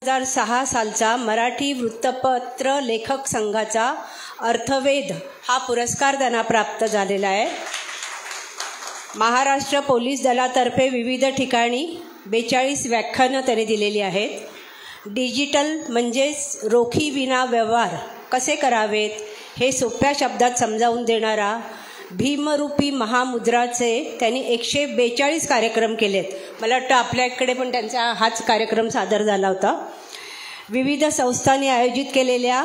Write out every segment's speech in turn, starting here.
2006 सालचा मराठी वृत्तपत्र लेखक संघाचा अर्थवेध हा पुरस्कार त्यांना प्राप्त झालेला आहे। महाराष्ट्र पोलीस दलातर्फे विविध ठिकाणी 42 व्याख्यानं त्यांनी दिलेली आहेत। डिजिटल म्हणजेच रोखी विना व्यवहार कसे करावेत हे सोप्या शब्दात समजावून देणारा भीमरूपी महामुद्राचे त्यांनी 142 कार्यक्रम केलेत। मला वाटतं आपल्याकडे पण त्यांचा हाच कार्यक्रम सादर झाला होता। विविध संस्थांनी आयोजित केलेल्या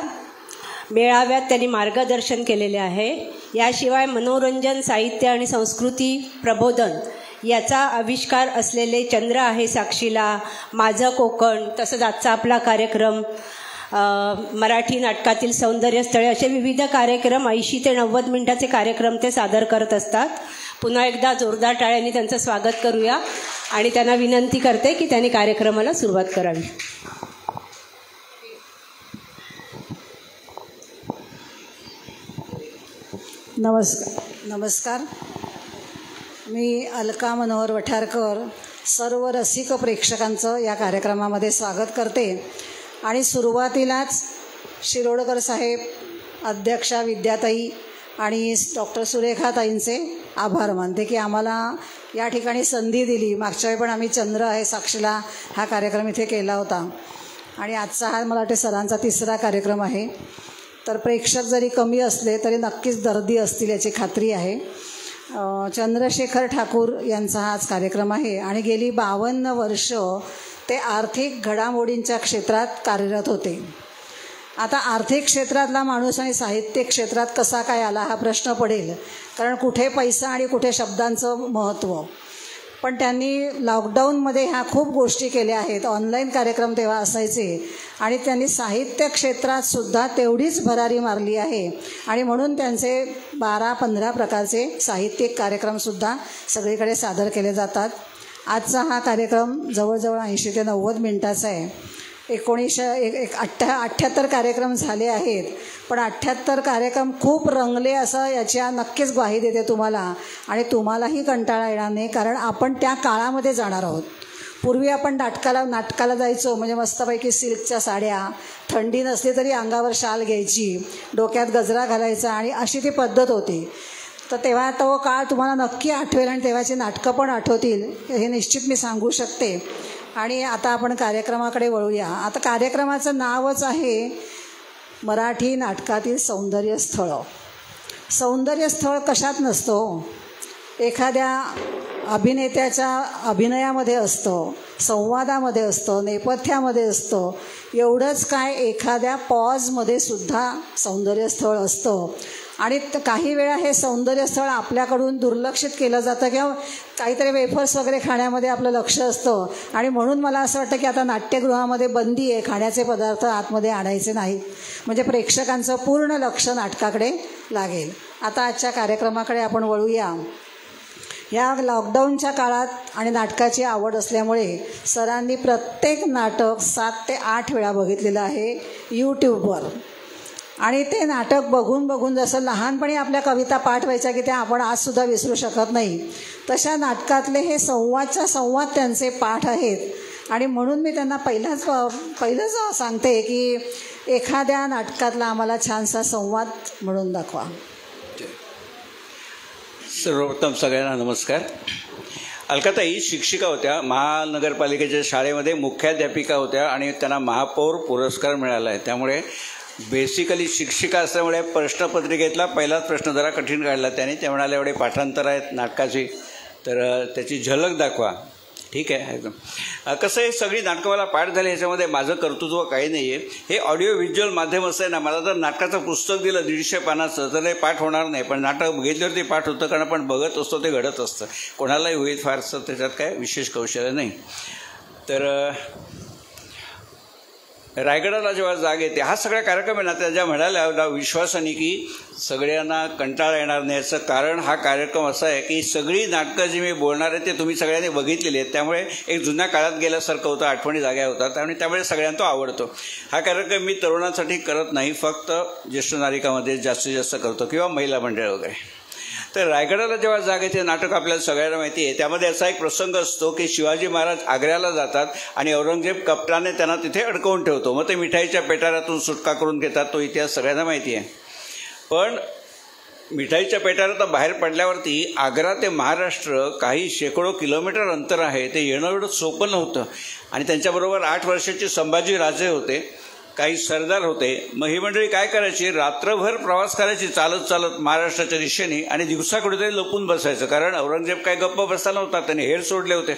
मेळाव्यात त्यांनी मार्गदर्शन केलेले आहे। याशिवाय मनोरंजन, साहित्य आणि संस्कृती प्रबोधन याचा आविष्कार असलेले चंद्र आहे साक्षीला, माझं कोकण, तसंच आजचा आपला कार्यक्रम मराठी नाटकातील सौंदर्य स्थळे असे विविध कार्यक्रम 80 ते 90 मिनिटाचे कार्यक्रम ते सादर करत असतात। पुन्हा एकदा जोरदार टाळ्यांनी त्यांचं स्वागत करूया आणि त्यांना विनंती करते की त्यांनी कार्यक्रमाला सुरुवात करावी। नमस्कार। मी अलका मनोहर वठारकर सर्व रसिक प्रेक्षकांचं या कार्यक्रमामध्ये स्वागत करते आणि सुरुवातीलाच शिरोडकर साहेब, अध्यक्षा विद्याताई आणि डॉक्टर सुरेखाताईंचे आभार मानते की आम्हाला या ठिकाणी संधी दिली। मागच्या वेळी पण आम्ही चंद्र आहे साक्षीला हा कार्यक्रम इथे केला होता आणि आजचा हा मला वाटते सरांचा 3रा कार्यक्रम आहे। तर प्रेक्षक जरी कमी असले तरी नक्कीच दर्दी असतील याची खात्री आहे। चंद्रशेखर ठाकूर यांचा हाच कार्यक्रम आहे आणि गेली 52 वर्ष ते आर्थिक घडामोडींच्या क्षेत्रात कार्यरत होते। आता आर्थिक क्षेत्रातला माणूस आणि साहित्य क्षेत्रात कसा काय आला हा प्रश्न पडेल, कारण कुठे पैसा आणि कुठे शब्दांचं महत्त्व। पण त्यांनी लॉकडाऊनमध्ये ह्या खूप गोष्टी केल्या आहेत। ऑनलाईन कार्यक्रम तेव्हा असायचे आणि त्यांनी साहित्य क्षेत्रात सुद्धा तेवढीच भरारी मारली आहे आणि म्हणून त्यांचे 12-15 प्रकारचे साहित्यिक कार्यक्रमसुद्धा सगळीकडे सादर केले जातात। आजचा हा कार्यक्रम जवळजवळ 80 ते 90 मिनिटाचा आहे। 78 कार्यक्रम झाले आहेत, पण 78 कार्यक्रम खूप रंगले असं याच्या नक्कीच ग्वाही देते तुम्हाला आणि तुम्हालाही कंटाळा येणार नाही, कारण आपण त्या काळामध्ये जाणार आहोत। पूर्वी आपण नाटकाला जायचो म्हणजे मस्तपैकी सिल्कच्या साड्या, थंडी नसली तरी अंगावर शाल घ्यायची, डोक्यात गजरा घालायचा आणि अशी ती पद्धत होती। तर तेव्हा तो काळ तुम्हाला नक्की आठवेल आणि तेव्हाची नाटकं पण आठवतील हे निश्चित मी सांगू शकते। आणि आता आपण कार्यक्रमाकडे वळूया। आता कार्यक्रमाचं नावच आहे मराठी नाटकातील सौंदर्य स्थळ। सौंदर्य स्थळ कशात नसतं, एखाद्या अभिनेत्याच्या अभिनयामध्ये असतं, संवादामध्ये असतं, नेपथ्यामध्ये असतं। एवढंच काय, एखाद्या पॉजमध्ये सुद्धा सौंदर्य स्थळ असतं आणि काही वेळा हे सौंदर्य स्थळ आपल्याकडून दुर्लक्षित केलं जातं किंवा काहीतरी वेफर्स वगैरे खाण्यामध्ये आपलं लक्ष असतं आणि म्हणून मला असं वाटतं की आता नाट्यगृहामध्ये बंदी आहे, खाण्याचे पदार्थ आतमध्ये आणायचे नाहीत, म्हणजे प्रेक्षकांचं पूर्ण लक्ष नाटकाकडे लागेल। आता आजच्या कार्यक्रमाकडे आपण वळूया। या लॉकडाऊनच्या काळात आणि नाटकाची आवड असल्यामुळे सरांनी प्रत्येक नाटक 7 ते 8 वेळा बघितलेलं आहे यूट्यूबवर आणि ते नाटक बघून जसं लहानपणी आपल्या कविता पाठ व्हायच्या की त्या आपण आजसुद्धा विसरू शकत नाही, तशा नाटकातले हे संवाद त्यांचे पाठ आहेत आणि म्हणून मी त्यांना पहिलंच सांगते की एखाद्या नाटकातला आम्हाला छानसा संवाद म्हणून दाखवा। सर्वप्रथम सगळ्यांना नमस्कार। अलकाताई शिक्षिका होत्या, महानगरपालिकेच्या शाळेमध्ये मुख्याध्यापिका होत्या आणि त्यांना महापौर पुरस्कार मिळाला आहे। त्यामुळे बेसिकली शिक्षिका असल्यामुळे प्रश्नपत्रिकेतला पहिलाच प्रश्न जरा कठीण काढला त्याने। त्या म्हणाले एवढे पाठांतर आहेत नाटकाची, तर त्याची झलक दाखवा। ठीक आहे, एकदम कसं आहे, सगळी नाटकं मला पाठ झाली, ह्याच्यामध्ये माझं कर्तृत्व काही नाही आहे। हे ऑडिओ व्हिज्युअल माध्यम असं आहे ना, मला जर नाटकाचं पुस्तक दिलं 150 पानाचं तर ते पाठ होणार नाही, पण नाटक बघितल्यावर ते पाठ होतं, कारण आपण बघत असतो ते घडत असतं। कोणालाही होईल फारसं त्याच्यात काय विशेष कौशल्य नाही। तर रायगडाला जेव्हा जाग येते हा सगळा कार्यक्रम आहे ना, त्याच्या म्हणाल्या विश्वासाने की सगळ्यांना कंटाळा येणार नाही। याचं कारण हा कार्यक्रम असा आहे की सगळी नाटकं जी मी बोलणार आहे ते तुम्ही सगळ्यांनी बघितलेली आहेत, त्यामुळे एक जुन्या काळात गेल्यासारखं होतं, आठवणी जाग्या होतात आणि त्यामुळे सगळ्यांना तो आवडतो। हा कार्यक्रम मी तरुणांसाठी करत नाही, फक्त ज्येष्ठ नागरिकांमध्ये जास्तीत जास्त करतो किंवा महिला मंडळ वगैरे। तर रायगडाला जेव्हा जाग येते नाटक आपल्याला सगळ्यांना माहिती आहे. त्यामध्ये असा एक प्रसंग असतो की शिवाजी महाराज आग्र्याला जातात आणि औरंगजेब कपटाने त्यांना तिथे अडकवून ठेवतो. मग ते मिठाईच्या पेटाऱ्यातून सुटका करून घेतात. तो इतिहास सगळ्यांना माहिती आहे. पण मिठाईच्या पेटाऱ्यातून बाहेर पडल्यावरती आग्रा ते महाराष्ट्र काही शेकडो किलोमीटर अंतर आहे. ते येणं एवढं सोपं नव्हतं. आणि त्यांच्याबरोबर 8 वर्षाचे संभाजी राजे होते, काही सरदार होते. मग ही मंडळी काय करायची, रात्रभर प्रवास करायची चालत चालत महाराष्ट्राच्या दिशेने आणि दिवसा कुठेतरी लपून बसायचं. कारण औरंगजेब काय गप्प बसला नव्हता, त्याने हेर सोडले होते.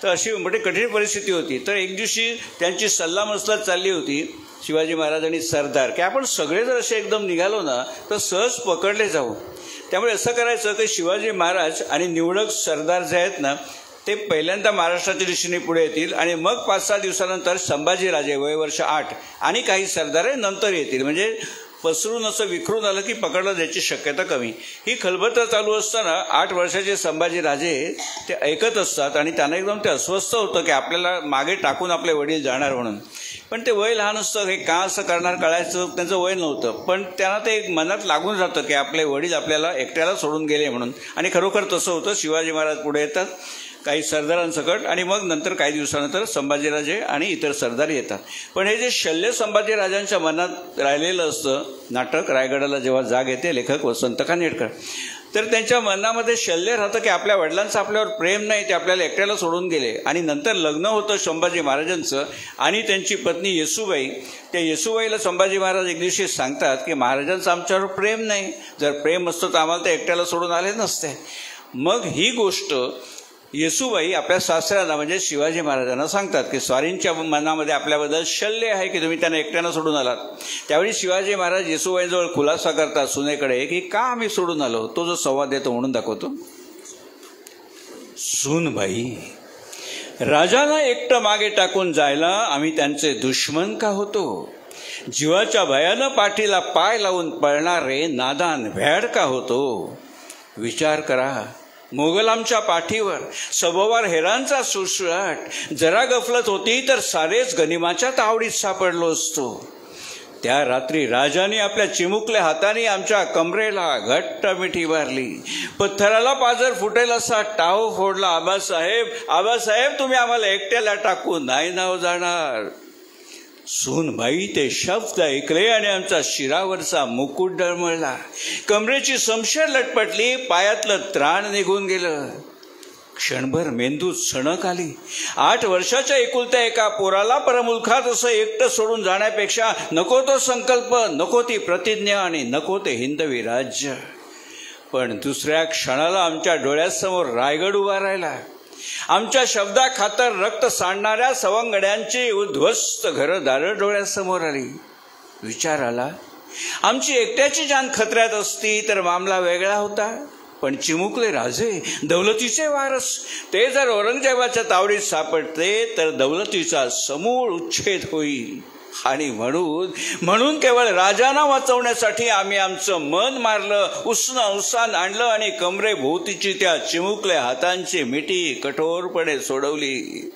तर अशी मोठी कठीण परिस्थिती होती. तर एक दिवशी त्यांची सल्लामसलत चालली होती शिवाजी महाराज आणि सरदार, की आपण सगळे जर असे एकदम निघालो ना तर सहज पकडले जाऊ. त्यामुळे असं करायचं की शिवाजी महाराज आणि निवडक सरदार जे आहेत ना ते पहिल्यांदा महाराष्ट्राच्या दिशेने पुढे येतील आणि मग 5-6 दिवसानंतर संभाजीराजे वय वर्ष 8 आणि काही सरदार नंतर येतील. म्हणजे पसरून असं विखरून आलं की पकडलं जायची शक्यता कमी. ही खलबतं चालू असताना 8 वर्षाचे संभाजीराजे ते ऐकत असतात आणि त्यांना एकदम ते अस्वस्थ होतं की आपल्याला मागे टाकून आपले वडील जाणार म्हणून. पण ते वय लहान असतं, हे का असं करणार कळायचं त्यांचं वय नव्हतं. पण त्यांना ते मनात लागून जातं की आपले वडील आपल्याला एकट्याला सोडून गेले म्हणून. आणि खरोखर तसं होतं. शिवाजी महाराज पुढे येतात काही सरदारांसकट आणि मग नंतर काही दिवसानंतर संभाजीराजे आणि इतर सरदार येतात. पण हे जे शल्य संभाजीराजांच्या मनात राहिलेलं असतं नाटक रायगडाला जेव्हा जाग येते, लेखक वसंत कानेटकर, तर त्यांच्या मनामध्ये शल्य राहतं की आपल्या वडिलांचं आपल्यावर प्रेम नाही, ते आपल्याला एकट्याला सोडून गेले. आणि नंतर लग्न होतं संभाजी महाराजांचं आणि त्यांची पत्नी येसूबाई. त्या येसूबाईला संभाजी महाराज एक दिवशी सांगतात की महाराजांचं आमच्यावर प्रेम नाही, जर प्रेम असतं तर आम्हाला ते एकट्याला सोडून आले नसते. मग ही गोष्ट येसूबाई आपल्या सासऱ्यांना म्हणजे शिवाजी महाराजांना सांगतात की स्वारींच्या मनामध्ये आपल्याबद्दल शल्य आहे की तुम्ही त्यांना एकट्यानं सोडून आलात. त्यावेळी शिवाजी महाराज येसूबाईजवळ खुलासा करतात सुनेकडे की का आम्ही सोडून आलो. तो जो संवाद देतो म्हणून दाखवतो. सूनबाई, राजाला एकटं मागे टाकून जायला आम्ही त्यांचे दुश्मन का होतो. जीवाच्या भयानं पाठीला पाय लावून पळणारे नादान भ्याड का होतो. विचार करा, मोगल आमच्या पाठीवर, सभोवार हेरांचा सुळसुळाट. जरा गफलत होती तर सारेच गनिमाच्या तावडीत सापडलो असतो. त्या रात्री राजाने आपल्या चिमुकल्या हाताने आमच्या कमरेला घट्ट मिठी मारली. पत्थराला पाजर फुटेल असा टाव फोडला. आबासाहेब, आबासाहेब, तुम्ही आम्हाला एकट्याला टाकून नाही नाव जाणार. सूनबाई ते शब्द ऐकले आणि आमचा शिरावरचा मुकुट डळमळला. कमरेची समशेर लटपटली, पायातलं त्राण निघून गेलं. क्षणभर मेंदूत सणक आली. 8 वर्षाच्या एकुलत्या एका पोराला परमुलखात असं एकटं सोडून जाण्यापेक्षा नको तो संकल्प, नको ती प्रतिज्ञा आणि नको ते हिंदवी राज्य. पण दुसऱ्या क्षणाला आमच्या डोळ्यासमोर रायगड उभा राहिला. आमच्या शब्दाखातर रक्त सांडणाऱ्या सवंगड्यांची उद्ध्वस्त घरदारं डोळ्यासमोर आली. विचार आला, आमची एकट्याची जान खतऱ्यात असती तर मामला वेगळा होता. पण चिमुकले राजे, दौलतीचे वारस, ते जर औरंगजेबाच्या तावडीत सापडते तर दौलतीचा समूळ उच्छेद होईल. आणि म्हणून केवळ राजांना वाचवण्यासाठी आम्ही आमचं मन मारलं, उसनं अवसान आणलं आणि कमरे भोवतीची त्या चिमुकल्या हातांची मिठी कठोरपणे सोडवली.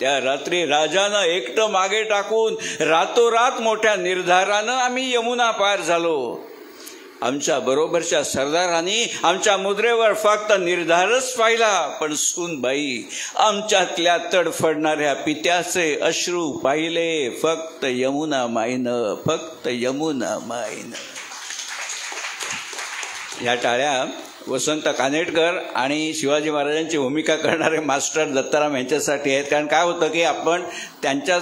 त्या रात्री राजानं एकटं मागे टाकून रातोरात मोठ्या निर्धारानं आम्ही यमुना पार झालो. आमच्या बरोबरच्या सरदारांनी आमच्या मुद्रेवर फक्त निर्धारच पाहिला, पण सूनबाई आमच्यातल्या तडफडणाऱ्या पित्याचे अश्रू पाहिले फक्त यमुना माईनं, फक्त यमुना माईनं. या टाळ्या वसंत कानेटकर आणि शिवाजी महाराजांची भूमिका करणारे मास्टर दत्ताराम यांच्यासाठी आहेत. कारण काय होतं की आपण त्यांच्या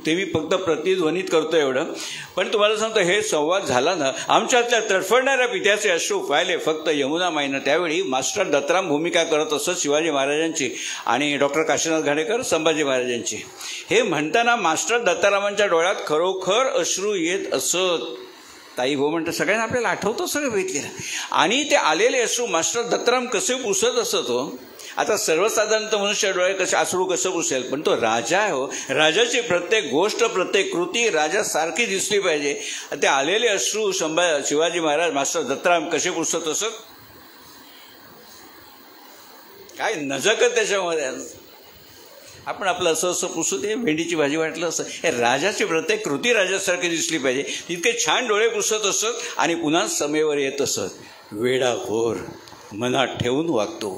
ते मी फक्त प्रतिध्वनित करतो एवढं, पण तुम्हाला सांगतो हे संवाद झाला ना, आमच्यातल्या तडफडणाऱ्या पित्याचे अश्रू पाहिले फक्त यमुना माईनं. त्यावेळी मास्टर दत्ताराम भूमिका करत असत शिवाजी महाराजांची आणि डॉक्टर काशीनाथ घाणेकर संभाजी महाराजांची. हे म्हणताना मास्टर दत्तारामांच्या डोळ्यात खरोखर अश्रू येत असत. ताई हो म्हणतं सगळ्यांना आपल्याला आठवतं सगळं बघितलेलं. आणि ते आलेले अश्रू मास्टर दत्ताराम कसे पुसत असत हो. आता सर्वसाधारणतः मनुष्य डोळे कसे अश्रू कसं पुसेल, पण तो राजा आहे हो. राजाची प्रत्येक गोष्ट प्रत्येक कृती राजासारखी दिसली पाहिजे. ते आलेले अश्रू शिवाजी महाराज मास्टर दत्ताराम कसे पुसत असत, काय नजकत त्याच्यामध्ये. आपण आपलं असं असं पुसू दे, भेंडीची भाजी वाटलं असं. हे राजाची प्रत्येक कृती राजासारखी दिसली पाहिजे. तितके छान डोळे पुसत असत आणि पुन्हा समेवर येत असत. वेडाखोर मनात ठेवून वागतो.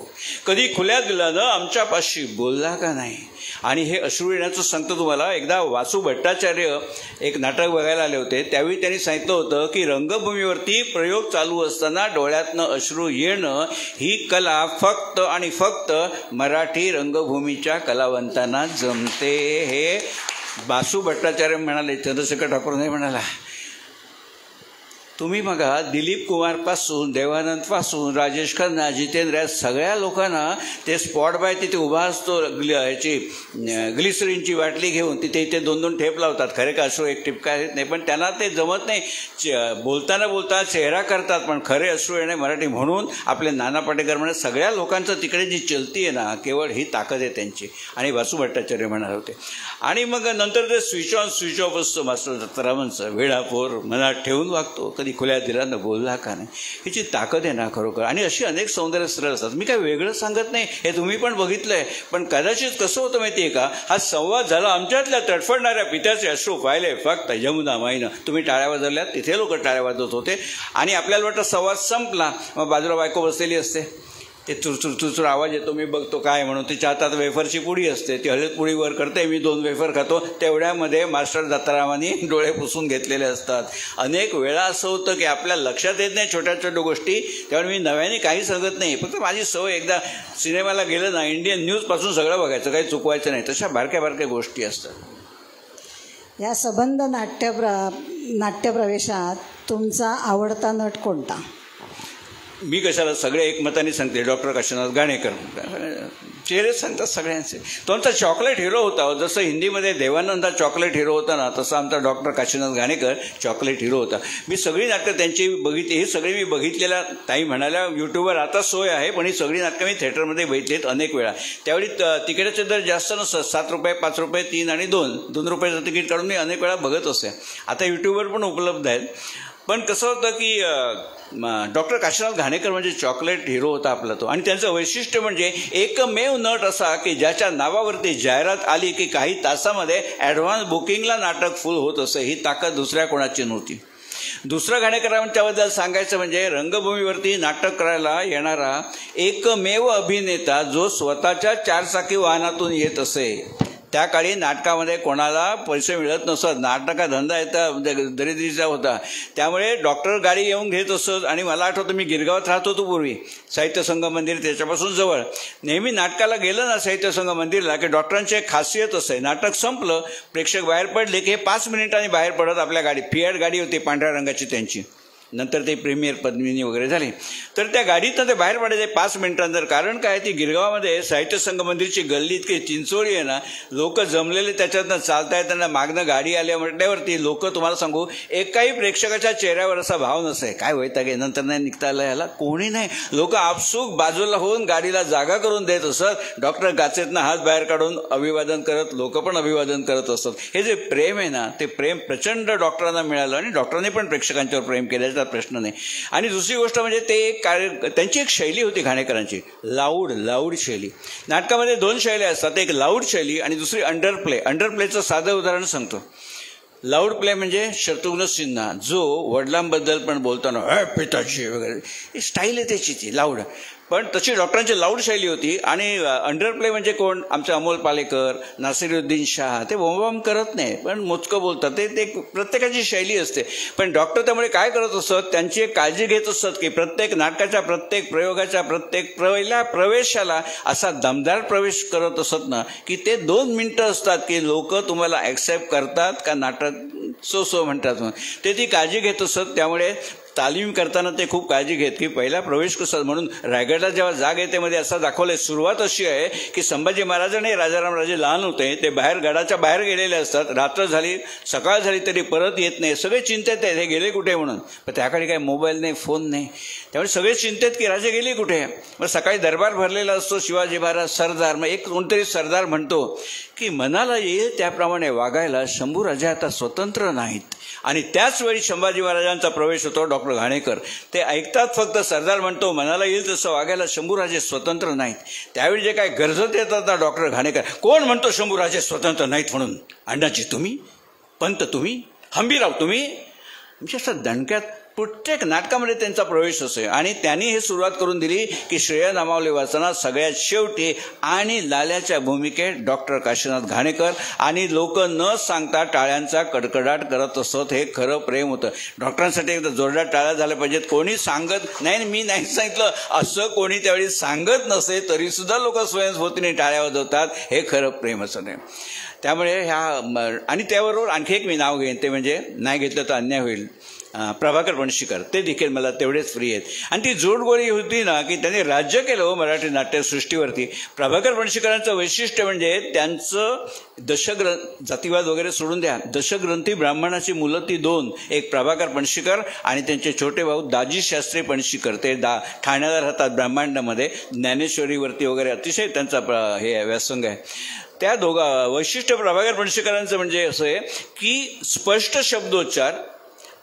कधी खुल्या दिलानं आमच्यापाशी बोलला का नाही. आणि हे अश्रू येण्याचं सांगतो तुम्हाला. एकदा वासू भट्टाचार्य एक नाटक बघायला आले होते. त्यावेळी त्यांनी सांगितलं होतं की रंगभूमीवरती प्रयोग चालू असताना डोळ्यातनं अश्रू येणं ही कला फक्त आणि फक्त मराठी रंगभूमीच्या कलावंतांना जमते. हे वासू भट्टाचार्य म्हणाले. चंद्रशेखर ठाकूर नाही म्हणाला. तुम्ही बघा, दिलीप कुमारपासून देवानंदपासून राजेश खन्ना, जितेंद्र या सगळ्या लोकांना ते स्पॉट बाय तिथे उभा असतो ह्याची ग्लिसरीनची बाटली घेऊन तिथे इथे 2-2 ठेप लावतात. खरे का अश्रू एक टिपका येत नाही, पण त्यांना ते जमत नाही. बोलताना चेहरा करतात, पण खरे अश्रू येणे मराठी. म्हणून आपले नाना पाटेकर म्हणजे सगळ्या लोकांचं तिकडे जी चलती आहे ना, केवळ ही ताकद आहे त्यांची. आणि वासू भट्टाचार्य म्हणाले होते. आणि मग नंतर ते स्विच ऑन स्विच ऑफ असतो मास्टर दत्तारामांचं. वेळापोर मनात ठेवून वागतो, कधी खुल्या दिलानं बोलला का नाही. हिची ताकद आहे ना खरोखर. आणि अशी अनेक सौंदर्य स्त्रीला असतात. मी काय वेगळं सांगत नाही, हे तुम्ही पण बघितलं आहे. पण कदाचित कसं होतं माहिती आहे का, हा संवाद झाला आमच्यातल्या तडफडणाऱ्या पित्याचे अश्रू पाहिले फक्त यमुना माईनं. तुम्ही टाळ्या वाजवल्यात, तिथे लोक टाळ्या वाजवत होते. आणि आपल्याला वाटतं संवाद संपला, मग बाजूला बायको बसलेली असते. ते चुरचुर आवाज येतो. मी बघतो काय म्हणून. तिच्या हातात वेफरची पुडी असते. ती हळद पुडी वर करते, मी 2 वेफर खातो. तेवढ्यामध्ये मास्टर दत्तारामांनी डोळे पुसून घेतलेले असतात. अनेक वेळा असं होतं की आपल्या लक्षात येत नाही छोट्या छोट्या गोष्टी. त्यामुळे मी नव्याने काही सांगत नाही. फक्त माझी सवय, एकदा सिनेमाला गेलं ना, इंडियन न्यूजपासून सगळं बघायचं, काही चुकवायचं नाही. तशा बारक्या बारक्या गोष्टी असतात. या सबंध नाट्यप्रवेशात तुमचा आवडता नट कोणता? मी कशाला सगळे एकमताने सांगते. डॉक्टर काशीनाथ घाणेकर. चेहरेच सांगतात सगळ्यांचे. तो आमचा चॉकलेट हिरो होता. जसं हिंदीमध्ये देवानंद हा चॉकलेट हिरो होता ना, तसं आमचा doctor Kashinath Ghanekar chocolate hero होता. मी सगळी नाटकं त्यांची बघितली. ही सगळी मी बघितलेल्या, ताई म्हणाल्या यूट्यूबवर आता सोय आहे, पण ही सगळी नाटकं मी थिएटरमध्ये बघितलीत अनेक वेळा. त्यावेळी तिकिटाचे दर जास्त नसतात. 7 रुपये, 5 रुपये, 3 आणि 2 रुपयाचं तिकीट काढून मी अनेक वेळा बघत असते. आता यूट्यूबवर पण उपलब्ध आहेत. पण कसं होतं की डॉक्टर काशीनाथ घाणेकर म्हणजे चॉकलेट हिरो होता आपला तो. आणि त्यांचं वैशिष्ट्य म्हणजे एकमेव नट असा की ज्याच्या नावावरती जाहिरात आली की काही तासामध्ये ॲडव्हान्स बुकिंगला नाटक फुल होत असे. ही ताकद दुसऱ्या कोणाची नव्हती. दुसरं घाणेकरांच्याबद्दल सांगायचं म्हणजे रंगभूमीवरती नाटक करायला येणारा एकमेव अभिनेता जो स्वतःच्या 4चाकी वाहनातून येत असे. त्या काळी नाटकामध्ये कोणाला पैसे मिळत नसत. नाटका धंदा येता दरिद्रीचा होता. त्यामुळे डॉक्टर गाडी येऊन घेत असत. आणि मला आठवतं, मी गिरगावात राहत होतो पूर्वी, साहित्य संघ मंदिर त्याच्यापासून जवळ. नेहमी नाटकाला गेलं ना साहित्य संघ मंदिरला की डॉक्टरांची एक खासियत असते, नाटक संपलं, प्रेक्षक बाहेर पडले की हे 5 मिनिटांनी बाहेर पडत आपल्या गाडी, फियाट गाडी होती पांढऱ्या रंगाची त्यांची. नंतर ते प्रीमियर पद्मिनी वगैरे झाली. तर त्या गाडीतनं ते बाहेर पडायचे 5 मिनिटांनंतर. कारण काय, ती गिरगावामध्ये साहित्य संघ मंदिरची गल्ली इतकी चिंचोळी आहे ना, लोक जमलेले त्याच्यातनं चालता येताना मागणं गाडी आल्या म्हटल्यावरती लोक, तुम्हाला सांगू, एकाही प्रेक्षकाच्या चेहऱ्यावर असा भाव नसे, काय वैताग आहे, नंतर नाही निघता आलं याला, कोणी नाही. लोक आपसूक बाजूला होऊन गाडीला जागा करून देत असत. डॉक्टर गाचेतनं हात बाहेर काढून अभिवादन करत, लोक पण अभिवादन करत असतात. हे जे प्रेम आहे ना, ते प्रेम प्रचंड डॉक्टरांना मिळालं. आणि डॉक्टरांनी पण प्रेक्षकांच्यावर प्रेम केलं, प्रश्न नाही. आणि दुसरी गोष्ट म्हणजे ते त्यांची एक शैली होती घाणेकरांची, लाऊड शैली. नाटकामध्ये 2 शैल्या असतात, एक लाऊड शैली आणि दुसरी अंडर प्ले. अंडर प्लेचं साधं उदाहरण सांगतो. लाऊड प्ले म्हणजे शत्रुघ्न सिन्हा, जो वडिलांबद्दल पण बोलताना पिताजी वगैरे स्टाईल आहे त्याची, ती लाऊड. पण तशी डॉक्टरांची लाऊड शैली होती. आणि अंडर प्ले म्हणजे कोण, आमचे अमोल पालेकर, नासिरुद्दीन शाह, ते बोंबाम करत नाही पण मोजकं बोलतात. ते प्रत्येकाची शैली असते. पण डॉक्टर त्यामुळे काय करत असतात, त्यांची एक काळजी घेत असतात की प्रत्येक नाटकाच्या, प्रत्येक प्रयोगाच्या, प्रत्येक पहिल्या प्रवेशाला असा दमदार प्रवेश करत असत ना की ते 2 मिनिटं असतात की लोक तुम्हाला ॲक्सेप्ट करतात का नाटक सो म्हणतात. ते ती काळजी घेत असत. त्यामुळे तालीम करताना ते खूप काळजी घेत की पहिला प्रवेश कसा. म्हणून रायगडला जेव्हा जाग येते मध्ये असं दाखवलंय, सुरुवात अशी आहे की संभाजी महाराज आणि राजारामराजे लहान होते, ते बाहेर गडाच्या बाहेर गेलेले असतात. रात्र झाली, सकाळ झाली तरी परत येत नाही. सगळे चिंतेत आहेत, हे गेले कुठे म्हणून. पण त्याकडे काही मोबाईल नाही, फोन नाही. त्यामुळे सगळे चिंतेत की राजे गेले कुठे. मग सकाळी दरबार भरलेला असतो. शिवाजी महाराज सरदार, मग एक कोणतरी सरदार म्हणतो की मनाला येईल त्याप्रमाणे वागायला शंभूराजे आता स्वतंत्र नाहीत. आणि त्याच वेळी संभाजी महाराजांचा प्रवेश होतो. डॉक्टर घाणेकर ते ऐकतात, फक्त सरदार म्हणतो मनाला येईल तसं वागायला शंभूराजे स्वतंत्र नाहीत. त्यावेळी जे काय गरजत येतात ना डॉक्टर घाणेकर, कोण म्हणतो शंभूराजे स्वतंत्र नाहीत म्हणून. अण्णाजी तुम्ही, पंत तुम्ही, हंबीराव तुम्ही, म्हणजे असं दणक्यात प्रत्येक नाटकामध्ये त्यांचा प्रवेश असे आणि त्यांनी हे सुरुवात करून दिली की श्रेय नामावली वाचना सगळ्यात शेवटी आणि लाल्याच्या भूमिकेत डॉक्टर काशीनाथ घाणेकर आणि लोक न सांगता टाळ्यांचा कडकडाट करत असत. हे खरं प्रेम होतं. डॉक्टरांसाठी एकदा जोरदार टाळ्या झाल्या पाहिजेत. कोणी सांगत नाही, मी नाही सांगितलं असं कोणी त्यावेळी सांगत नसे तरीसुद्धा लोक स्वयंस्फूर्तीने टाळ्या वाजवतात. हे खरं प्रेम असं नाही. त्यामुळे आणि त्याबरोबर आणखी एक मी नाव घेईन, ते म्हणजे नाही घेतलं तर अन्याय होईल, प्रभाकर पणशीकर. ते देखील मला तेवढेच प्रिय आहेत. आणि ती जोडगोळी होती ना की त्यांनी राज्य केलं हो मराठी नाट्यसृष्टीवरती. प्रभाकर पणशीकरांचं वैशिष्ट्य म्हणजे त्यांचं जातीवाद वगैरे सोडून द्या, दशग्रंथी ब्राह्मणाची मुलं ती 2, एक प्रभाकर पणशीकर आणि त्यांचे छोटे भाऊ दाजी शास्त्री पणशीकर. ते ठाण्याला राहतात ब्रह्मांडामध्ये, ज्ञानेश्वरीवरती वगैरे अतिशय त्यांचा हे व्यासंग आहे. त्या वैशिष्ट्य प्रभाकर पणशीकरांचं म्हणजे असं आहे की स्पष्ट शब्दोच्चार,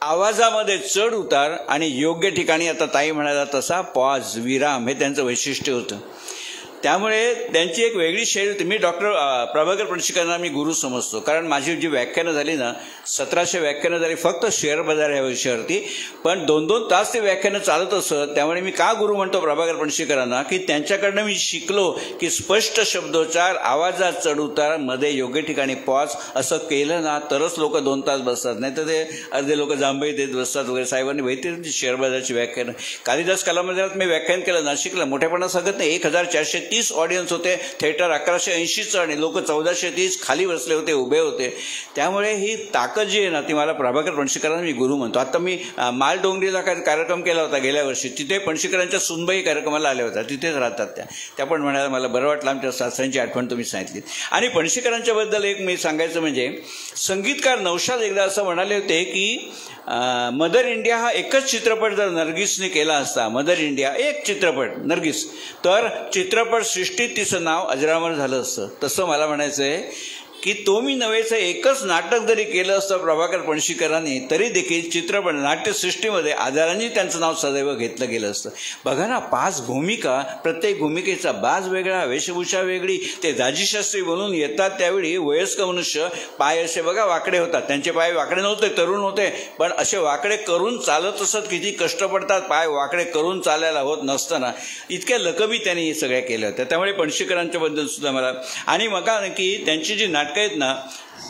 आवाजामध्ये चढ उतार आणि योग्य ठिकाणी, आता ताई म्हणाला तसा पॉज, विराम, हे त्यांचं वैशिष्ट्य होतं. त्यामुळे त्यांची एक वेगळी शैली होती. मी डॉक्टर प्रभाकर पणशीकरांना मी गुरु समजतो, कारण माझी जी व्याख्यानं झाली ना 1700 व्याख्यानं झाली फक्त शेअर बाजार या विषयावरती, पण 2-2 तास ते व्याख्यानं चालत असत. त्यामुळे मी का गुरु म्हणतो प्रभाकर पणशीकरांना की त्यांच्याकडनं मी शिकलो की स्पष्ट शब्दोच्चार, आवाजात चढउतार, मध्ये योग्य ठिकाणी पॉज असं केलं ना तरच लोक 2 तास बसतात, नाही तर ते अर्धे लोक जांभई देत बसतात वगैरे. साहेबांनी माहिती शेअर बाजारची व्याख्यानं कालिदास कला मंदिरात मी व्याख्यान केलं नाशिकला, मोठेपणा सांगत नाही. 1430 ऑडियन्स होते, थिएटर 1180चं आणि लोक 1430 खाली बसले होते, उभे होते. त्यामुळे ही ताकद जी आहे ना ती मला प्रभाकर पणशीकरांना मी गुरु म्हणतो. आता मी मालडोंगरीला कार्यक्रम केला होता गेल्या वर्षी, तिथे पणशीकरांच्या सुनबाई कार्यक्रमाला आल्या होत्या, तिथेच राहतात त्या पण म्हणाल्या मला बरं वाटलं आमच्या सासऱ्यांची आठवण तुम्ही सांगितली. आणि पणशीकरांच्याबद्दल एक मी सांगायचं म्हणजे संगीतकार नौशाद एकदा असं म्हणाले होते की मदर इंडिया हा एकच चित्रपट जर नर्गिसने केला असता, मदर इंडिया एक चित्रपट नर्गिस, तर चित्रपट सृष्टीत तिचं नाव अजरामर झालं असतं. तसं मला म्हणायचं आहे की तो मी नव्हेचं एकच नाटक जरी केलं असतं प्रभाकर पणशीकरांनी तरी देखील चित्रपट नाट्यसृष्टीमध्ये आदरांनी त्यांचं नाव सदैव घेतलं गेलं असतं. बघा ना, 5 भूमिका, प्रत्येक भूमिकेचा बाज वेगळा, वेशभूषा वेगळी. ते दाजीशास्त्री बनून येतात त्यावेळी वयस्क मनुष्य, पाय असे बघा वाकडे होतात, त्यांचे पाय वाकडे नव्हते, तरुण होते, पण असे वाकडे करून चालत असत. किती कष्ट पडतात पाय वाकडे करून चालायला होत नसताना, इतक्या लकबी त्यांनी हे सगळ्या केल्या होत्या. त्यामुळे पणशीकरांच्याबद्दल सुद्धा मला, आणि मग की त्यांची जी नाटकं आहेत ना,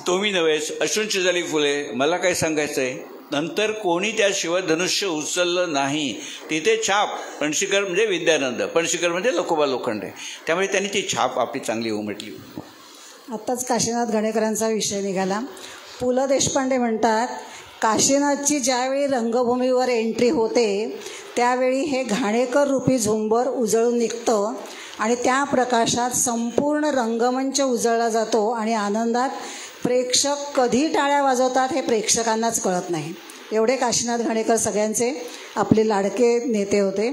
तो मी नव्हेच, अश्रूंची झाली फुले, मला काय सांगायचं आहे, नंतर कोणी त्या शिवधनुष्य उचललं नाही, तिथे छाप. पणशीकर म्हणजे विद्यानंद, पणशीकर म्हणजे लखोबा लोखंडे. त्यामुळे त्यांनी ती छाप आपली चांगली उमटली. आत्ताच काशीनाथ घाणेकरांचा विषय निघाला. पु ल देशपांडे म्हणतात काशीनाथची ज्यावेळी रंगभूमीवर एंट्री होते त्यावेळी हे घाणेकर रूपी झुंबर उजळून निघतं आणि त्या प्रकाशात संपूर्ण रंगमंच उजळला जातो आणि आनंदात प्रेक्षक कधी टाळ्या वाजवतात हे प्रेक्षकांनाच कळत नाही. एवढे काशीनाथ घाणेकर सगळ्यांचे आपले लाडके नेते होते.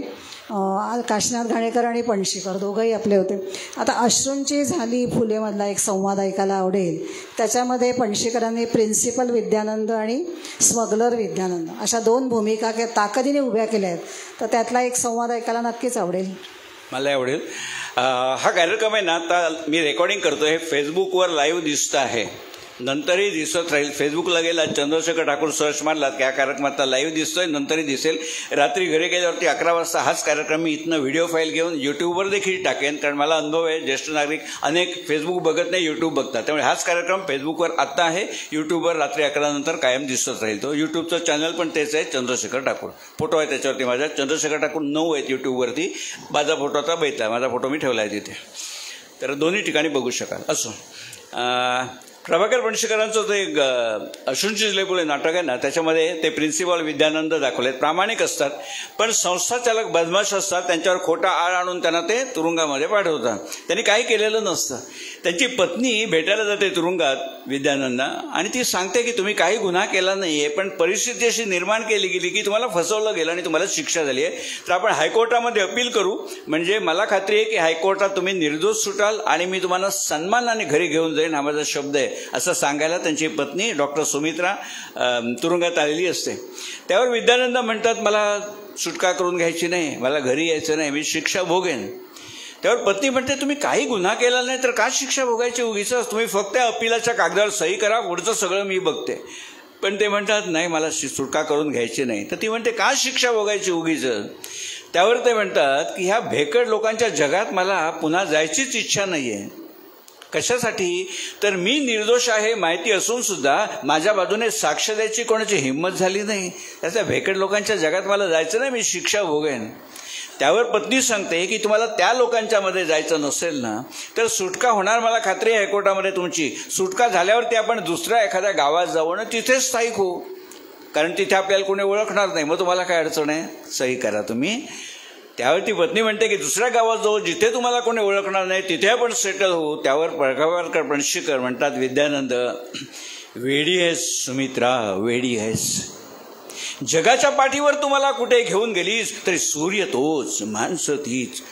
काशीनाथ घाणेकर आणि पणशीकर दोघंही आपले होते. आता अश्रूंची झाली फुलेमधला एक संवाद ऐकायला आवडेल. त्याच्यामध्ये पणशीकरांनी प्रिन्सिपल विद्यानंद आणि स्मगलर विद्यानंद अशा 2 भूमिका ताकदीने उभ्या केल्या आहेत. तर त्यातला एक संवाद ऐकायला नक्कीच आवडेल. मला आवडेल. हा कार्यक्रम आहे ना, आता मी रेकॉर्डिंग करतो, हे फेसबुकवर लाईव्ह दिसतं आहे, नंतरही दिसत राहील. फेसबुकला गेला चंद्रशेखर ठाकूर सर्च मारलात की या कार्यक्रमात लाईव्ह दिसतोय, नंतरही दिसेल. रात्री घरी गेल्यावरती 11 वाजता हाच कार्यक्रम मी इथनं व्हिडिओ फाईल घेऊन यूट्यूबवर देखील टाकेन, कारण मला अनुभव आहे, ज्येष्ठ नागरिक अनेक फेसबुक बघत नाही, यूट्यूब बघतात. त्यामुळे हाच कार्यक्रम फेसबुकवर आत्ता आहे, यूट्यूबवर रात्री 11 नंतर कायम दिसत राहील. तो यूट्यूबचं चॅनल पण तेच आहे, चंद्रशेखर ठाकूर. फोटो आहे त्याच्यावरती माझ्या, चंद्रशेखर ठाकूर 9 आहेत यूट्यूबवरती. माझा फोटो आता बघितला, माझा फोटो मी ठेवला आहे तिथे, तर दोन्ही ठिकाणी बघू शकाल. असो, प्रभाकर पणशीकरांचं ते अश्रूंची झाली फुले नाटक आहे ना, त्याच्यामध्ये ते प्रिन्सिपल विद्यानंद दाखवलेत. प्रामाणिक असतात पण संस्थाचालक बदमाश असतात. त्यांच्यावर खोटा आळ आणून त्यांना ते तुरुंगामध्ये पाठवतात. त्यांनी काही केलेलं नसतं. त्यांची पत्नी भेटायला जाते तुरुंगात विद्यानंदना आणि ती सांगते की तुम्ही काही गुन्हा केला नाही आहे, पण परिस्थिती अशी निर्माण केली गेली की तुम्हाला फसवलं गेलं आणि तुम्हाला शिक्षा झाली आहे, तर आपण हायकोर्टामध्ये अपील करू, म्हणजे मला खात्री आहे की हायकोर्टात तुम्ही निर्दोष सुटाल आणि मी तुम्हाला सन्मानाने घरी घेऊन जाईन, हा माझा शब्द आहे, असं सांगायला त्यांची पत्नी डॉक्टर सुमित्रा तुरुंगात आलेली असते. त्यावर विद्यानंद म्हणतात मला सुटका करून घ्यायची नाही, मला घरी यायचं नाही, मी शिक्षा भोगेन. त्यावर पत्नी म्हणते तुम्ही काही गुन्हा केला नाही तर का शिक्षा भोगायची उगीच, तुम्ही फक्त अपिलाच्या कागदावर सही करा, पुढचं सगळं मी बघते. पण ते म्हणतात नाही, मला सुटका करून घ्यायची नाही. तर ती म्हणते का शिक्षा भोगायची उगीच. त्यावर ते म्हणतात की ह्या भेकड लोकांच्या जगात मला पुन्हा जायचीच इच्छा नाही आहे. कशासाठी? तर मी निर्दोष आहे माहिती असून सुद्धा माझ्या बाजूने साक्ष द्यायची कोणाची हिंमत झाली नाही. त्याच्या भेकड लोकांच्या जगात मला जायचं नाही, मी शिक्षा भोगेन. त्यावर पत्नी सांगते की तुम्हाला त्या लोकांच्या मध्ये जायचं नसेल ना, तर सुटका होणार मला खात्री आहे हायकोर्टामध्ये तुमची. सुटका झाल्यावरती आपण दुसऱ्या एखाद्या गावात जाऊ आणि तिथेच स्थायिक होऊ, कारण तिथे आपल्याला कोणी ओळखणार नाही. मग तुम्हाला काय अडचण आहे, सही करा तुम्ही. त्यावर ती पत्नी म्हणते की दुसऱ्या गावात जाऊ जिथे तुम्हाला कोणी ओळखणार नाही, तिथे आपण सेटल होऊ. त्यावर पळगावकर पणशीकर म्हणतात, विद्यानंद वेडी आहेस सुमित्रा, वेडी आहेस. जगाच्या पाठीवर तुम्हाला कुठे घेऊन गेलीस तरी सूर्य तोच, माणसं तीच,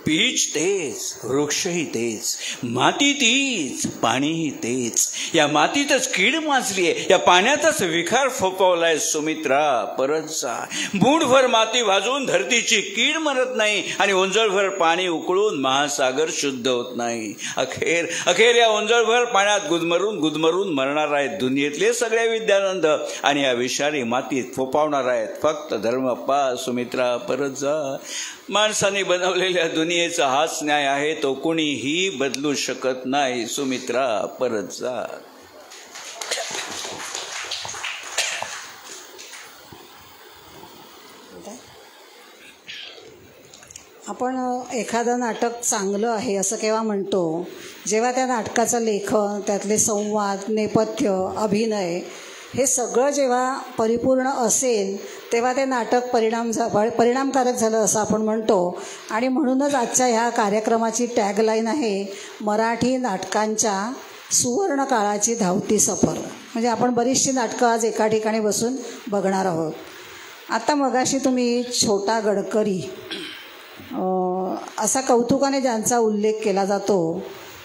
बीज तेच, वृक्षही तेच, माती तीच, पाणीही तेच. या मातीतच कीड माजली आहे, या पाण्यातच विखार फोपवलाय सुमित्रा, परत जा. मूठभर माती भाजून धरतीची कीड मरत नाही आणि ओंजळभर पाणी उकळून महासागर शुद्ध होत नाही. अखेर या ओंजळभर पाण्यात गुदमरून मरणार आहेत दुनियेतले सगळे विद्यानंद, आणि या विषारी मातीत फोपावणार आहेत फक्त धर्मप्पा. सुमित्रा, परत जा. माणसाने बनवलेल्या दुनियेचा हाच न्याय आहे, तो कुणीही बदलू शकत नाही. सुमित्रा, परत जा. आपण एखादं नाटक चांगलं आहे असं केव्हा म्हणतो, जेव्हा त्या नाटकाचं लेखन, त्यातले संवाद, नेपथ्य, अभिनय हे सगळं जेव्हा परिपूर्ण असेल तेव्हा ते नाटक परिणामकारक झालं असं आपण म्हणतो. आणि म्हणूनच आजच्या ह्या कार्यक्रमाची टॅगलाईन आहे, मराठी नाटकांच्या सुवर्ण काळाची धावती सफर. म्हणजे आपण बरीचशी नाटकं आज एका ठिकाणी बसून बघणार आहोत. आता मगाशी तुम्ही छोटा गडकरी असा कौतुकाने ज्यांचा उल्लेख केला जातो,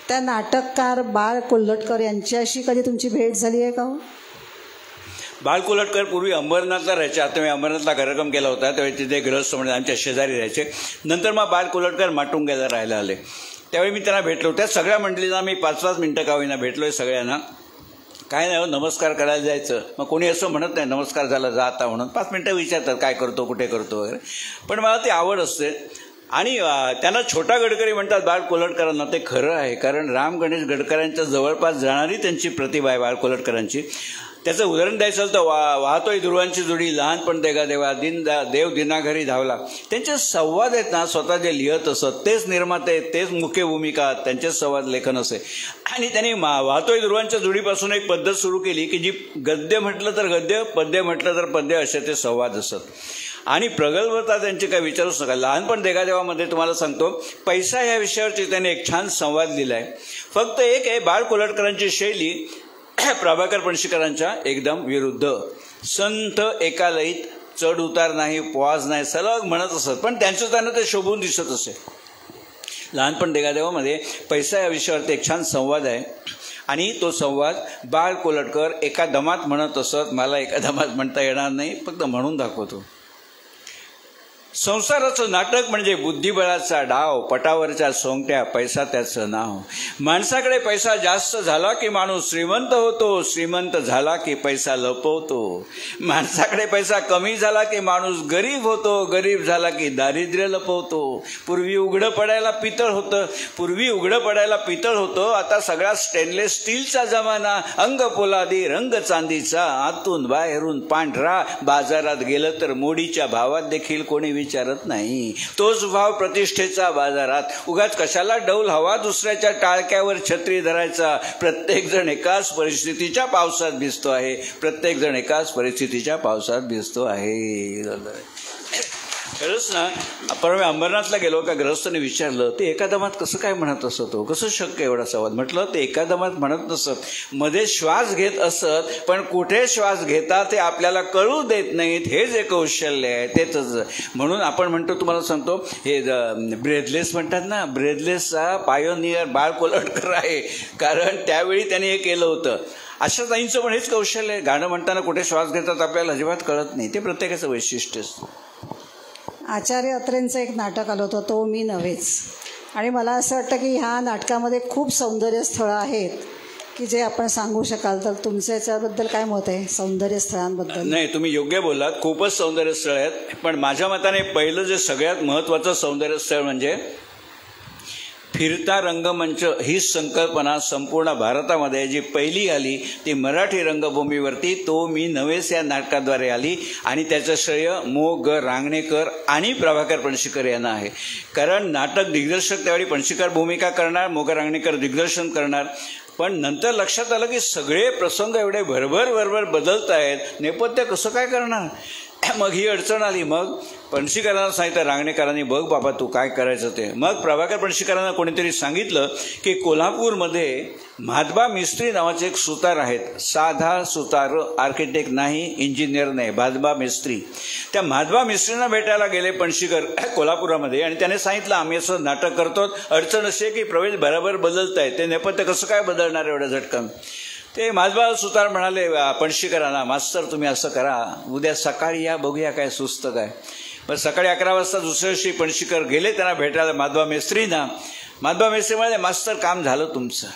त्या नाटककार बाळ कोल्हटकर यांच्याशी कधी तुमची भेट झाली आहे का? बाळ कोल्हटकर पूर्वी अंबरनाथला राहायचे. आता मी अंबरनाथला कार्यक्रम केला होता त्यावेळी तिथे गृहस्थ म्हणजे आमच्या शेजारी राहायचे. नंतर मग बाळ कोल्हटकर माटुंग्याला राहायला आले. त्यावेळी मी त्यांना भेटलो. त्या सगळ्या मंडळींना मी 5-5 मिनटं का होईना भेटलो आहे सगळ्यांना. काय नाही, नमस्कार करायला जायचं. मग कोणी असं म्हणत नाही नमस्कार झाला जा आता म्हणून. 5 मिनटं विचारतात काय करतो, कुठे करतो वगैरे. पण मला ती आवड असते. आणि त्यांना छोटा गडकरी म्हणतात बाळ कोल्हटकरांना. ते खरं आहे, कारण राम गणेश गडकरांच्या जवळपास जाणारी त्यांची प्रतिभा आहे बाळ कोल्हटकरांची. त्याचं उदाहरण द्यायचं तर वाहतोय ध्रुवांची जोडी, लहानपण देगा देवा, देव दिनाघरी धावला. त्यांचे संवाद आहेत ना, स्वतः जे लिहत असत तेच निर्माते, तेच मुख्य भूमिका, त्यांचेच संवाद लेखन असे. आणि त्यांनी वाहतोय ध्रुवांच्या जोडीपासून एक पद्धत सुरू केली की जी गद्य म्हटलं तर गद्य, पद्य म्हटलं तर पद्य, असे ते संवाद असत. आणि प्रगल्भता त्यांची काय विचारूच नका. लहानपण देगादेवामध्ये तुम्हाला सांगतो, पैसा ह्या विषयावरती त्यांनी एक छान संवाद लिहिला आहे. फक्त एक आहे, बाळ कोल्हटकरांची शैली प्रभाकर पणशीकरांच्या एकदम विरुद्ध. संत एका लयीत चढ उतार नाही, पॉज नाही, सलग म्हणत असत, पण त्यांचं त्यांना ते शोभून दिसत असे. लहानपण देगादेवामध्ये पैसा या विषयावरती एक छान संवाद आहे. आणि तो संवाद बाळ कोल्हटकर एका दमात म्हणत असत. मला एका दमात म्हणता येणार नाही, फक्त म्हणून दाखवतो. संसाराचं नाटक म्हणजे बुद्धिबळाचा डाव, पटावरच्या सोंगट्या पैसा त्याचं नाव. माणसाकडे पैसा जास्त झाला की माणूस श्रीमंत होतो, श्रीमंत झाला की पैसा लपवतो. माणसाकडे पैसा कमी झाला की माणूस गरीब होतो, गरीब झाला की दारिद्र्य लपवतो. पूर्वी उघडं पडायला पितळ होतं, आता सगळा स्टेनलेस स्टीलचा जमाना. अंग पोलादी रंग चांदीचा, आतून बाहेरून पांढरा. बाजारात गेलं तर मोडीच्या भावात देखील कोणी विचारत नाही. तोच भाव प्रतिष्ठेचा बाजारात. उगाच कशाला डौल हवा दुसऱ्याच्या टाळक्यावर छत्री धरायचा. प्रत्येक जण एकाच परिस्थितीच्या पावसात भिजतो आहे. खरंच ना, परवा अंबरनाथला गेलो का गृहस्थाने विचारलं ते एका दमात कसं काय म्हणत असत, कसं शक्य एवढा संवाद. म्हटलं ते एका दमात म्हणत नसत, मध्ये श्वास घेत असत, पण कुठे श्वास घेतात ते आपल्याला कळू देत नाहीत. हे जे कौशल्य आहे तेच. म्हणून आपण म्हणतो, तुम्हाला सांगतो, हे ब्रेथलेस म्हणतात ना, ब्रेथलेसचा पायोनियर बाळ कोल्हटकर आहे, कारण त्यावेळी त्यांनी हे केलं होतं. अशा ताईंचं पण हेच कौशल्य आहे. गाणं म्हणताना कुठे श्वास घेतात आपल्याला अजिबात कळत नाही. ते प्रत्येकाचं वैशिष्ट्य असतं. आचार्य अत्रेंचं एक नाटक आलं होतं, तो मी नव्हेच. आणि मला असं वाटतं की ह्या नाटकामध्ये खूप सौंदर्य स्थळं आहेत की जे आपण सांगू शकाल तर तुमचं याच्याबद्दल काय मत आहे सौंदर्य स्थळांबद्दल? नाही, तुम्ही योग्य बोललात, खूपच सौंदर्य स्थळ आहेत. पण माझ्या मताने पहिलं जे सगळ्यात महत्त्वाचं सौंदर्य स्थळ म्हणजे फिरता रंगमंच. ही संकल्पना संपूर्ण भारतामध्ये जी पहिली आली ती मराठी रंगभूमीवरती तो मी नवेस या नाटकाद्वारे आली आणि त्याचं श्रेय मो ग रांगणेकर आणि प्रभाकर पणशीकर यांना आहे. कारण नाटक दिग्दर्शक त्यावेळी पणशीकर भूमिका करणार, मो ग रांगणेकर दिग्दर्शन करणार. पण नंतर लक्षात आलं की सगळे प्रसंग एवढे भरभर बदलत आहेत, नेपथ्य कसं काय करणार. मग ही अडचण आली. मग पणशीकरांना सांगितलं, रांगणेकरांनी बघ बाबा तू काय करायचं ते. मग प्रभाकर पणशीकरांना कोणीतरी सांगितलं की कोल्हापूरमध्ये म्हादबा मिस्त्री नावाचे एक सुतार आहेत, साधा सुतार, आर्किटेक्ट नाही, इंजिनियर नाही, म्हादबा मिस्त्री. त्या म्हादबा मिस्त्रींना भेटायला गेले पणशीकर कोल्हापुरामध्ये आणि त्याने सांगितलं आम्ही असं नाटक करतो, अडचण अशी आहे की प्रवेश बरोबर बदलत आहे, ते नेपथ्य कसं काय बदलणार एवढं झटकन. ते म्हादबा सुतार म्हणाले पणशीकरांना, मास्तर तुम्ही असं करा, उद्या सकाळी या, बघूया काय सुचतं काय. मग सकाळी 11 वाजता दुसऱ्या दिवशी पणशीकर गेले त्यांना भेटायला म्हादबा मेस्त्रींना. म्हादबा मेस्त्री म्हणाले मास्तर काम झालं तुमचं.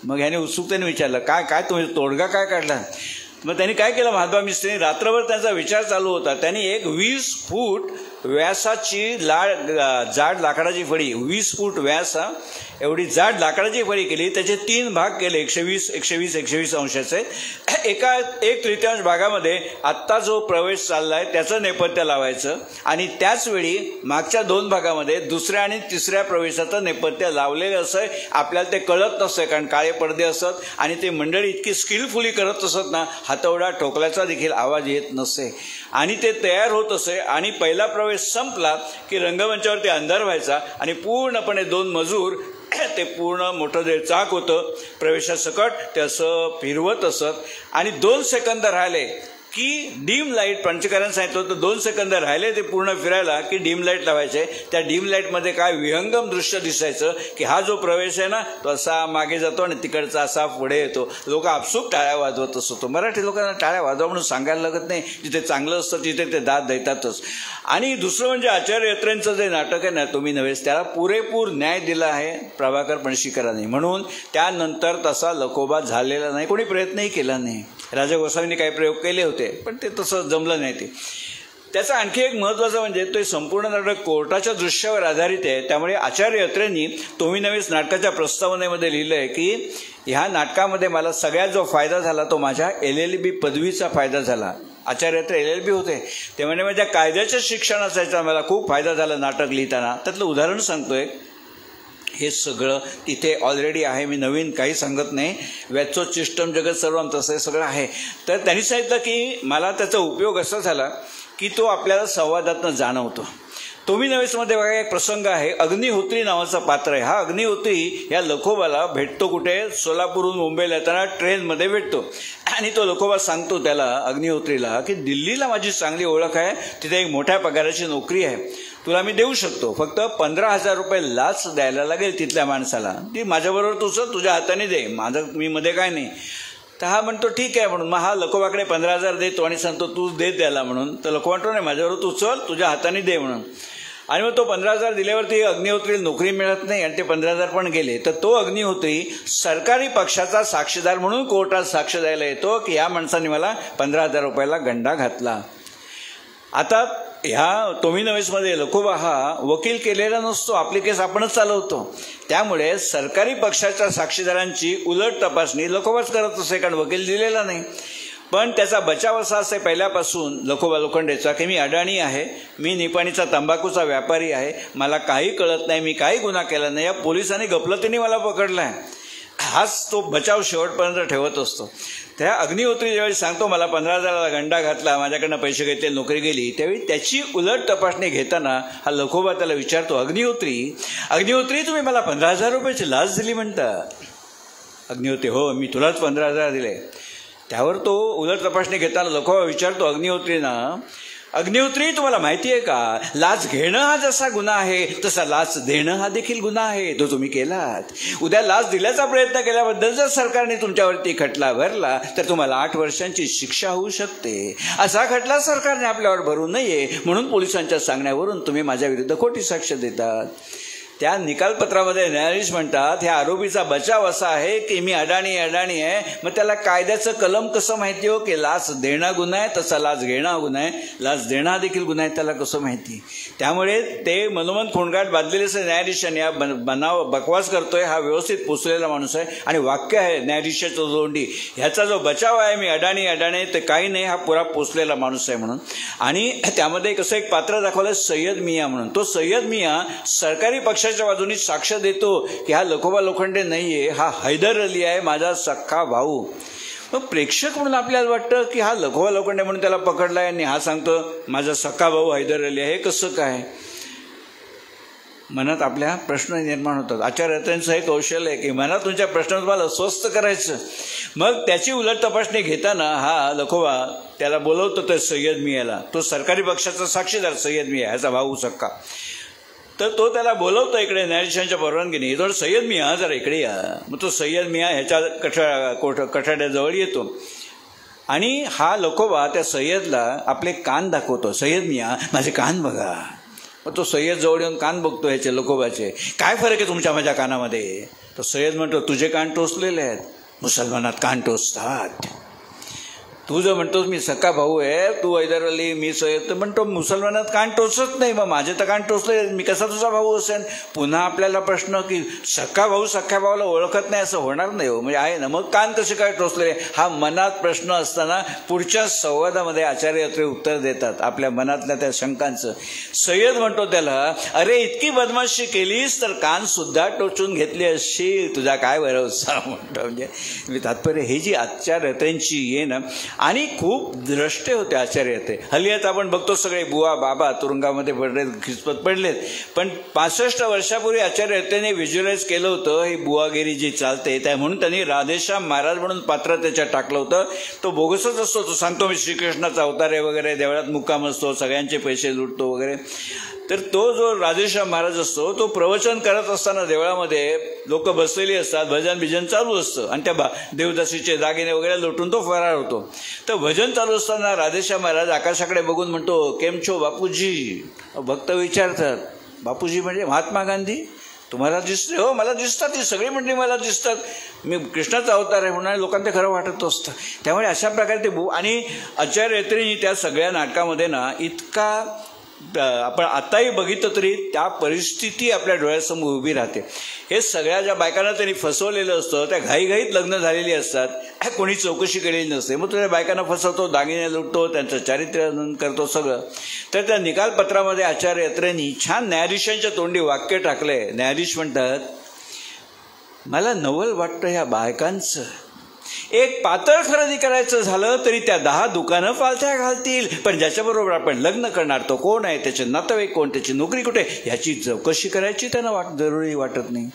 मग ह्याने उत्सुकतेने विचारलं काय काय तुम्ही तोडगा काय काढला. मग त्यांनी काय केलं, म्हादबा मिस्त्रीने रात्रभर त्यांचा विचार चालू होता. त्यांनी एक 20 फूट व्यासाची जाड लाकडाची फळी, 20 फूट व्यास एवढी जाड लाकडाची फळी केली, त्याचे 3 भाग केले 120 अंशाचे. एक तृतीयांश भागामध्ये आत्ता जो प्रवेश चाललाय त्याचं नेपथ्य लावायचं आणि त्याचवेळी मागच्या 2 भागामध्ये दुसऱ्या आणि तिसऱ्या प्रवेशाचं नेपथ्य लावलेलं असं. आपल्याला ते कळत नसतं कारण काळे पडदे असत आणि ते मंडळी इतकी स्किलफुली करत असत ना, हातवडा ठोकल्याचा देखील आवाज येत नसे आणि ते तयार होत असे. आणि पहिला प्रवेश संपला की रंगमंचावरती अंधार व्हायचा आणि पूर्णपणे 2 मजूर ते पूर्ण मोठं जे चाक होतं प्रवेशासकट ते असं फिरवत असत आणि 2 सेकंद राहिले की डीम लाईट, पणशीकरांनी सांगितलं होतं 2 सेकंद राहिले ते पूर्ण फिरायला की डीम लाईट लावायचे. त्या डीम लाईटमध्ये काय विहंगम दृश्य दिसायचं की हा जो प्रवेश आहे ना तो असा मागे जातो आणि तिकडचा असा पुढे येतो. लोक आपसूक टाळ्या वाजवत असतो. मराठी लोकांना टाळ्या वाजवा म्हणून सांगायला लागत नाही, जिथे चांगलं असतं तिथे ते दाद देतातच. आणि दुसरं म्हणजे आचार्य यात्रेंचं जे नाटक आहे ना तुम्ही नव्हेच, त्याला पुरेपूर न्याय दिला आहे प्रभाकर पणशीकरांनी. म्हणून त्यानंतर तसा लखोबा झालेला नाही, कोणी प्रयत्नही केला नाही. राजा गोसावींनी काही प्रयोग केले होते पण ते तसं जमलं नाही. ते त्याचं आणखी एक महत्त्वाचं म्हणजे ते संपूर्ण नाटक कोर्टाच्या दृश्यावर आधारित आहे. त्यामुळे आचार्य अत्रेंनी तुम्ही नव्हेच नाटकाच्या प्रस्तावनेमध्ये लिहिलं आहे की ह्या नाटकामध्ये मला सगळ्यात जो फायदा झाला तो माझ्या LLB पदवीचा फायदा झाला. आचार्य अत्रे LLB होते, ते म्हणजे माझ्या कायद्याच्या शिक्षणाचा याचा मला खूप फायदा झाला नाटक लिहिताना. त्यातलं उदाहरण सांगतोय. हे सगळं तिथे ऑलरेडी आहे, मी नवीन काही सांगत नाही. व्याचोचिष्टम जगत सर्वम तसं सगळं आहे. तर त्यांनी सांगितलं की मला त्याचा उपयोग असा झाला की तो आपल्याला संवादातनं जाणवतो. तुम्ही नवेसमध्ये बघा एक प्रसंग आहे, अग्निहोत्री नावाचा पात्र आहे. हा अग्निहोत्री या लखोबाला भेटतो कुठे, सोलापूरहून मुंबईला येताना ट्रेनमध्ये भेटतो आणि तो लखोबा सांगतो त्याला अग्निहोत्रीला की दिल्लीला माझी चांगली ओळख आहे, तिथे एक मोठ्या पगाराची नोकरी आहे, तुला मी देऊ शकतो, फक्त 15,000 रुपये लाच द्यायला लागेल तिथल्या माणसाला, ती माझ्याबरोबर तू चल, तुझ्या हाताने दे, मी मध्ये काय नाही. तर हा म्हणतो ठीक आहे म्हणून. मग हा लखोबाकडे 15,000 देतो आणि सांगतो तू दे त्याला म्हणून. तर लखो म्हणतो नाही माझ्याबरोबर तू चल, तुझ्या हाताने दे म्हणून. आणि मग तो 15,000 दिल्यावरती अग्निहोत्रीला नोकरी मिळत नाही आणि ते 15,000 पण गेले. तर तो अग्निहोत्री सरकारी पक्षाचा साक्षीदार म्हणून कोर्टात साक्ष द्यायला येतो की या माणसाने मला 15,000 रुपयाला गंडा घातला. आता ह्या तुम्ही नवेसमध्ये लखोबा हा वकील केलेला नसतो, आपली केस आपणच चालवतो. त्यामुळे सरकारी पक्षाच्या साक्षीदारांची उलट तपासणी लखोबाच करत असे, कारण वकील दिलेला नाही. पण त्याचा बचाव असा असे पहिल्यापासून लखोबा लोखंडेचा की मी अडाणी आहे, मी निपाणीचा तंबाखूचा व्यापारी आहे, मला काही कळत नाही, मी काही गुन्हा केला नाही, या पोलिसांनी गफलतीने मला पकडला आहे, हाच तो बचाव शेवटपर्यंत ठेवत असतो. त्या अग्निहोत्री ज्यावेळी सांगतो मला 15,000ला गंडा घातला, माझ्याकडनं पैसे घेतले, नोकरी गेली, त्यावेळी त्याची उलट तपासणी घेताना हा लखोबा त्याला विचारतो अग्निहोत्री तुम्ही मला 15,000 रुपयाची लाच दिली म्हणता. अग्निहोत्री हो, मी तुलाच 15,000 दिले. त्यावर तो उलट तपासणी घेताना लखोबा विचारतो अग्निहोत्री तुम्हाला माहिती आहे का, लाच घेणं हा जसा गुन्हा आहे तसा लाच देणं हा देखील गुन्हा आहे, तो तुम्ही केलात. उद्या लाच दिल्याचा प्रयत्न केल्याबद्दल जर सरकारने तुमच्यावरती खटला भरला तर तुम्हाला 8 वर्षांची शिक्षा होऊ शकते. असा खटला सरकारने आपल्यावर भरू नये म्हणून पोलिसांच्या सांगण्यावरून तुम्ही माझ्या विरुद्ध खोटी साक्ष देतात. त्या निकालपत्रामध्ये न्यायाधीश म्हणतात ह्या आरोपीचा बचाव असा आहे की मी अडाणी आहे. मग त्याला कायद्याचं कलम कसं माहिती हो की लाच देणं गुन्हा आहे, तसा लाच घेणं गुन्हा आहे, लाच देणं देखील गुन्हा आहे, त्याला कसं माहिती. त्यामुळे ते मनोमन खोंडगाठ बांधलेले असं न्यायाधीशांनी या बकवास करतोय हा व्यवस्थित पुसलेला माणूस आहे. आणि वाक्य आहे न्यायाधीशाचं जोंडी, ह्याचा जो बचाव आहे मी अडाणी ते काही नाही, हा पुरा पोचलेला माणूस आहे म्हणून. आणि त्यामध्ये कसं एक पात्र दाखवलं सय्यद मियाँ म्हणून. तो सय्यद मियाँ सरकारी पक्षाच्या बाजूनी साक्ष देतो की हा लखोबा लोखंडे नाहीये, हा हैदर अली आहे माझा सख्खा भाऊ. मग प्रेक्षक म्हणून आपल्याला वाटतं की हा लखोबा लोखंडे म्हणून त्याला पकडलाय आणि हा सांगतो माझा सख्खा भाऊ हैदर अली आहे. कसं काय? मनात आपल्या प्रश्न निर्माण होतात. आचार्यांचं हे कौशल्य आहे की मनात तुमच्या प्रश्न तुम्हाला स्वस्थ करायचं. मग त्याची उलट तपासणी घेताना हा लखोबा त्याला बोलवतो तर सय्यद मियाँला, तो सरकारी पक्षाचा साक्षीदार सय्यद मियाँ ह्याचा भाऊ सक्का. तर तो त्याला बोलवतो इकडे न्यायाधीशांच्या परवानगीने. तो सय्यद मियाँ जरा इकडे या. मग तो सय्यद मियाँ ह्याच्या कठाड्याजवळ येतो आणि हा लखोबा त्या सय्यदला आपले कान दाखवतो. सय्यद मियाँ माझे कान बघा. मग तो सय्यद जवळ येऊन कान बघतो ह्याचे लखोबाचे. काय फरक आहे तुमच्या माझ्या कानामध्ये? तो सय्यद म्हणतो तुझे कान टोचलेले आहेत, मुसलमानात कान टोचतात. तू जर म्हणतोस मी सक्का भाऊ आहे, तू हैदर अली मी सय्यद, तर म्हणतो मुसलमानात कान टोचत नाही. मग माझे तर कान टोचले, मी कसा तुझा भाऊ असेल? पुन्हा आपल्याला प्रश्न की सक्का भाऊ सख्या भावाला ओळखत नाही असं होणार नाही हो. म्हणजे आहे ना, मग कान कसे काय टोचले? हा मनात प्रश्न असताना पुढच्या संवादामध्ये आचार्य अत्रे उत्तर देतात आपल्या मनातल्या त्या शंकांचं. सय्यद म्हणतो त्याला अरे इतकी बदमाशी केलीस तर कान सुद्धा टोचून घेतली असशील, तुझा काय भरोसा म्हणतो. म्हणजे मी तात्पर्य ही जी आचार्य अत्रेंची ये ना, आणि खूप द्रष्टे होते आचार्य ते. हल्ली आता आपण बघतो सगळे बुवा बाबा तुरुंगामध्ये पडलेत, खिचपत पडलेत. पण 65 वर्षापूर्वी आचार्य त्याने व्हिज्युअलाइज केलं होतं ही बुवागिरी जी चालते त्या, म्हणून त्यांनी राधेश्याम महाराज म्हणून पात्र त्याच्यात टाकलं होतं. तो बोगसच असतो. तो सांगतो मी श्रीकृष्णाचा अवतार आहे वगैरे, देवळात मुक्काम असतो, सगळ्यांचे पैसे लुटतो वगैरे. तर तो जो राधेश्याम महाराज असतो तो प्रवचन करत असताना देवळामध्ये लोक बसलेली असतात, भजन बिजन चालू असतं आणि त्या देवदासीचे दागिने वगैरे लुटून तो फरार होतो. तर भजन चालू असताना राधेश्याम महाराज आकाशाकडे बघून म्हणतो केम छो बापूजी. भक्त विचारतात बापूजी म्हणजे महात्मा गांधी? तुम्हाला दिसते? हो मला दिसतात, ती सगळी मंडळी मला दिसतात, मी कृष्णाचा अवतार आहे म्हणून लोकांना खरं वाटत असतं. त्यामुळे अशा प्रकारे ते आणि आचार्य अत्रेंनी त्या सगळ्या नाटकामध्ये ना इतका आपण आताही बघितलं तरी त्या परिस्थिती आपल्या डोळ्यासमोर उभी राहते. हे सगळ्या ज्या बायकांना त्यांनी फसवलेलं असतं त्या घाईघाईत लग्न झालेली असतात, कोणी चौकशी केलेली नसते. मग त्या बायकांना फसवतो, दागिने लुटतो, त्यांचं चारित्र्य करतो सगळं. तर त्या निकालपत्रामध्ये आचार्य अत्रेंनी छान न्यायाधीशांच्या तोंडी वाक्य टाकले. न्यायाधीश म्हणतात मला नवल वाटतं ह्या बायकांचं. एक पातळ खरेदी करायचं झालं तरी त्या 10 दुकानं पालथ्या घालतील, पण ज्याच्याबरोबर आपण लग्न करणार तो कोण आहे, त्याचे नातेवाईक कोण, त्याची नोकरी कुठे, ह्याची चौकशी करायची त्यांना जरुरी वाटत नाही.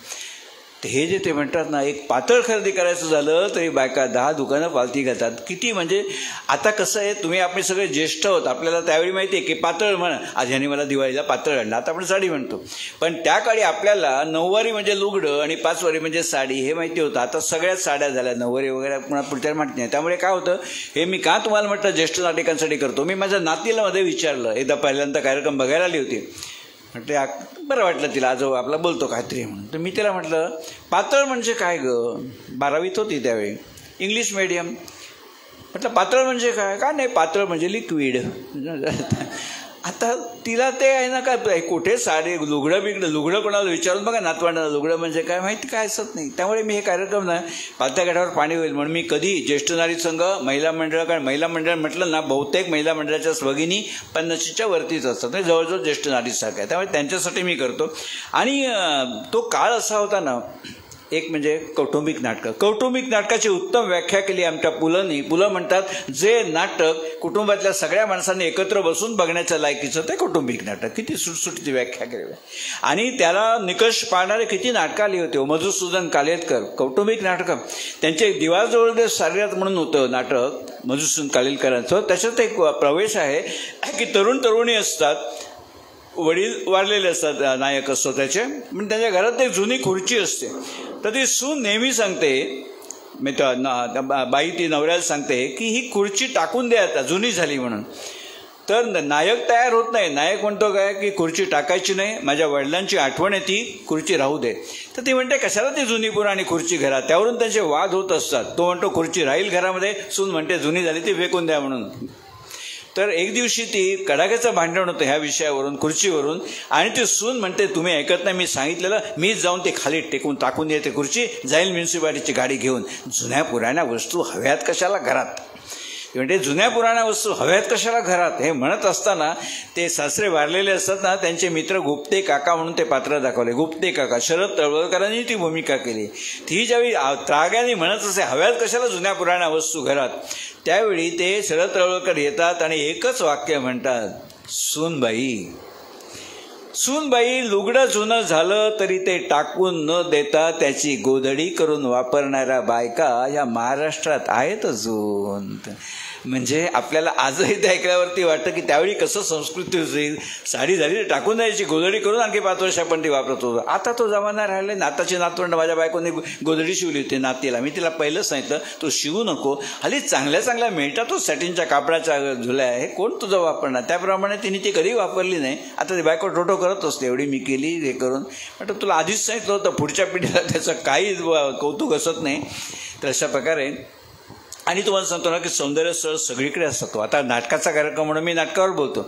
तर हे जे ते म्हणतात ना एक पातळ खरेदी करायचं झालं तरी बायका 10 दुकानं पालथी घालतात. किती म्हणजे आता कसं आहे, तुम्ही आपण सगळे ज्येष्ठ आहोत, आपल्याला त्यावेळी माहिती आहे की पातळ म्हणा, आज ह्याने मला दिवाळीला पातळ आणलं, आता आपण साडी म्हणतो. पण त्या काळी आपल्याला 9वारी म्हणजे लुगडं आणि 5वारी म्हणजे साडी हे माहिती होतं. आता सगळ्याच साड्या झाल्या, 9वारी वगैरे पुन्हा पुढच्या माहिती नाही. त्यामुळे काय होतं, हे मी का तुम्हाला म्हटलं ज्येष्ठ नाटकांसाठी करतो. मी माझ्या नातीला मध्ये विचारलं, एकदा पहिल्यांदा कार्यक्रम बघायला आली होती, म्हटलं बरं वाटलं तिला, आजोबा आपला बोलतो काहीतरी म्हणून. तर मी तिला म्हटलं पातळ म्हणजे काय गं, 12वीत होती त्यावेळी, इंग्लिश मीडियम. म्हटलं पातळ म्हणजे काय? का नाही, पातळ म्हणजे लिक्विड. आता तिला ते आहे ना काय कुठे साडी लुगडं कोणाला विचारून बघा नातवांना लुगडं म्हणजे काय माहिती काय असत नाही. त्यामुळे मी हे कार्यक्रम ना पालथ्या गटावर पाणी होईल म्हणून मी कधी ज्येष्ठ नारी संघ महिला मंडळ, कारण महिला मंडळ म्हटलं ना बहुतेक महिला मंडळाच्या भगिनी 50च्या वरतीच असतात, म्हणजे जवळजवळ ज्येष्ठ नारीसारखं आहे. त्यामुळे त्यांच्यासाठी मी करतो. आणि तो काळ असा होता ना, एक म्हणजे कौटुंबिक नाटकं. कौटुंबिक नाटकाची उत्तम व्याख्या केली आमच्या पुलंनी. पुलं म्हणतात जे नाटक कुटुंबातल्या सगळ्या माणसांनी एकत्र बसून बघण्याच्या लायकीचं ते कौटुंबिक नाटक. किती सुटसुटीची व्याख्या केली. आणि त्याला निकष पाळणारे किती नाटकं आली होती. मधुसूदन कालेलकर कौटुंबिक नाटकं, त्यांचे दिवाळजवळ सार्यात म्हणून होतं नाटक मधुसूदन कालेलकरांचं. त्याच्यात एक प्रवेश आहे की तरुण तरुणी असतात, वडील वारलेले असतात, नायक असतो त्याचे, म्हणजे त्यांच्या घरात एक जुनी खुर्ची असते. तर ती सून नेहमी सांगते, बाई ती नवऱ्याला सांगते की ही खुर्ची टाकून द्या आता, जुनी झाली म्हणून. तर नायक तयार होत नाही. नायक म्हणतो काय की खुर्ची टाकायची नाही, माझ्या वडिलांची आठवण आहे, ती खुर्ची राहू दे. तर ती म्हणते कशाला ती जुनी पुराणी खुर्ची घरात. त्यावरून त्यांचे वाद होत असतात. तो म्हणतो खुर्ची राहील घरामध्ये, सून म्हणते जुनी झाली ती फेकून द्या म्हणून. तर एक दिवशी ती कडाक्याचं भांडण होतं ह्या विषयावरून, खुर्चीवरून. आणि ती सून म्हणते तुम्ही ऐकत नाही, मी सांगितलेलं, मीच जाऊन ते खाली टेकून टाकून येते खुर्ची, जाईल म्युन्सिपालिटीची गाडी घेऊन. जुन्या पुराण्या वस्तू हव्यात कशाला घरात. म्हणजे जुन्या पुराण्या वस्तू हव्यात कशाला घरात हे म्हणत असताना ते सासरे वारलेले असतात ना, त्यांचे मित्र गुप्ते काका म्हणून ते पात्र दाखवले. गुप्ते काका, शरद तळवळकरांनी ती भूमिका केली. ती ज्यावेळी त्राग्याने म्हणत असे हव्यात कशाला जुन्या पुराण्या वस्तू घरात, त्यावेळी ते शरद तळवळकर येतात आणि एकच वाक्य म्हणतात, सूनबाई लुगडं जुनं झालं तरी ते टाकून न देता त्याची गोधडी करून वापरणाऱ्या बायका या महाराष्ट्रात आहेत अजून. म्हणजे आपल्याला आजही ते ऐकल्यावरती वाटतं की त्यावेळी कसं संस्कृती होती. साडी झाली टाकून द्यायची, गोधडी करून आणखी 5 वर्ष आपण ती वापरत होतो. आता तो जमाना राहिला. नाताची नातवंड माझ्या बायकोने गोधडी शिवली होती नातीला. मी तिला पहिलं सांगितलं तो शिवू नको, हल्ली चांगल्या चांगल्या मिळतात तो सॅटिनच्या कापडाच्या झुल्या आहे, कोण तुझं वापरणार. त्याप्रमाणे तिने ती कधी वापरली नाही. आता ती बायको टोटो करत असते, एवढी मी केली हे करून. म्हटलं तुला आधीच सांगितलं होतं, पुढच्या पिढीला त्याचं काही कौतुक असत नाही. तर अशा प्रकारे. आणि तुम्हाला सांगतो ना की सौंदर्य स्थळ सगळीकडे असतो. आता नाटकाचा कार्यक्रम म्हणून मी नाटकावर बोलतो.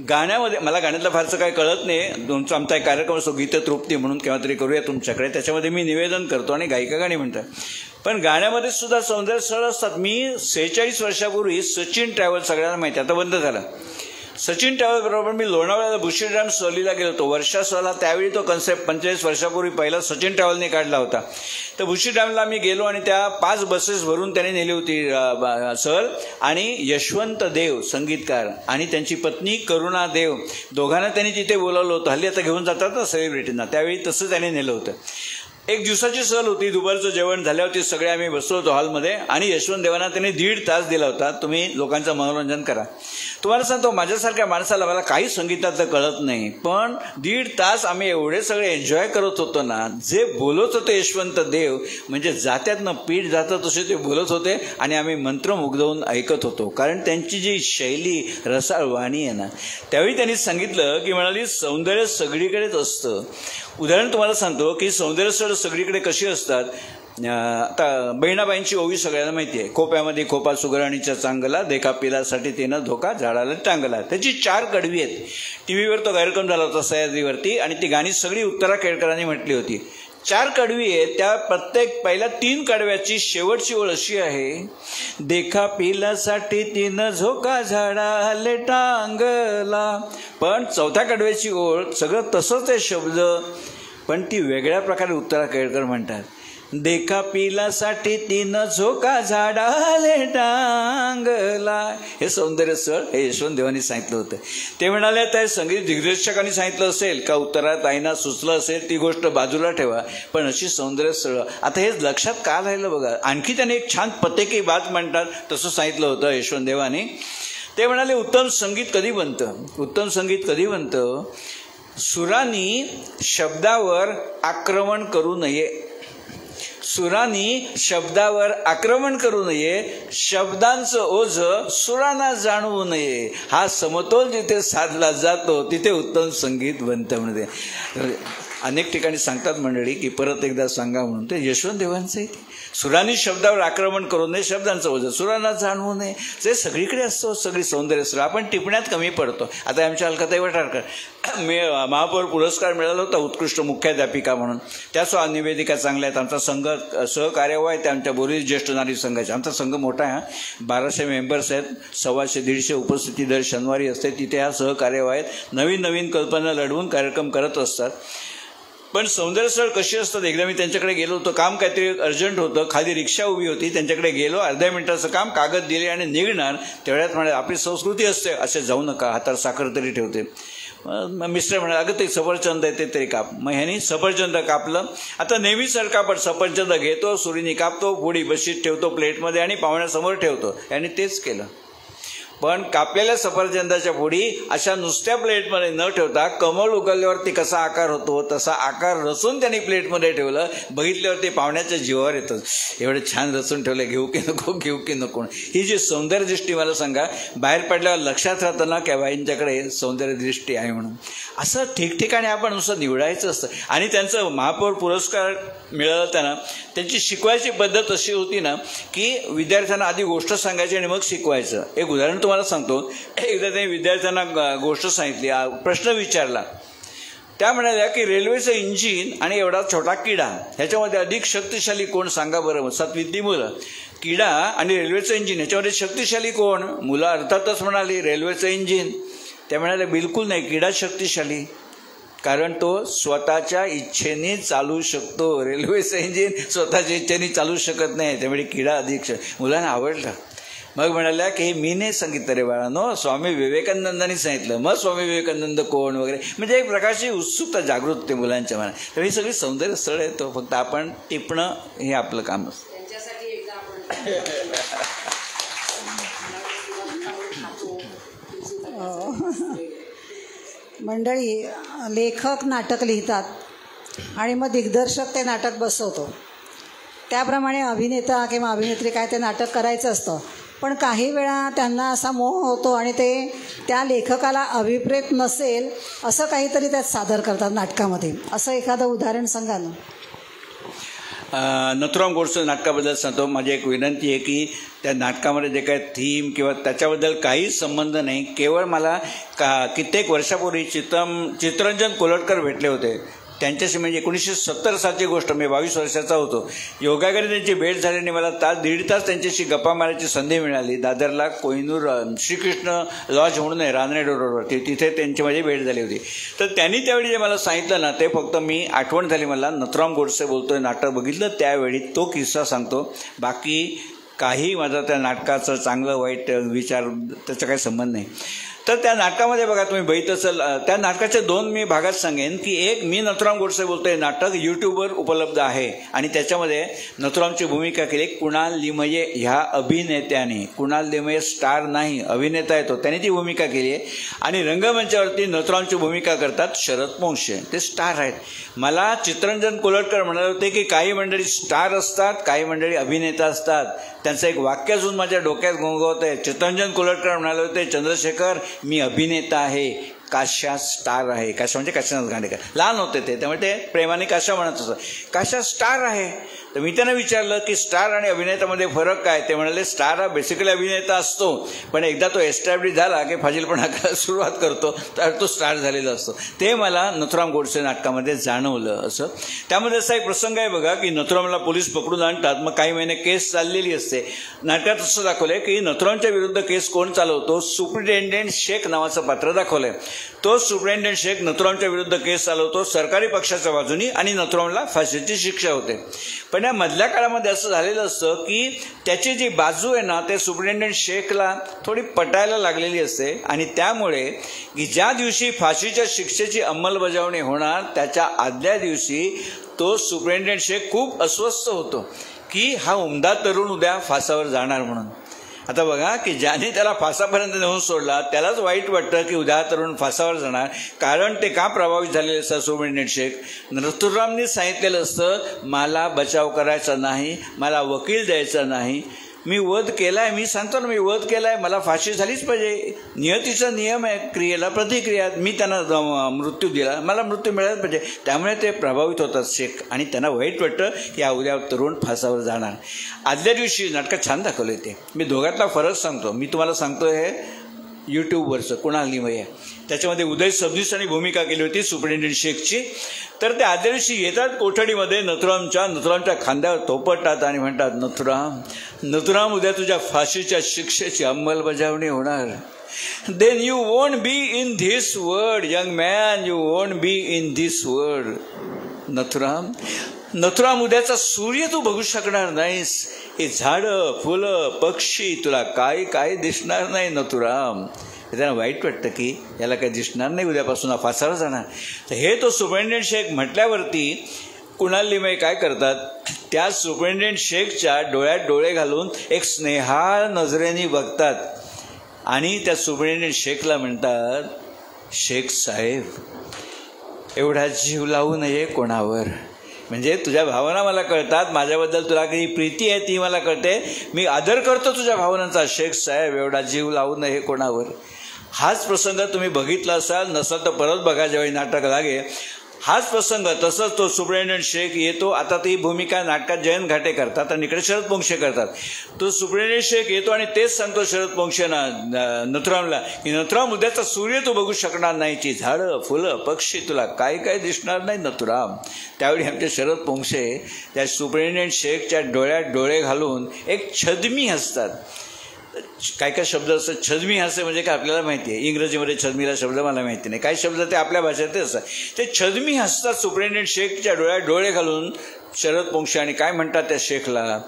गाण्यामध्ये मला गाण्यातलं फारसं काही कळत नाही. तुमचा आमचा एक कार्यक्रम असतो गीततृप्ती म्हणून, केव्हा तरी करूया तुमच्याकडे. त्याच्यामध्ये मी निवेदन करतो आणि गायिका गाणी म्हणतात. पण गाण्यामध्ये सुद्धा सौंदर्य स्थळ असतात. मी 46 वर्षापूर्वी सचिन ट्रॅव्हल, सगळ्यांना माहिती आता बंद झाला, सचिन ट्रॅव्हल बरोबर मी लोणावळ्याला बुशी डॅम सहलीला गेलो होतो. वर्षा सहला त्यावेळी तो कन्सेप्ट 45 वर्षापूर्वी पहिला सचिन ट्रॅव्हलने काढला होता. तर बुशी डॅमला मी गेलो आणि त्या 5 बसेस भरून त्याने नेली होती सहल. आणि यशवंत देव संगीतकार आणि त्यांची पत्नी करुणा देव, दोघांना त्यांनी तिथे बोलावलं होतं. हल्ली आता घेऊन जातात ना सेलिब्रिटींना, त्यावेळी तसं त्याने नेलं होतं. 1 दिवसाची सहल होती. दुपारचं जेवण झाल्यावरती सगळे आम्ही बसलो होतो हॉलमध्ये आणि यशवंत देवांना त्यांनी 1.5 तास दिला होता, तुम्ही लोकांचं मनोरंजन करा. तुम्हाला सांगतो माझ्यासारख्या माणसाला, मला काही संगीताचं कळत नाही, पण 1.5 तास आम्ही एवढे सगळे एन्जॉय करत होतो ना. जे बोलत होते यशवंत देव, म्हणजे जात्यातनं पीठ जातं तसे ते बोलत होते आणि आम्ही मंत्रमुग्ध होऊन ऐकत होतो. कारण त्यांची जी शैली, रसाळ वाणी आहे ना, त्यावेळी त्यांनी सांगितलं की म्हणाली सौंदर्य सगळीकडेच असतं. उदाहरण तुम्हाला सांगतो की सौंदर्य स्थळ सगळीकडे कशी असतात. आता बहिणाबाईंची ओवी सगळ्यांना माहिती आहे. खोप्यामध्ये खोपा सुगरणीच्या चांगला, देखा पिलासाठी तिनं धोका झाडाला टांगला. त्याची 4 कडवी आहेत. टीव्हीवर तो कार्यक्रम झाला होता सह्याद्रीवरती आणि ती गाणी सगळी उत्तरा केळकरांनी म्हटली होती. 4 कडवी आहेत. त्या प्रत्येक पहिल्या 3 कडव्याची शेवटची ओळ अशी आहे, देखा पिलासाठी तिनं झोका झाडाले टांगला. पण 4थ्या कडव्याची ओळ सगळं तसंच आहे शब्द, पण ती वेगळ्या प्रकारे उत्तरा केळकर म्हणतात. देखा पिलासाठी तिनं झोका झाडाले टांगला. हे सौंदर्य स्थळ हे यशवंत देवांनी सांगितलं होतं. ते म्हणाले त्या संगीत दिग्दर्शकांनी सांगितलं असेल का उत्तरा ताईंना सुचलं असेल ती गोष्ट बाजूला ठेवा, पण अशी सौंदर्य स्थळ आता हे लक्षात का राहिलं बघा. आणखी त्याने एक छान पते की बात म्हणतात तसं सांगितलं होतं यशवंत देवांनी. ते म्हणाले उत्तम संगीत कधी बनतं, उत्तम संगीत कधी बनतं, सुरांनी शब्दावर आक्रमण करू नये. सुरांनी शब्दावर आक्रमण करू नये, शब्दांचं ओझं सुरांना जाणवू नये. हा समतोल जिथे साधला जातो तिथे उत्तम संगीत बनतं म्हणते. अनेक ठिकाणी सांगतात मंडळी की परत एकदा सांगा म्हणून. ते यशवंत देवांचं आहे. सुरांनी शब्दावर आक्रमण करू नये, शब्दांचं ओझं सुरांना जाणवू नये. जे सगळीकडे असतो, सगळी सौंदर्य स्थळ. आपण टिपण्यात कमी पडतो. आता आमच्या अलकाताई वटारकर महापौर पुरस्कार मिळाला होता उत्कृष्ट मुख्याध्यापिका म्हणून. त्या निवेदिका चांगल्या आहेत. आमचा संघ सहकार्यवाह आहे त्या आमच्या बोरीस ज्येष्ठ नारी संघाचे. आमचा संघ मोठा आहे, 1200 मेंबर्स आहेत, 125-150 उपस्थिती दर शनिवारी असते. तिथे ह्या सहकार्यवाह आहेत, नवीन नवीन कल्पना लढवून कार्यक्रम करत असतात. पण सौंदर्य स्थळ कशी असतात. एकदा मी त्यांच्याकडे गेलो होतो, काम काहीतरी अर्जंट होतं, खाली रिक्षा उभी होती, त्यांच्याकडे गेलो, अर्ध्या मिनिटाचं काम, कागद दिले आणि निघणार. तेवढ्यात म्हणाले आपली संस्कृती असते असे जाऊ नका, हातात साखर तरी ठेवते. मिस्टर म्हणाले अगं ते सफरचंद आहे ते तरी काप. मग ह्यानी सफरचंद कापलं. आता नेहमीसारखा आपण सफरचंद घेतो, सुरीने कापतो, पुढी बशीत ठेवतो प्लेटमध्ये आणि पाहुण्यासमोर ठेवतो. यांनी तेच केलं. पण कापलेल्या सफरचंदाच्या फोडी अशा नुसत्या प्लेटमध्ये न ठेवता कमळ उगवल्यावरती कसा आकार होतो तसा आकार रचून त्यांनी प्लेटमध्ये ठेवलं. बघितल्यावरती पाहुण्याच्या जीवावर येतं, एवढं छान रचून ठेवलं, घेऊ की नको घेऊ की नको. ही जी सौंदर्यदृष्टी मला सांगा, बाहेर पडल्यावर लक्षात राहतं ना की बाईंच्याकडे सौंदर्यदृष्टी आहे म्हणून. असं ठिकठिकाणी आपण नुसतं निवडायचं असतं. आणि त्यांचं महापौर पुरस्कार मिळाला त्यांना, त्यांची शिकवायची पद्धत अशी होती ना की विद्यार्थ्यांना आधी गोष्ट सांगायची आणि मग शिकवायचं. एक उदाहरण तुम्हाला सांगतो. एकदा त्यांनी विद्यार्थ्यांना गोष्ट सांगितली, प्रश्न विचारला. त्या म्हणाल्या की रेल्वेचं इंजिन आणि एवढा छोटा किडा ह्याच्यामध्ये अधिक शक्तिशाली कोण सांगा बरं. 7वीतली मुलं. किडा आणि रेल्वेचं इंजिन ह्याच्यामध्ये शक्तिशाली कोण? मुलं अर्थातच म्हणाली रेल्वेचं इंजिन. त्या म्हणाल्या बिलकुल नाही, किडा शक्तिशाली, कारण तो स्वतःच्या इच्छेने चालू शकतो. रेल्वेचं इंजिन स्वतःच्या इच्छेने चालू शकत नाही, त्यामुळे किडा अधिक. मुलांना आवडलं. मग म्हणाल्या की मी नाही सांगितलं रे बाळांनो, स्वामी विवेकानंदांनी सांगितलं. मग स्वामी विवेकानंद कोण वगैरे, म्हणजे एक प्रकारची उत्सुकता जागृत होते मुलांच्या मनात. तर ही सगळी सौंदर्य स्थळ येतो, फक्त आपण टिपणं हे आपलं काम असतं. मंडळी, लेखक नाटक लिहितात आणि मग दिग्दर्शक ते नाटक बसवतो. त्याप्रमाणे अभिनेता किंवा अभिनेत्री काय ते नाटक करायचं असतं. पण काही वेळा त्यांना असा मोह होतो आणि ते त्या लेखकाला अभिप्रेत नसेल असं काहीतरी त्यात सादर करतात नाटकामध्ये. असं एखादं उदाहरण सांगा ना. नथुराम गोडसे नाटकाबद्दल सांगतो. माझी एक विनंती आहे की त्या नाटकामध्ये जे काही थीम किंवा त्याच्याबद्दल काहीच संबंध नाही. केवळ मला कित्येक वर्षापूर्वी चित्रंजन कोलटकर भेटले होते. त्यांच्याशी म्हणजे 1970 सालची गोष्ट, मी 22 वर्षाचा होतो. योगाकडे त्यांची भेट झाल्याने मला दीड तास त्यांच्याशी गप्पा मारायची संधी मिळाली. दादरला कोहिनूर श्रीकृष्ण लॉज म्हणून आहे रानडे रोडवरती, तिथे त्यांची माझी भेट झाली होती. तर त्यांनी त्यावेळी जे मला सांगितलं ना ते फक्त मी आठवण झाली मला. नथुराम गोडसे बोलतोय नाटक बघितलं त्यावेळी तो किस्सा सांगतो. बाकी काही माझा त्या नाटकाचं चांगलं वाईट विचार त्याचा काही संबंध नाही. तर त्या नाटकामध्ये बघा तुम्ही बघित असेल, त्या नाटकाचे 2 मी भागात सांगेन की एक मी नथुराम गोडसे बोलतोय नाटक यूट्यूबवर उपलब्ध आहे आणि त्याच्यामध्ये नथुरामची भूमिका केली कुणाल लिमये ह्या अभिनेत्याने. कुणाल लिमये स्टार नाही, अभिनेता आहे तो, त्याने ती भूमिका केली आहे. आणि रंगमंचावरती नथुरामची भूमिका करतात शरद पोंक्षे, ते स्टार आहेत. मला चित्रंजन कोलटकर म्हणाले होते की काही मंडळी स्टार असतात, काही मंडळी अभिनेता असतात. त्यांचं एक वाक्य अजून माझ्या डोक्यात घोंघवत आहे. चित्रंजन कोलटकर म्हणाले होते चंद्रशेखर मी अभिनेता आहे, काशा स्टार आहे. काशा म्हणजे काशीनाथ घाणेकर, लहान होते ते, त्यामुळे ते प्रेमाने काशा म्हणत असत. काशा स्टार आहे. तर मी त्यांना विचारलं की स्टार आणि अभिनेत्यामध्ये फरक काय. ते म्हणाले स्टार हा बेसिकली अभिनेता असतो, पण एकदा तो एस्टॅब्लिश झाला की फाजीलपणा सुरुवात करतो तर तो स्टार झालेला असतो. ते मला नथुराम गोडसे नाटकामध्ये जाणवलं. असं त्यामध्ये असा एक प्रसंग आहे बघा की नथुरामला पोलीस पकडून आणतात. मग काही महिने केस चाललेली असते. नाटकात असं दाखवलंय की नथुरामच्या विरुद्ध केस कोण चालवतो, सुप्रिटेंडेंट शेख नावाचं पात्र दाखवलंय. तो सुप्रिटेंडेंट शेख नथुरामच्या विरुद्ध केस चालवतो सरकारी पक्षाच्या बाजूनी आणि नथुरामला फाशीची शिक्षा होते. पण या मधल्या काळामध्ये असं झालेलं असतं की त्याची जी बाजू आहे ना ते सुप्रिटेंडेंट शेखला थोडी पटायला लागलेली असते आणि त्यामुळे की ज्या दिवशी फाशीच्या शिक्षेची अंमलबजावणी होणार त्याच्या आदल्या दिवशी तो सुप्रिटेंडेंट शेख खूप अस्वस्थ होतो की हा उमदा तरुण उद्या फासावर जाणार म्हणून. आता बघा की ज्याने त्याला फासापर्यंत नेऊन सोडला त्यालाच वाईट वाटतं की उद्या तरुण फासावर जाणार. कारण ते का प्रभावित झालेले असतात सुप्रिटेंडेंट शेख. नथुरामनी सांगितलेलं असतं मला बचाव करायचा नाही, मला वकील द्यायचा नाही, मी वध केलाय, मी सांगतो ना मी वध केलाय, मला फाशी झालीच पाहिजे. नियतीचा नियम आहे, क्रियेला प्रतिक्रिया. मी त्यांना मृत्यू दिला, मला मृत्यू मिळायला पाहिजे. त्यामुळे ते प्रभावित होतात शेख आणि त्यांना वाईट वाटतं की हा उद्या तरुण फासावर जाणार. आदल्या दिवशी नाटकात छान दाखवलं ते. मी दोघातला फरक सांगतो. मी तुम्हाला सांगतो हे यूट्यूबवरचं कुणाल लिमये, त्याच्यामध्ये उदय सबनीसांनी भूमिका केली होती सुप्रिटेंडेंट शेखची. तर ते आदल्या दिवशी येतात कोठडीमध्ये, नथुरामच्या खांद्यावर थोपटतात आणि म्हणतात नथुराम उद्या तुझ्या फाशीच्या शिक्षेची अंमलबजावणी होणार. Then you won't be in this world young man, you won't be in this world. Nathuram उद्याचा सूर्य तू बघू शकणार नाहीस. हे झाडं फुलं पक्षी तुला काय दिसणार नाही नथुराम. त्यांना वाईट वाटतं की याला काही दिसणार नाही, उद्यापासून हा फासावर जाणार. तर हे तो सुप्रिटेंडेंट शेख म्हटल्यावरती कुणाल लिमये काय करतात, त्या सुप्रिटेंडेंट शेखच्या डोळ्यात डोळे घालून एक स्नेहाळ नजरेने बघतात आणि त्या सुब्रमण्यम शेखला म्हणतात, शेख साहेब एवढा जीव लावू नये कोणावर. म्हणजे तुझ्या भावना मला कळतात, माझ्याबद्दल तुला काही प्रीती आहे ती मला कळते, मी आदर करतो तुझ्या भावनांचा. शेख साहेब एवढा जीव लावू नये कोणावर. हाच प्रसंग तुम्ही बघितला असाल, नसेल तर परत बघा जेव्हा नाटक लागे. हाच प्रसंग तसंच तो सुब्रमण्यम शेख येतो. आता ती भूमिका नाटकात जयंत घाटे करतात आणि इकडे शरद पोंक्षे करतात. तो सुब्रमण्यम शेख येतो आणि तेच सांगतो शरद पोंक्षेना नथुरामला की नथुराम उद्याचा सूर्य तू बघू शकणार नाही, ती झाडं फुलं पक्षी तुला काय काय दिसणार नाही नथुराम. त्यावेळी आमचे शरद पोंक्षे त्या सुब्रमण्यम शेखच्या डोळ्यात डोळे घालून एक छदमी हसतात. काय काय शब्द असतात छदमी हास्य म्हणजे काय आपल्याला माहिती आहे, इंग्रजीमध्ये छदमीला शब्द मला माहिती नाही, काही शब्द ते आपल्या भाषेत असतात. ते छदमी हसतात सुब्रमण्यम शेखच्या डोळ्यात डोळे घालून शरद पोंक्षे आणि काय म्हणतात त्या शेखला,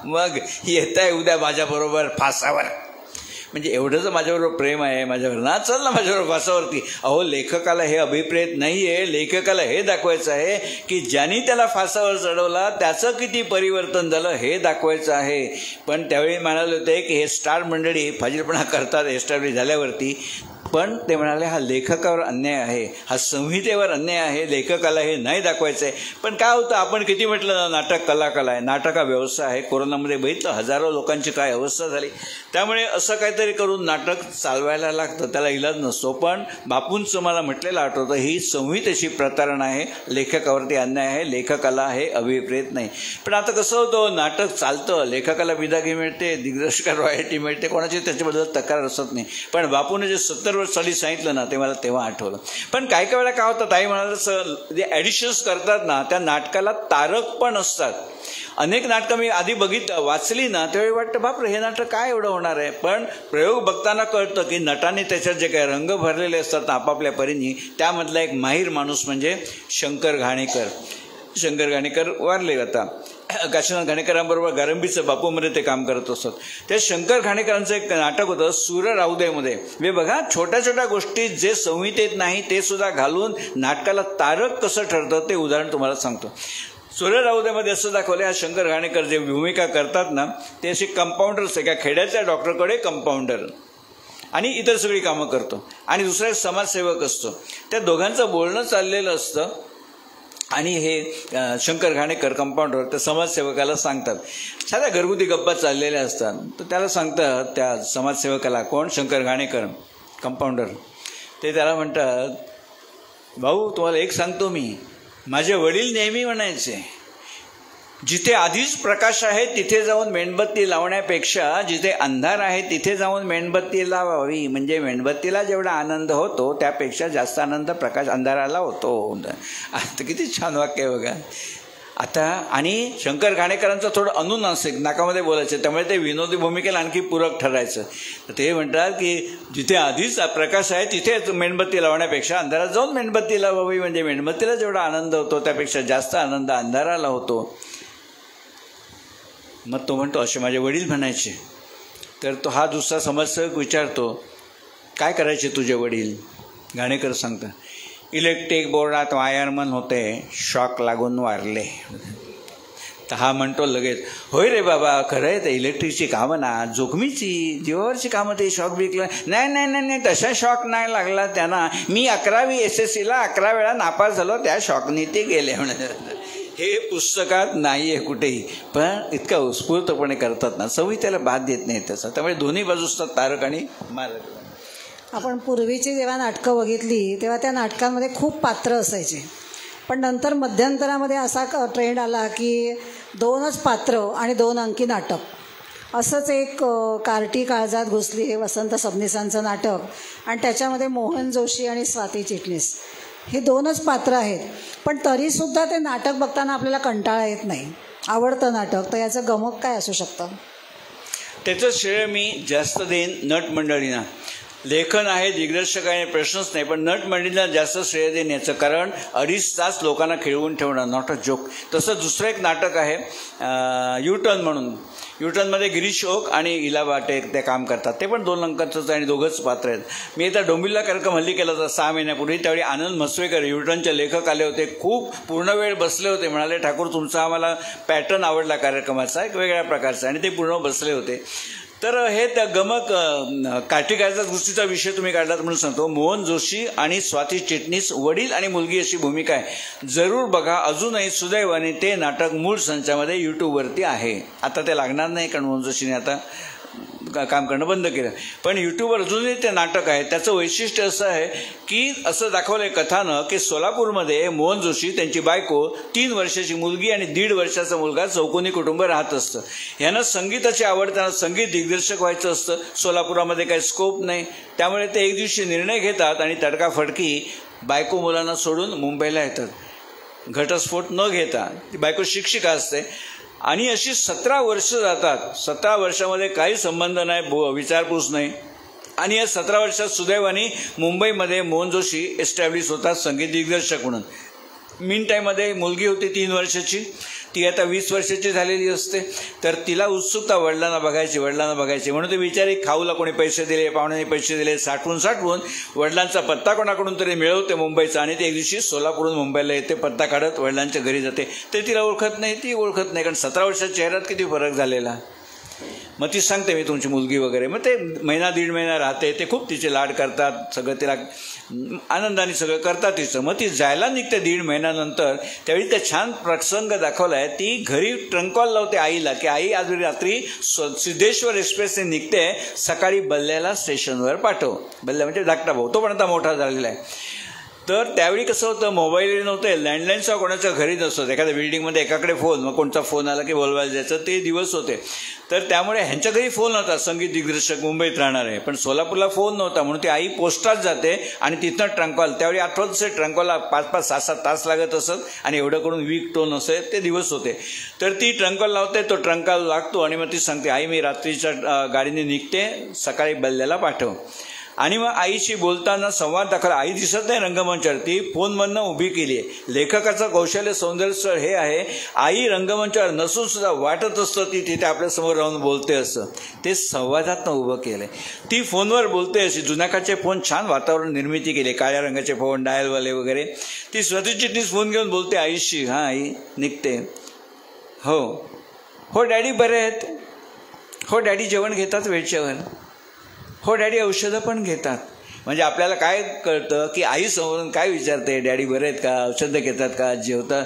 मग येत आहे उद्या माझ्याबरोबर फासावर. म्हणजे एवढं जर माझ्याबरोबर प्रेम आहे माझ्यावर ना, चल ना माझ्याबरोबर फासावरती. अहो लेखकाला हे अभिप्रेत नाही आहे, लेखकाला हे दाखवायचं आहे की ज्यांनी त्याला फासावर चढवला त्याचं किती परिवर्तन झालं हे दाखवायचं आहे. पण त्यावेळी म्हणाले होते की हे स्टार मंडळी फाजीलपणा करतात एस्टॅब्लिश झाल्यावरती, पण ते म्हणाले हा लेखकावर अन्याय आहे, हा संहितेवर अन्याय आहे, लेखकाला हे नाही दाखवायचं आहे. पण काय होतं, आपण किती म्हटलं ना नाटक कला आहे, नाटक हा व्यवसाय आहे. कोरोनामध्ये बघितलं हजारो लोकांची काय अवस्था झाली. त्यामुळे असं काहीतरी करून नाटक चालवायला लागतं, त्याला इलाज नसतो. पण बापूंचं मला म्हटलेलं आठवतं, ही संहितेची प्रतारण आहे, लेखकावरती अन्याय आहे, लेखकाला हे अभिप्रेत नाही. पण आता कसं होतं, नाटक चालतं, लेखकाला बिदागी मिळते, दिग्दर्शकाला रॉयल्टी मिळते, कोणाची त्याच्याबद्दल तक्रार असत नाही. पण बापूने जे 70 वर्ष साली सांगितलं ना ते मला तेव्हा आठवलं. पण काही काही वेळा काय होतं, ताई म्हणाल जे ॲडिशन्स करतात ना त्या नाटकाला तारक पण असतात. अनेक नाटकं मी आधी वाचली ना त्यावेळी वाटतं बापरे हे नाटक काय एवढं होणार आहे. पण प्रयोग बघताना कळतं की नटाने त्याच्यात जे काही रंग भरलेले असतात आपापल्या परीने, त्यामधला एक माहीर माणूस म्हणजे शंकर घाणेकर. शंकर घाणेकर वारले आता, काशीनाथ घाणेकरांबरोबर गारंबीचं बापूमध्ये ते काम करत असत. त्या शंकर घाणेकरांचं एक नाटक होतं सूर्य राहुदयमध्ये. वे बघा छोट्या छोट्या गोष्टी जे संहितेत नाही ते सुद्धा घालून नाटकाला तारक कसं ठरतं ते उदाहरण तुम्हाला सांगतो. सूर्य राहुदयमध्ये असं दाखवलं, हा शंकर घाणेकर जे भूमिका करतात ना ते असे कंपाऊंडर्स, एका खेड्याच्या डॉक्टरकडे कंपाऊंडर आणि इतर सगळी कामं करतो आणि दुसरा एक समाजसेवक असतो. त्या दोघांचं बोलणं चाललेलं असतं आणि हे शंकर घाणेकर कंपाऊंडर त्या समाजसेवकाला सांगतात, साध्या घरगुती गप्पा चाललेल्या असतात. तर त्याला सांगतात त्या समाजसेवकाला, कोण शंकर घाणेकर कंपाऊंडर, ते त्याला म्हणतात, भाऊ तुम्हाला एक सांगतो मी, माझे वडील नेहमी म्हणायचे जिथे आधीच प्रकाश आहे तिथे जाऊन मेणबत्ती लावण्यापेक्षा जिथे अंधार आहे तिथे जाऊन मेणबत्ती लावावी. म्हणजे मेणबत्तीला जेवढा आनंद होतो त्यापेक्षा जास्त आनंद प्रकाश अंधाराला होतो. आता किती छान वाक्य आहे बघा. आता आणि शंकर घाणेकरांचं थोडं अनुनासिक नाकामध्ये बोलायचं, त्यामुळे ते विनोदी भूमिकेला आणखी पूरक ठरायचं. तर ते म्हणतात की जिथे आधीच प्रकाश आहे तिथे मेणबत्ती लावण्यापेक्षा अंधारात जाऊन मेणबत्ती लावावी. म्हणजे मेणबत्तीला जेवढा आनंद होतो त्यापेक्षा जास्त आनंद अंधाराला होतो. मग तो म्हणतो असे माझे वडील म्हणायचे. तर तो हा दुसरा समाजसेवक विचारतो, काय करायचे तुझे वडील? घाणेकर सांगतात, इलेक्ट्रिक बोर्डात वायरमन होते, शॉक लागून वारले. तर हा म्हणतो लगेच, होय रे बाबा खरं आहे, ते इलेक्ट्रिकची कामं ना जोखमीची जीवावरची कामं, ते शॉक बिकलं नाही नाही नाही नाही तसा शॉक नाही लागला त्यांना. मी 11वी SSCला 11 वेळा नापास झालो, त्या शॉकने ते गेले म्हणून. हे पुस्तकात नाही आहे कुठेही, पण इतका उत्स्फूर्तपणे करतात ना, संहितेला बाद देत नाही त्याचा. त्यामुळे दोन्ही बाजू असतात, तारक आणि मारक. आपण पूर्वीची जेव्हा नाटकं बघितली तेव्हा त्या नाटकांमध्ये खूप पात्र असायचे. पण नंतर मध्यंतरामध्ये असा ट्रेंड आला की 2च पात्र आणि 2 अंकी नाटक. असंच एक कार्टी काळजात घुसली हे वसंत सबनीसांचं नाटक, आणि त्याच्यामध्ये मोहन जोशी आणि स्वाती चिटणीस हे 2च पात्र आहेत. पण तरीसुद्धा ते नाटक बघताना आपल्याला कंटाळा येत नाही, आवडतं नाटक. तर याचं गमक काय असू शकतं? त्याचं श्रेय मी जास्त देईन नट मंडळींना. लेखन आहे, दिग्दर्शक आहे, प्रश्नच नाही, पण नट मंडळींना जास्त श्रेय देईन याचं कारण 2.5 तास लोकांना खिळवून ठेवणं, नॉट अ जोक. तसं दुसरं एक नाटक आहे युटर्न म्हणून. युटर्नमध्ये गिरीश ओक आणि इला वाटे ते काम करतात. ते पण 2 अंकाचंच आणि 2घंच पात्र आहेत. मी आता डोंबिवलीला कार्यक्रम हल्ली केला होता 6 महिन्यापूर्वी. त्यावेळी आनंद म्हस्वेकर युटर्नचे लेखक आले होते, खूप पूर्ण वेळ बसले होते. म्हणाले ठाकूर तुमचा आम्हाला पॅटर्न आवडला कार्यक्रमाचा, एक वेगळ्या प्रकारचा, आणि ते पूर्ण बसले होते. तर हे त्या गमक कार्तिकाच्या गोष्टीचा विषय तुम्ही काढलात म्हणून सांगतो. मोहन जोशी आणि स्वाती चिटणीस वडील आणि मुलगी अशी भूमिका आहे. जरूर बघा. अजूनही सुदैवाने ते नाटक मूळ संचामध्ये यूट्यूबवरती आहे. आता ते लागणार नाही कारण मोहन जोशीने आता काम करणं बंद केलं, पण यूट्यूबवर अजूनही ते नाटक आहे. त्याचं वैशिष्ट्य असं आहे की असं दाखवलं आहे कथानं की सोलापूरमध्ये मोहन जोशी, त्यांची बायको, 3 वर्षाची मुलगी आणि 1.5 वर्षाचा मुलगा चौकोनी कुटुंब राहत असतं. यांना संगीताची आवड, त्यांना संगीत दिग्दर्शक व्हायचं असतं. सोलापुरामध्ये काही स्कोप नाही, त्यामुळे ते एक दिवशी निर्णय घेतात आणि तडकाफडकी बायको मुलांना सोडून मुंबईला येतात. घटस्फोट न घेता. ती बायको शिक्षिका असते आणि अशी 17 वर्ष जातात. 17 वर्षामध्ये काही संबंध नाही, विचारपूस नाही. आणि या 17 वर्षात सुदैवाने मुंबईमध्ये मोहन जोशी एस्टॅब्लिश होतात संगीत दिग्दर्शक म्हणून. मीन टाईममध्ये मुलगी होती 3 वर्षाची, ती आता 20 वर्षाची झालेली असते. तर तिला उत्सुकता वडिलांना बघायची म्हणून ते बिचारी खाऊला कोणी पैसे दिले, पाहुण्यांनी पैसे दिले, साठवून वडिलांचा पत्ता कोणाकडून तरी मिळवते मुंबईचा आणि ते एक दिवशी सोलापूरहून मुंबईला येते. पत्ता काढत वडिलांच्या घरी जाते. ते तिला ओळखत नाही, ती ओळखत नाही, कारण 17 वर्षाच्या चेहऱ्यात किती फरक झालेला. मग ती सांगते मी तुमची मुलगी वगैरे. मग ते 1.5 महिना राहते. ते खूप तिचे लाड करतात, सगळं तिला आनंदाने सगळं करतात तिचं. मग ती जायला निघते 1.5 महिन्यानंतर. त्यावेळी त्या छान प्रसंग दाखवला आहे. ती घरी ट्रंक कॉल लावते आईला की आई आज रात्री सिद्धेश्वर एक्सप्रेसने निघते, सकाळी बल्ल्याला स्टेशनवर पाठव. बल्ल्या म्हणजे धाकटा भाऊ, तो पण आता मोठा झालेला आहे. तर त्यावेळी कसं होतं, मोबाईल नव्हते, लँडलाईनचा कोणाच्या घरी नसतं. एखाद्या बिल्डिंगमध्ये एकाकडे फोन, मग कोणता फोन आला की बोलवायला जायचं, ते दिवस होते. तर त्यामुळे ह्यांच्या घरी फोन नव्हता. संगीत दिग्दर्शक मुंबईत राहणार आहे, पण सोलापूरला फोन नव्हता. म्हणून ती आई पोस्टात जाते आणि तिथनं ट्रंकॉल. त्यावेळी आठवत असे ट्रंकॉलला 5-5, 6-7 तास लागत असत आणि एवढं करून वीक टोन असे ते दिवस होते. तर ती ट्रंकॉल लावते, तो ट्रंकॉल लागतो आणि मग ती सांगते आई मी रात्रीच्या गाडीने निघते, सकाळी बल्ल्याला पाठव. आणि मग आईशी बोलताना संवाद दाखवला. आई दिसत नाही रंगमंचावर, ती फोनमधनं उभी केली आहे. लेखकाचं कौशल्य सौंदर्य हे आहे, आई रंगमंचावर नसून सुद्धा वाटत असतं ती तिथे आपल्यासमोर राहून बोलते असं. ते संवादातनं उभं केलं आहे. ती फोनवर बोलते अशी. जुन्या काळचे फोन छान वातावरण निर्मिती केली, काळ्या रंगाचे फोन, डायलवाले वगैरे. ती स्वतःची चिठ्ठीच फोन घेऊन बोलते आईशी. हां आई निघते. हो डॅडी बरे आहेत. हो डॅडी जेवण घेतात वेळच्यावर. हो डॅडी औषधं पण घेतात. म्हणजे आपल्याला काय कळतं की आई समोरून काय विचारते, डॅडी बरे आहेत का, औषधं घेतात का, जेवतात.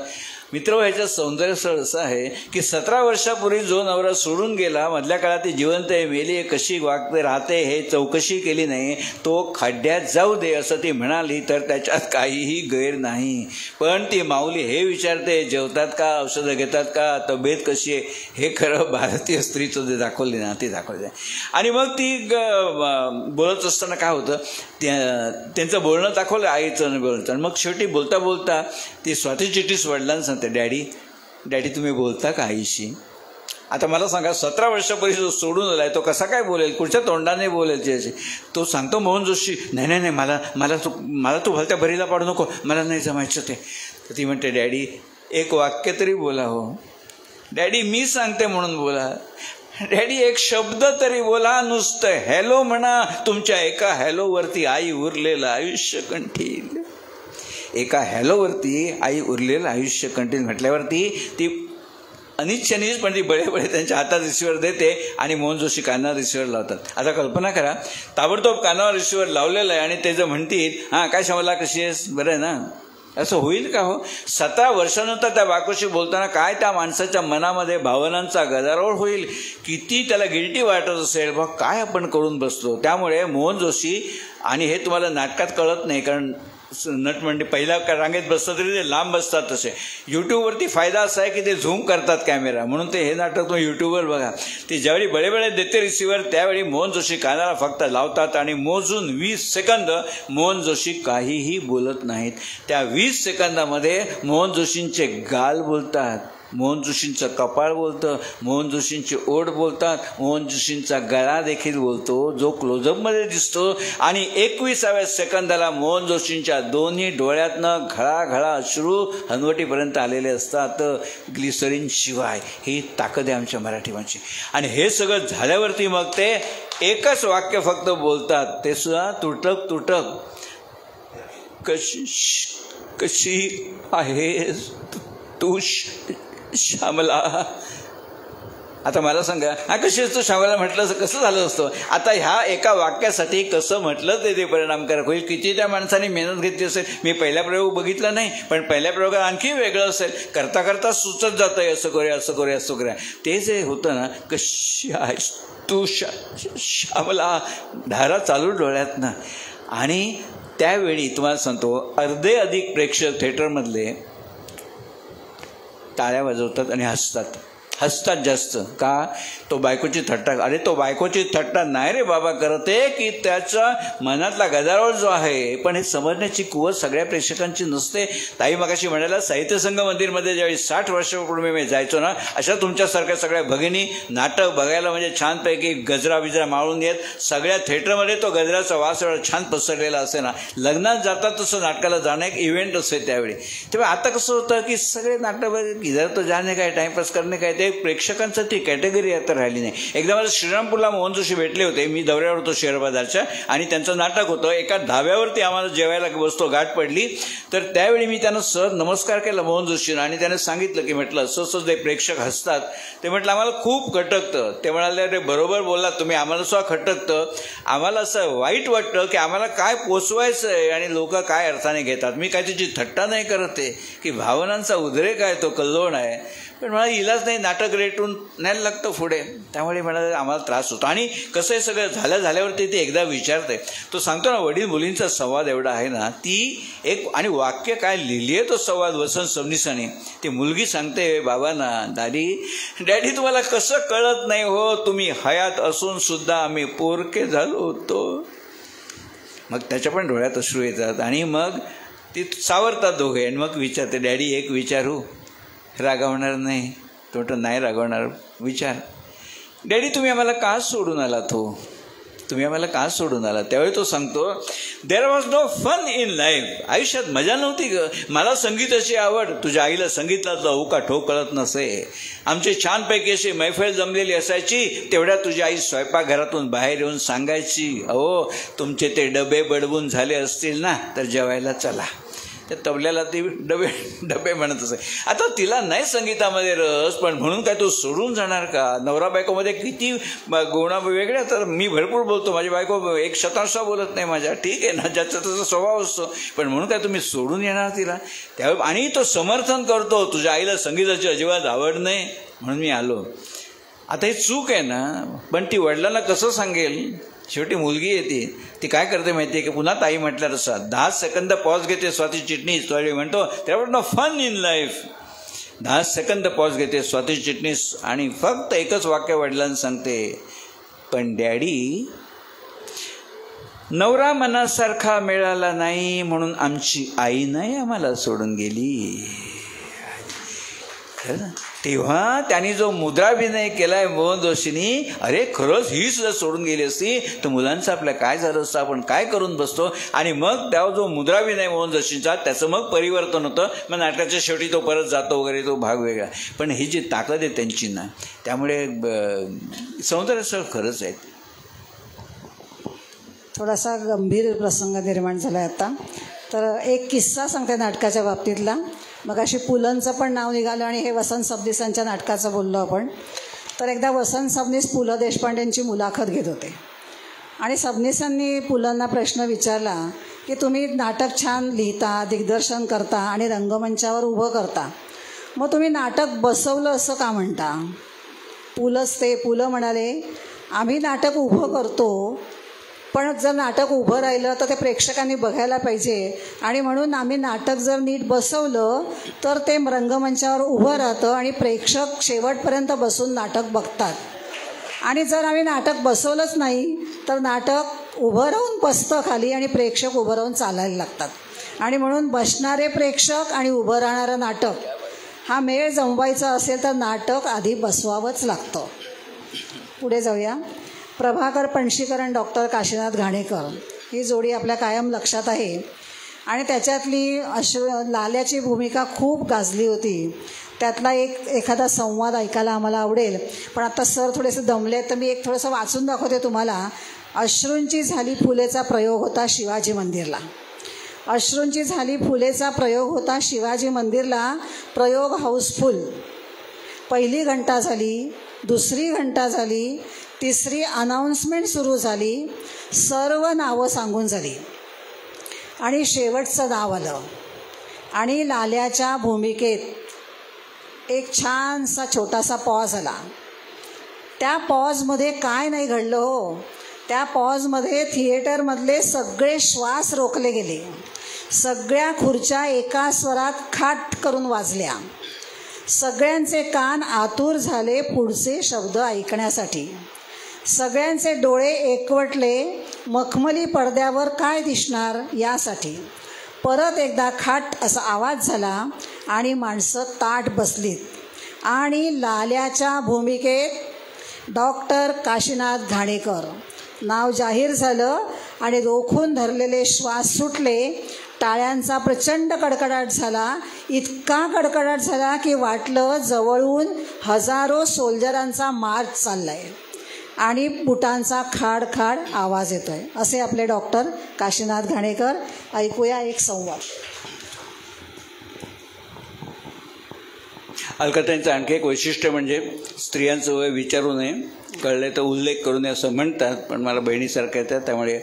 मित्र ह्याचं सौंदर्य स्थळ असं आहे की 17 वर्षापूर्वी जो नवरा सोडून गेला, मधल्या काळात ती जिवंत आहे, मेली आहे, कशी वागते राहते हे चौकशी केली नाही, तो खड्ड्यात जाऊ दे असं ती म्हणाली तर त्याच्यात काहीही गैर नाही. पण ती माऊली हे विचारते जेवतात का, औषधं घेतात का, तब्येत कशी आहे, हे खरं भारतीय स्त्रीचं जे दाखवले ना ते दाखवले. आणि मग ती बोलत असताना काय होतं, त्यांचं बोलणं दाखवलं आईचं बोलतं. आणि मग शेवटी बोलता बोलता ती स्वाती चिठ्ठीस वडिलांना सांगते, डॅडी तुम्ही बोलता का आईशी. आता मला सांगा 17 वर्षापूर्वी जो सोडून आलाय तो कसा काय बोलेल, कुठच्या तोंडाने बोलेल त्याची. तो सांगतो मोहन जोशी नाही मला तू भलत्या भरीला पाडू नको, मला नाही जमायचं ते. तर ती म्हणते डॅडी एक वाक्य तरी बोला. हो डॅडी मी सांगते म्हणून बोला. डॅडी एक शब्द तरी बोला, नुसतं हॅलो म्हणा. तुमच्या एका हॅलोवरती आई उरलेलं आयुष्य कंठील. एका हॅलोवरती आई उरलेलं आयुष्य कंठील म्हटल्यावरती ती अनिच्छनीच पण ती बळे त्यांच्या हातात रिसिव्हर देते आणि मोहन जोशी कानावर रिसिव्हर लावतात. आता कल्पना करा, ताबडतोब कानावर रिसिव्हर लावलेलं आहे आणि ते जर म्हणतील हां काय श्यामला कशी आहेस, बरं आहे ना, असं होईल का. हो 17 वर्षानंतर त्या बायकोशी बोलताना काय त्या माणसाच्या मनामध्ये भावनांचा गदारोळ होईल, किती त्याला गिल्टी वाटत असेल, बघ काय आपण करून बसलो. त्यामुळे मोहन जोशी, आणि हे तुम्हाला नाटकात कळत नाही कारण नटमंडी पहिल्या रांगेत बसतं तरी ते लांब बसतात. तसे यूट्यूबवरती फायदा असा आहे की ते झूम करतात कॅमेरा, म्हणून ते हे नाटक तुम्ही यूट्यूबवर बघा. ते ज्यावेळी बळे देते रिसिव्हर त्यावेळी मोहन जोशी कानाला फक्त लावतात आणि मोजून 20 सेकंद मोहन जोशी काहीही बोलत नाहीत. त्या 20 सेकंदामध्ये मोहन जोशींचे गाल बोलतात, मोहन जोशींचं कपाळ बोलतं, मोहन जोशींची ओठ बोलतात, मोहन जोशींचा गळा देखील बोलतो जो क्लोजअपमध्ये दिसतो. आणि 21व्या सेकंदाला मोहन जोशींच्या दोन्ही डोळ्यातनं घळाघळा अश्रू हनवटीपर्यंत आलेले असतात, ग्लिसरीन शिवाय. ही ताकद आहे आमच्या मराठी माणसाची. आणि हे सगळं झाल्यावरती मग ते एकच वाक्य फक्त बोलतात, ते सुद्धा तुटक कशी आहेस तू श्यामला. आता मला सांगा, हा कशी असतो श्यामाला म्हटलं असं कसं झालं असतं? आता ह्या एका वाक्यासाठी कसं म्हटलं ते परिणामकारक होईल. किती त्या माणसाने मेहनत घेतली असेल. मी पहिला प्रयोग बघितला नाही, पण पहिल्या प्रयोगात आणखी वेगळं असेल. करता करता सुचत जातं असं करूया असं करूया असं करूया. ते जे होतं ना, कशी आहेस तू श्यामला, धारा चालू डोळ्यात ना. आणि त्यावेळी तुम्हाला सांगतो, अर्धे अधिक प्रेक्षक थिएटरमधले टाळ्या वाजवतात आणि हसतात जास्त. का? तो बायकोची थट्टा. अरे तो बायकोची थट्टा नाही रे बाबा करते, की त्याचा मनातला गदारोळ जो आहे. पण हे समजण्याची कुवत सगळ्या प्रेक्षकांची नसते. ताई मगाशी म्हणायला, साहित्य संघ मंदिरमध्ये ज्यावेळी 60 वर्षापूर्वी मी जायचो ना, अशा तुमच्यासारख्या सगळ्या भगिनी नाटक बघायला म्हणजे छानपैकी गजरा बिजरा माळून येत. सगळ्या थिएटरमध्ये तो गजराचा वास एवढा छान पसरलेला असे ना. लग्नात जातात तसं नाटकाला जाणं एक इव्हेंट असते त्यावेळी. तेव्हा आता कसं होतं की सगळे नाटक इधर तो जाणे काय, टाइमपास करणे काय, ते प्रेक्षकांचं ती कॅटेगरी आता राहिली नाही. एकदा मला श्रीरामपूरला मोहन जोशी भेटले होते. मी दौऱ्यावर होतो शेअर बाजारच्या, आणि त्यांचं नाटक होतं. एका ढाब्यावरती आम्हाला जेवायला बसतो, गाठ पडली. तर त्यावेळी मी त्यांना सर नमस्कार केला मोहन जोशींना, आणि त्याने सांगितलं की म्हटलं असं असं ते प्रेक्षक हसतात. ते म्हटलं आम्हाला खूप खटकतं. ते म्हणाले, अरे बरोबर बोललात तुम्ही, आम्हाला सुद्धा खटकतं. आम्हाला असं वाईट वाटतं की आम्हाला काय पोचवायचं आहे आणि लोक काय अर्थाने घेतात. मी काय त्याची थट्टा नाही करत आहे की भावनांचा उद्रेक आहे, तो कल्लोळ आहे. पण मला इलाज नाही, नाटक रेटून न्यायला लागतं पुढे. त्यामुळे मला आम्हाला त्रास होतो. आणि कसं आहे, सगळं झाल्यावरती ते एकदा विचारते. तो सांगतो ना, वडील मुलींचा संवाद एवढा आहे ना, ती एक, आणि वाक्य काय लिहिली आहे तो संवाद वसंत सबनीसाने. ती मुलगी सांगते बाबांना, डॅडी तुम्हाला कसं कळत नाही हो, तुम्ही हयात असून सुद्धा आम्ही पोरके झालो होतो. मग त्याच्या पण डोळ्यात अश्रू येतात. आणि मग ती सावरतात दोघे. आणि मग विचारते, डॅडी एक विचारू? रागावणार नाही? तो नाही रागवणार. विचार. डॅडी तुम्ही आम्हाला का सोडून आलात हो? तुम्ही आम्हाला का सोडून आलात? त्यावेळी तो सांगतो, there was no fun in life. आयुष्यात मजा नव्हती ग. मला संगीताची आवड, तुझ्या आईला संगीतातला उका ठोक कळत नसे. आमची छानपैकी अशी मैफल जमलेली असायची. तेवढ्या तुझी आई स्वयंपाकघरातून बाहेर येऊन सांगायची, अहो तुमचे ते डबे बडवून झाले असतील ना, तर जेवायला चला. त्या तबल्याला ती डबे म्हणत असे. आता तिला नाही संगीतामध्ये रस, पण म्हणून काय तो सोडून जाणार का? नवरा बायकोमध्ये किती गुणा वेगळ्या. तर मी भरपूर बोलतो, माझी बायको एक शतांश बोलत नाही माझ्या. ठीक आहे ना, ज्याचा त्याचा स्वभाव असतो. पण म्हणून काय तुम्ही सोडून येणार तिला? त्यावेळी आणि तो समर्थन करतो, तुझ्या आईला संगीताची अजिबात आवड नाही म्हणून मी आलो. आता ही चूक आहे ना, पण ती वडिलांना कसं सांगेल? शेवटी मुलगी येते, ती काय करते माहिती आहे की, पुन्हा ताई म्हटल्या तसं 10 सेकंद पॉज घेते स्वाती चिटणीस. त्यावेळी म्हणतो, त्यावर no fun in life. 10 second pause घेते स्वाती चिटणीस आणि फक्त एकच वाक्य वडिलांना सांगते, पण डॅडी नवरा मनासारखा मिळाला नाही म्हणून आमची आई नाही आम्हाला सोडून गेली. तेव्हा त्यांनी जो मुद्राभिनय केलाय मोहन जोशींनी, अरे खरंच ही सुद्धा सोडून गेली असती तर मुलांचं आपल्या काय झालं असतं, आपण काय करून बसतो. आणि मग त्यावर जो मुद्राभिनय मोहन जोशींचा, त्याचं मग परिवर्तन होतं. मग नाटकाच्या शेवटी तो परत जातो वगैरे, तो भाग वेगळा. पण ही जी ताकद आहे त्यांची ना, त्यामुळे सौंदर्य खरंच आहे. थोडासा गंभीर प्रसंग निर्माण झाला आता. तर एक किस्सा सांगते नाटकाच्या बाबतीतला. मग अशी पुलंचं पण नाव निघालं आणि हे वसंत सबनीसांच्या नाटकाचं बोललो आपण. तर एकदा वसंत सबनीस पु ल देशपांडेंची मुलाखत घेत होते आणि सबनीसांनी पुलंना प्रश्न विचारला की तुम्ही नाटक छान लिहिता, दिग्दर्शन करता आणि रंगमंचावर उभं करता, मग तुम्ही नाटक बसवलं असं का म्हणता? पुलं म्हणाले, आम्ही नाटक उभं करतो, पण जर नाटक उभं राहिलं तर ते प्रेक्षकांनी बघायला पाहिजे, आणि म्हणून आम्ही नाटक जर नीट बसवलं तर ते रंगमंचावर उभं राहतं आणि प्रेक्षक शेवटपर्यंत बसून नाटक बघतात. आणि जर आम्ही नाटक बसवलंच नाही तर नाटक उभं राहून बसतं खाली आणि प्रेक्षक उभं राहून चालायला लागतात. आणि म्हणून बसणारे प्रेक्षक आणि उभं राहणारं नाटक हा मेळ जमवायचा असेल तर नाटक आधी बसवावंच लागतं. पुढे जाऊया. प्रभाकर पणशीकर आणि डॉक्टर काशीनाथ घाणेकर ही जोडी आपल्या कायम लक्षात आहे. आणि त्याच्यातली लाल्याची भूमिका खूप गाजली होती. त्यातला एखादा संवाद ऐकायला आम्हाला आवडेल, पण आता सर थोडेसे दमले तर मी एक थोडंसं वाचून दाखवते तुम्हाला. अश्रूंची झाली फुलेचा प्रयोग होता शिवाजी मंदिरला. अश्रूंची झाली फुलेचा प्रयोग होता शिवाजी मंदिरला. प्रयोग हाऊसफुल. पहिली घंटा झाली, दुसरी घंटा झाली, तिसरी अनाऊन्समेंट सुरू झाली, सर्व नावं सांगून झाली आणि शेवटचं नाव आलं आणि लाल्याच्या भूमिकेत एक छानसा छोटासा पॉज आला. त्या पॉजमध्ये काय नाही घडलं हो, त्या पॉजमध्ये थिएटरमधले सगळे श्वास रोखले गेले, सगळ्या खुर्च्या एका स्वरात खाट करून वाजल्या, सगळ्यांचे कान आतुर झाले पुढचे शब्द ऐकण्यासाठी, सगळ्यांचे डोळे एकवटले मखमली पडद्यावर काय दिसणार यासाठी. परत एकदा खाट असा आवाज झाला आणि माणसं ताठ बसलीत आणि लाल्याच्या भूमिकेत डॉक्टर काशीनाथ घाणेकर नाव जाहीर झालं आणि रोखून धरलेले श्वास सुटले. टाळ्यांचा प्रचंड कडकडाट झाला, इतका कडकडाट झाला की वाटलं जवळून हजारो सोल्जरांचा मार्च चाललाय आणि बुटांचा खाड खाड आवाज येतोय. असे आपले डॉक्टर काशीनाथ घाणेकर. ऐकूया एक संवाद. अलकाताईंचं आणखी एक वैशिष्ट्य म्हणजे स्त्रियांचं वय विचारू नये, कळले तर उल्लेख करू नये असं म्हणतात, पण मला बहिणीसारखं येतात, त्यामुळे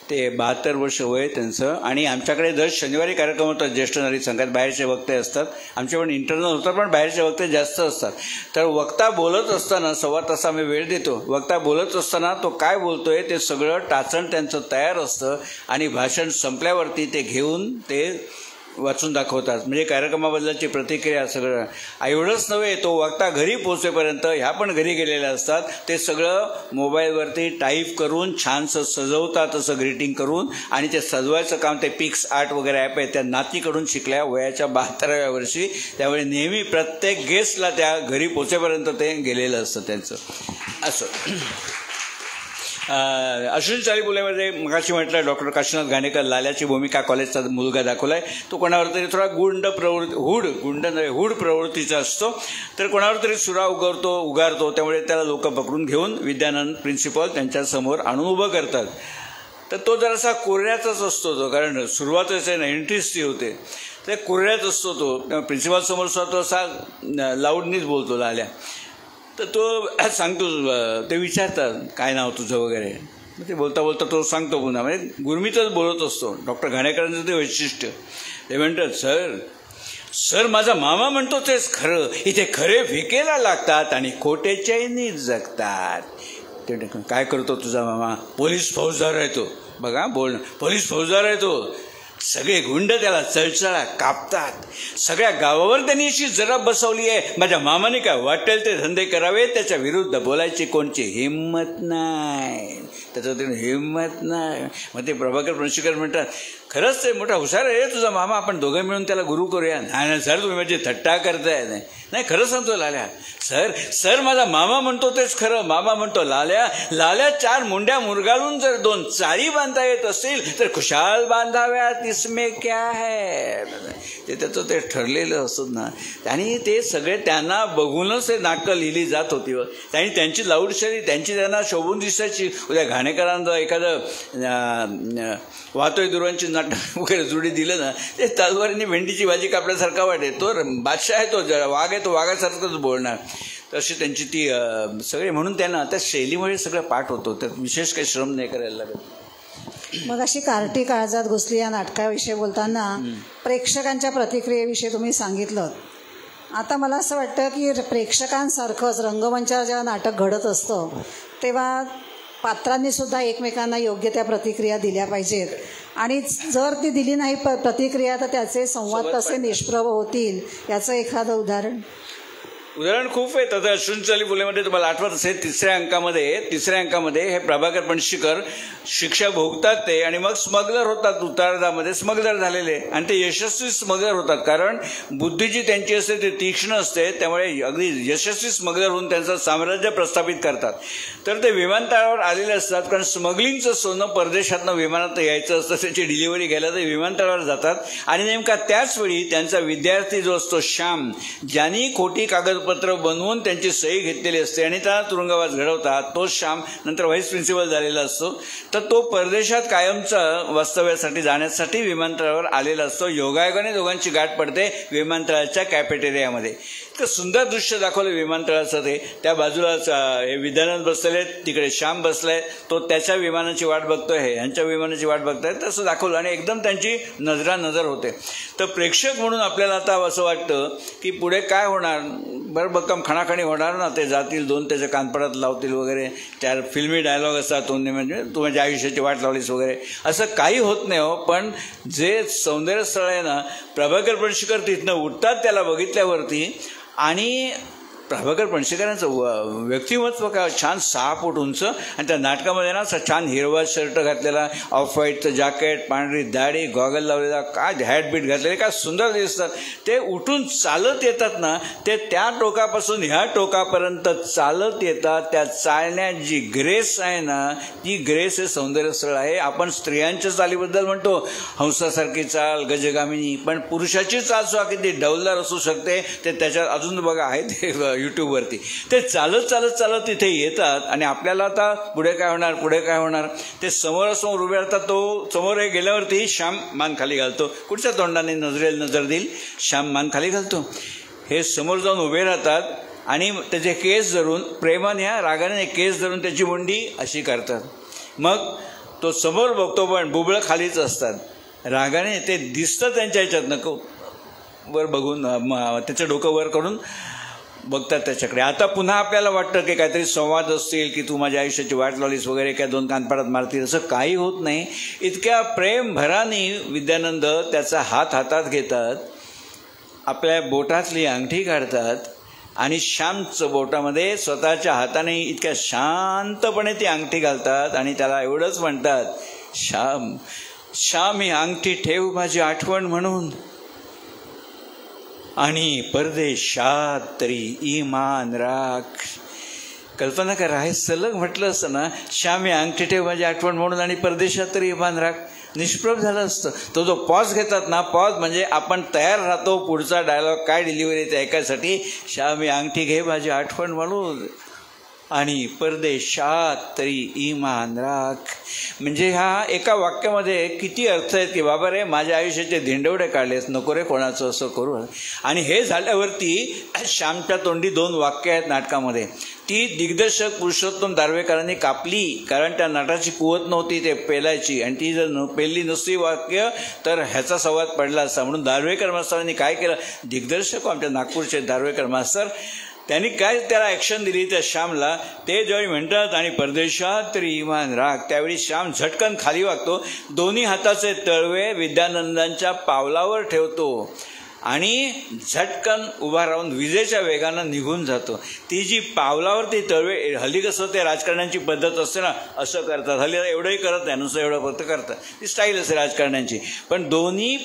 ते 72 वर्ष वय त्यांचं. आणि आमच्याकडे दर शनिवारी कार्यक्रम होतात ज्येष्ठ नारी संघात, बाहेरचे वक्ते असतात, आमचे पण इंटरनल होतात, पण बाहेरचे वक्ते जास्त असतात. तर वक्ता बोलत असताना 1.25 तास आम्ही वेळ देतो. वक्ता बोलत असताना तो काय बोलतोय ते सगळं टाचण त्यांचं तयार असतं आणि भाषण संपल्यावरती ते घेऊन ते वाचून दाखवतात. म्हणजे कार्यक्रमाबद्दलची प्रतिक्रिया सगळं. एवढंच नव्हे, तो वक्ता घरी पोहोचेपर्यंत ह्या पण घरी गेलेल्या असतात, ते सगळं मोबाईलवरती टाईप करून छानसं सजवतात, असं ग्रीटिंग करून. आणि ते सजवायचं काम ते पिक्स आर्ट वगैरे ॲप आहे त्या नातीकडून शिकल्या वयाच्या 72व्या वर्षी. त्यामुळे नेहमी प्रत्येक गेस्टला त्या घरी पोहोचेपर्यंत ते गेलेलं असतं त्यांचं असं. अश्विन चालीपुलेमध्ये मगाशी म्हटलं डॉक्टर काशीनाथ घाणेकर लाल्याची भूमिका कॉलेजचा मुलगा दाखवला आहे. तो कोणावर तरी थोडा हूड प्रवृत्तीचा असतो, तर कोणावर तरी सुरा उगारतो. त्यामुळे त्याला लोक पकडून घेऊन विद्यानंद प्रिन्सिपल त्यांच्यासमोर आणून उभं करतात. तर तो जरासा कोऱ्याचाच असतो तो, कारण सुरुवातच आहे 90s ती होते, ते कोऱ्याच असतो तो. प्रिन्सिपलसमोर सुद्धा तो असा लाऊडनीच बोलतो लाल्या. तर तो सांगतो, ते विचारतात काय नाव तुझं वगैरे, ते बोलता बोलता तो सांगतो पुन्हा, म्हणजे गुरमीतच बोलत असतो. डॉक्टर घाणेकरांचं ते वैशिष्ट्य. ते म्हणतात, सर माझा मामा म्हणतो तेच खरं, इथे खरे फिकेला लागतात आणि खोटे चैनी जगतात. ते काय करतो तुझा मामा? पोलीस फौजदार आहे तो. बघा बोल, पोलीस फौजदार आहे तो. सगळे गुंड त्याला चळचळा कापतात. सगळ्या गावावर त्यांनी अशी जरा बसवली आहे, माझ्या मामाने काय वाटेल ते धंदे करावे, त्याच्या विरुद्ध बोलायची कोणची हिंमत नाही, त्याचं हिंमत नाही. मग ते प्रभाकर पणशीकर म्हणतात, खरंच ते मोठा हुशार आहे तुझा मामा, आपण दोघं मिळून त्याला गुरु करूया. नाही सर, तुम्ही माझी थट्टा करताय. नाही खरं सांगतो लाल्या. सर माझा मामा म्हणतो तेच खरं. मामा म्हणतो लाल्या 4 मुंड्या मुरगाळून जर 2 चाळी बांधता येत असतील तर खुशाल बांधाव्यात, इसमें क्या है. ते त्याचं ते ठरलेलं असतं ना. आणि ते सगळे त्यांना बघूनच ते नाटकं लिहिली जात होती. आणि त्यांची लाऊडशाही त्यांना शोभून दिसायची. उद्या घाणेकरांचं एखादं वाहतोय दुर्वांची नाटक वगैरे जुडी दिलं ना, ते तलवारीने भेंडीची भाजी कापल्यासारखा वाटेल. तो बादशाह आहे, तो वाघ आहे, तो वाघासारखंच बोलणार. तशी त्यांची ती सगळे, म्हणून त्यांना त्या शैलीमुळे सगळं पाठ होतो, त्यात विशेष काही श्रम नाही करायला लागत. मग अशी कार्टी काळजात घुसली या नाटकाविषयी बोलताना प्रेक्षकांच्या प्रतिक्रियेविषयी तुम्ही सांगितलं. आता मला असं वाटतं की प्रेक्षकांसारखंच रंगमंचावर जेव्हा नाटक घडत असतं तेव्हा पात्रांनी सुद्धा एकमेकांना योग्य त्या प्रतिक्रिया दिल्या पाहिजेत. आणि जर ती दिली नाही प्रतिक्रिया, तर त्याचे संवाद कसे निष्प्रभ होतील याचं एखादं उदाहरण खूप आहेत. आता अश्विन चालीपुलेमध्ये तुम्हाला आठवत असेल, तिसऱ्या अंकामध्ये हे प्रभाकर पणशीकर शिक्षा भोगतात ते, आणि मग स्मगलर होतात. उत्तरार्धामध्ये स्मगलर झालेले, आणि ते यशस्वी स्मगलर होतात, कारण बुद्धी जी त्यांची असते ती तीक्ष्ण असते. त्यामुळे अगदी यशस्वी स्मगलर होऊन त्यांचं साम्राज्य प्रस्थापित करतात. तर ते विमानतळावर आलेले असतात, कारण स्मगलिंगचं सोनं परदेशातनं विमानात यायचं असतं, त्याची डिलिव्हरी घ्यायला ते विमानतळावर जातात. आणि नेमका त्याच वेळी त्यांचा विद्यार्थी जो असतो श्याम, ज्यांनी खोटी कागद ओळखपत्र बनवून त्यांची सही घेतलेली असते आणि त्या तुरुंगवास घडवतात. तो श्याम नंतर व्हाईस प्रिन्सिपल झालेला असतो. तर तो परदेशात कायमचा वास्तव्यासाठी जाण्यासाठी विमानतळावर आलेला असतो. योगायोगाने दोघांची गाठ पडते विमानतळाच्या कॅफेटेरियामध्ये. इतकं सुंदर दृश्य दाखवलं विमानतळाचं. ते त्या बाजूलाच हे विद्यानंद बसलेले, तिकडे श्याम बसलाय, तो त्याच्या विमानाची वाट बघतोय, हे यांच्या विमानाची वाट बघताय, तसं दाखवलं आणि एकदम त्यांची नजरानजर होते. तर प्रेक्षक म्हणून आपल्याला आता असं वाटतं की पुढे काय होणार, बरं भक्कम खणाखणी होणार ना, ते जातील दोन त्याच्या कानपडात लावतील वगैरे, त्या फिल्मी डायलॉग असतात, म्हणजे तू माझ्या आयुष्याची वाट लावलीस वगैरे, असं काही होत नाही हो. पण जे सौंदर्य स्थळ आहे ना, प्रभाकर पणशीकर तिथनं उठतात त्याला बघितल्यावरती, आणि प्रभाकर पणशीकरांचं व्यक्तिमत्व काय छान 6 फूट उंच, आणि त्या नाटकामध्ये ना असं छान हिरवा शर्ट घातलेला, ऑफ व्हाईटचं जॅकेट, पांढरी दाढी, गॉगल लावलेला, काय हॅटबीट घातलेले, काय सुंदर दिसतात. ते उठून चालत येतात ना, ते त्या टोकापासून ह्या टोकापर्यंत चालत येतात. त्या चालण्यात जी ग्रेस आहे ना, ती ग्रेस हे सौंदर्यस्थळ आहे. आपण स्त्रियांच्या चालीबद्दल म्हणतो हंसासारखी चाल, गजगामिनी, पण पुरुषाची चाल सुद्धा किती डौलदार असू शकते. ते त्याच्यात अजून बघा आहे ते यूट्यूबवरती. ते चालत चालत चालत तिथे येतात आणि आपल्याला आता पुढे काय होणार, पुढे काय होणार, ते समोरासमोर उभे राहतात. तो समोर गेल्यावरती श्याम मान खाली घालतो, कुठच्या तोंडाने नजरेला नजर देईल, श्याम मान खाली घालतो. हे समोर जाऊन उभे राहतात आणि त्याचे केस धरून, प्रेमाने रागाने केस धरून त्याची मुंडी अशी करतात. मग तो समोर बघतो पण बुबळं खालीच असतात. रागाने ते दिसतं त्यांच्या ह्याच्यात, नको वर बघून त्याचं डोकं वर करून बघतात त्याच्याकडे. आता पुन्हा आपल्याला वाटतं की काहीतरी संवाद असतील, की तू माझ्या आयुष्याची वाट लावलीस वगैरे, काय दोन कानपाडात मारतील, असं काही होत नाही. इतक्या प्रेमभराने विद्यानंद त्याचा हात हातात घेतात, आपल्या बोटातली अंगठी काढतात आणि श्यामचं बोटामध्ये स्वतःच्या हाताने इतक्या शांतपणे ती अंगठी घालतात आणि त्याला एवढंच म्हणतात, श्याम श्याम ही अंगठी ठेव माझी आठवण म्हणून, आणि परदेशात तरी इमान राख. कल्पना करा, हे सलग म्हटलं असतं ना, श्याम ही अंगठी ठेव माझी आठवण म्हणून आणि परदेशात तरी इमान राख, निष्प्रभ झालं असतं. तो जो पॉज घेतात ना, पॉज म्हणजे आपण तयार राहतो पुढचा डायलॉग काय डिलिव्हरी ते ऐकायसाठी. श्याम ही अंगठी घे माझी आठवण म्हणून आणि परदेशात तरी इमान राख. म्हणजे ह्या एका वाक्यामध्ये किती अर्थ आहेत की बाबा रे, माझ्या आयुष्याचे धिंडवडे काढलेस, नको रे कोणाचं असं करू. आणि हे झाल्यावरती श्यामच्या तोंडी 2 वाक्य आहेत नाटकामध्ये. ती दिग्दर्शक पुरुषोत्तम दारव्हेकरांनी कापली, कारण त्या नाटाची कुवत नव्हती ते पेलायची, आणि ती जर पेलली नसती वाक्य तर ह्याचा संवाद पडला असता. म्हणून दारव्हेकर मास्तरांनी काय केलं, दिग्दर्शक आमच्या नागपूरचे दारव्हेकर मास्तर, त्यांनी काय त्याला ॲक्शन दिली त्या श्यामला. ते ज्यावेळी म्हणतात आणि परदेशात तरी इमान राख, त्यावेळी श्याम झटकन खाली वागतो, दोन्ही हाताचे तळवे विद्यानंदांच्या पावलावर ठेवतो आणि झटकन उभा राहून विजेच्या वेगानं निघून जातो. ती जी पावलावरती तळवे, हल्ली कसं ते राजकारण्यांची पद्धत असते ना, असं करतात, हल्ली एवढंही करत नाही, नुसतं एवढं फक्त करतात, ती स्टाईल असते राजकारण्यांची. पण दोन्ही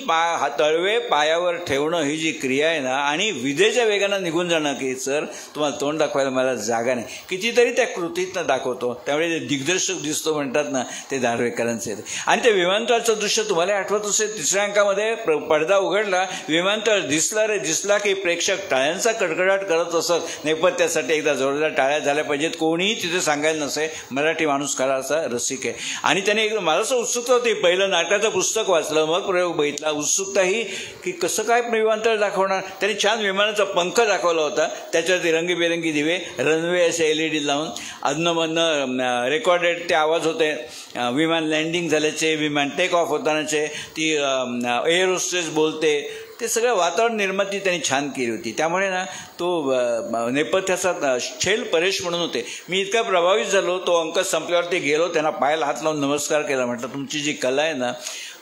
तळवे पायावर ठेवणं ही जी क्रिया आहे ना, आणि विजेच्या वेगानं निघून जाणं, की सर तुम्हाला तोंड दाखवायला मला जागा नाही, कितीतरी त्या कृतीतनं दाखवतो. त्यामुळे जे दिग्दर्शक दिसतो म्हणतात ना, ते दारव्हेकरांचे. आणि ते विमानतळाचं दृश्य तुम्हाला आठवत असेल, 3ऱ्या अंकामध्ये पडदा उघडला, विमानतळ दिसला रे दिसला की प्रेक्षक टाळ्यांचा कडकडाट करत असत. नेपथ्यासाठी एकदा जोरदार टाळ्या झाल्या पाहिजेत, कोणीही तिथे सांगायला नसे, मराठी माणूस खरा असा रसिक आहे. आणि त्याने एकदम मला असं उत्सुकता होती, पहिलं नाटकाचं पुस्तक वाचलं, मग प्रयोग बघितला, उत्सुकता ही की कसं काय विमानतळ दाखवणार. त्यांनी छान विमानाचा पंख दाखवला होता, त्याच्यावरती रंगीबेरंगी दिवे, रनवे असे LED लावून, अधनमधनं रेकॉर्डेड ते आवाज होते, विमान लँडिंग झाल्याचे, विमान टेक ऑफ होतानाचे, ती एअर होस्टेस बोलते, ते सगळं वातावरण निर्मिती त्यांनी छान केली होती. त्यामुळे ना तो नेपथ्याचा छेल परेश म्हणून होते. मी इतका प्रभावित झालो, तो अंक संपल्यावरती गेलो, त्यांना पायाला हात लावून नमस्कार केला, म्हटलं तुमची जी कला आहे ना,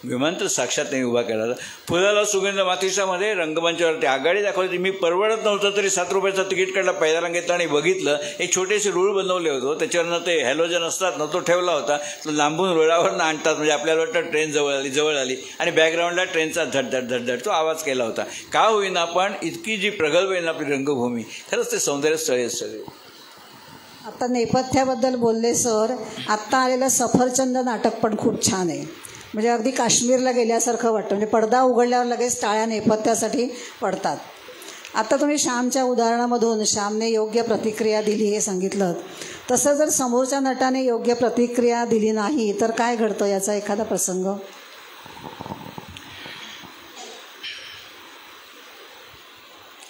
विमानतळ साक्षात त्यांनी उभा केला. फुलाला सुगंध मातीसामध्ये रंगमंचावरती आघाडी दाखवली. मी परवडत नव्हतं तरी 7 रुपयाचं तिकीट काढला, पहिला घेतला आणि बघितलं, एक छोटेसे रूळ बनवले होतो, त्याच्यावरनं ते हॅलोजन असतात ना, तो ठेवला होता, तो लांबून रुळावरनं आणतात, म्हणजे आपल्याला वाटतं ट्रेन जवळ आली आणि बॅकग्राऊंडला ट्रेनचा धडधड धडधड तो आवाज केला होता. का होईना, पण इतकी जी प्रगल्भ आहे ना आपली रंगभूमी, खरंच ते सौंदर्य स्थळे सगळे. आता नेपथ्याबद्दल बोलले सर, आत्ता आलेलं सफरचंद नाटक पण खूप छान आहे, म्हणजे अगदी काश्मीरला गेल्यासारखं वाटतं. म्हणजे पडदा उघडल्यावर लगेच टाळ्या नेपथ्यासाठी पडतात. आता तुम्ही श्यामच्या उदाहरणामधून श्यामने योग्य प्रतिक्रिया दिली हे सांगितलं, तसं जर समोरच्या नटाने योग्य प्रतिक्रिया दिली नाही तर काय घडतं, याचा एखादा प्रसंग?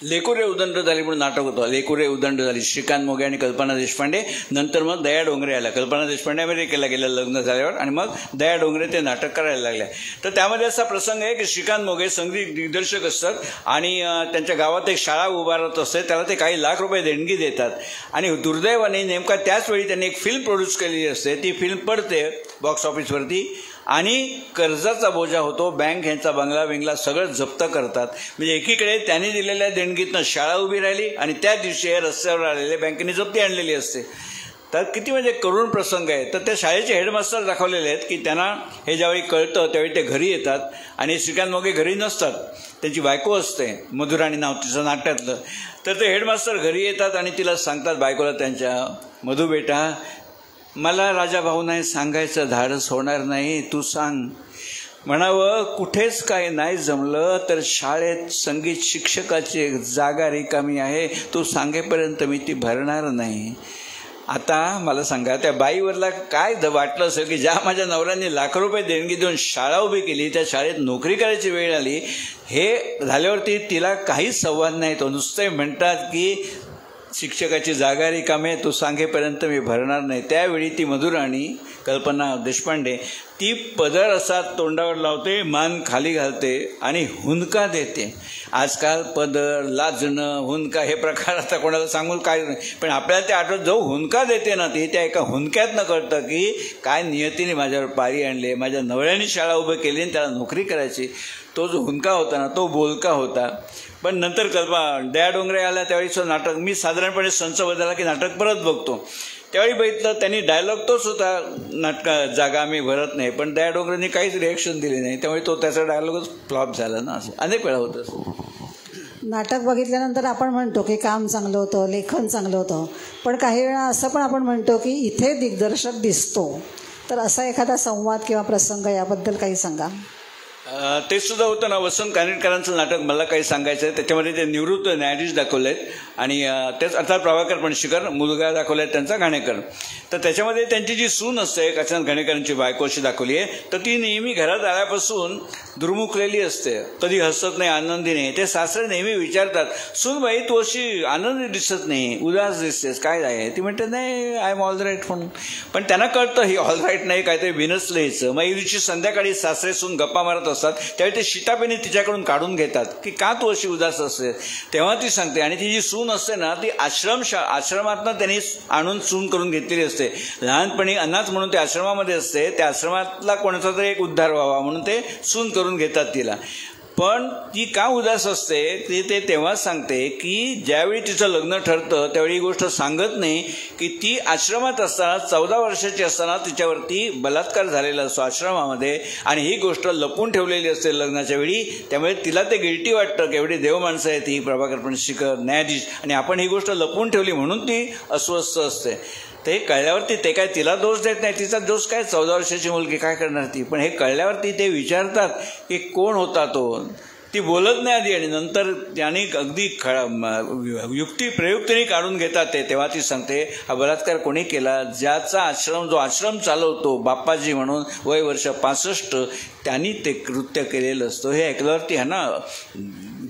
लेकुरे उदंड झाली म्हणून नाटक होतं. लेकुरे उदंड झाली, श्रीकांत मोघे आणि कल्पना देशपांडे. नंतर मग दया डोंगरे आल्या. कल्पना देशपांडे अमेरिकेला गेल्या लग्न झाल्यावर, आणि मग दया डोंगरे ते नाटक करायला लागल्या. तर त्यामध्ये असा प्रसंग आहे की श्रीकांत मोघे संगीत दिग्दर्शक असतात आणि त्यांच्या गावात एक शाळा उभारत असते. त्याला ते काही लाख रुपये देणगी देतात आणि दुर्दैवाने नेमका त्याच वेळी त्यांनी एक फिल्म प्रोड्यूस केलेली असते. ती फिल्म पडते बॉक्स ऑफिसवरती आणि कर्जाचा बोजा होतो. बँक ह्यांचा बंगला सगळं जप्त करतात. म्हणजे एकीकडे त्यांनी दिलेल्या देणगीतनं शाळा उभी राहिली आणि त्या दिवशी रस्त्यावर आलेले बँकेने जप्ती आणलेली असते. तर किती म्हणजे करुण प्रसंग आहे. तर त्या शाळेचे हेडमास्टर दाखवलेले आहेत की त्यांना हे ज्यावेळी कळतं त्यावेळी ते घरी येतात आणि श्रीकांत मोघे घरी नसतात. त्यांची बायको असते, मधुराणी नाव तिचं नाट्यातलं. तर ते हेडमास्टर घरी येतात आणि तिला सांगतात, बायकोला त्यांच्या, मधू बेटा मला राजा भाऊ नाही सांगायचं धाडस होणार नाही, तू सांग. म्हणावं कुठेच काय नाही जमलं तर शाळेत संगीत शिक्षकाची जागा रिकामी आहे, तू सांगेपर्यंत मी ती भरणार नाही. आता मला सांगा त्या बाईवरला काय वाटलं असेल की ज्या माझ्या नवऱ्याने लाख रुपये देणगी देऊन शाळा उभी केली, त्या शाळेत नोकरी करायची वेळ आली, हे झाल्यावरती तिला काहीच संवाद नाही. तो नुसते म्हणतात की शिक्षकाची जागा रिकामी आहे, तू सांगेपर्यंत मी भरणार नाही. त्यावेळी ती मधुराणी कल्पना देशपांडे ती पदर असा तोंडावर लावते, मान खाली घालते आणि हुंदका देते. आजकाल पदर, लाजणं, हुंदका हे प्रकार आता कोणाला सांगून काय नाही, पण आपल्याला ते आठवत जो हुंदका देते ना ती त्या एका हुंदक्यातनं कळतं की काय नियतीने माझ्यावर पारी आणली. माझ्या नवऱ्याने शाळा उभं केली आणि त्याला नोकरी करायची. तो जो हुंदका होता ना तो बोलका होता. पण नंतर दया डोंगरे आल्या त्यावेळी नाटक मी साधारणपणे संच बदलला की नाटक परत बघतो. त्यावेळी बघितलं त्यांनी डायलॉग तोच होता, नाटका जागा आम्ही भरत नाही, पण दया डोंगरेंनी काहीच रिॲक्शन दिली नाही. त्यामुळे तो त्याचा डायलॉगच फ्लॉप झाला ना. असं अनेक वेळा होतं. नाटक बघितल्यानंतर आपण म्हणतो की काम चांगलं होतं, लेखन चांगलं होतं, पण काही वेळा असं पण आपण म्हणतो की इथे दिग्दर्शक दिसतो. तर असा एखादा संवाद किंवा प्रसंग याबद्दल काही सांगा. ते सुद्धा होतं ना. वसंत कानेटकरांचं नाटक मला काही सांगायचं आहे. त्याच्यामध्ये ते निवृत्त न्यायाधीश दाखवले आहेत आणि तेच अर्थात प्रभाकर पणशीकर मुलगा दाखवला आहे त्यांचा घाणेकर. तर त्याच्यामध्ये त्यांची जी सून असते काशीनाथ घाणेकरांची बायको अशी दाखवली आहे. तर ती नेहमी घरात आल्यापासून दुर्मुखलेली असते, कधी हसत नाही, आनंदी नाही. ते सासरे नेहमी विचारतात, सूनबाई तू अशी आनंदी दिसत नाही, उदास दिसतेस, काय आहे? ती म्हणते नाही आय एम ऑल राईट म्हणून. पण त्यांना कळतं ही ऑल राईट नाही, काहीतरी बिनसलं हिचं. मग दिवशी संध्याकाळी सासरे सून गप्पा मारत असतात त्यावेळी ते शितापेने तिच्याकडून काढून घेतात की का तू अशी उदास असते. तेव्हा ती सांगते आणि ती जी सून असते ना ती आश्रमातनं त्यांनी आणून सून करून घेतलेली असते. लहानपणी अनाथ म्हणून ते आश्रमामध्ये असते, त्या आश्रमातला कोणाचा तरी एक उद्धार व्हावा म्हणून ते सून करून घेतात तिला. पण ती का उदास असते ते तेव्हाच सांगते की ज्यावेळी तिचं लग्न ठरतं त्यावेळी ही गोष्ट सांगत नाही की ती आश्रमात असताना 14 वर्षाची असताना तिच्यावरती बलात्कार झालेला असतो आश्रमामध्ये आणि ही गोष्ट लपून ठेवलेली असते लग्नाच्या वेळी. त्यामुळे तिला ते गिल्टी वाटतं की एवढी देव माणसं आहेत ही प्रभाकर पणशीकर न्यायाधीश आणि आपण ही गोष्ट लपून ठेवली म्हणून ती अस्वस्थ असते. ते कळल्यावरती ते काय तिला दोष देत नाही, तिचा दोष काय, 14 वर्षाची मुलगी काय करणार ती. पण हे कळल्यावरती ते विचारतात की कोण होता तो. ती बोलत नाही आधी आणि नंतर त्याने अगदी युक्ती प्रयुक्तीने काढून घेतात ते. तेव्हा ती सांगते हा बलात्कार कोणी केला, ज्याचा जो आश्रम चालवतो बाप्पाजी म्हणून वय वर्ष 65 त्यांनी ते कृत्य केलेलं असतं. हे ऐकल्यावरती हा ना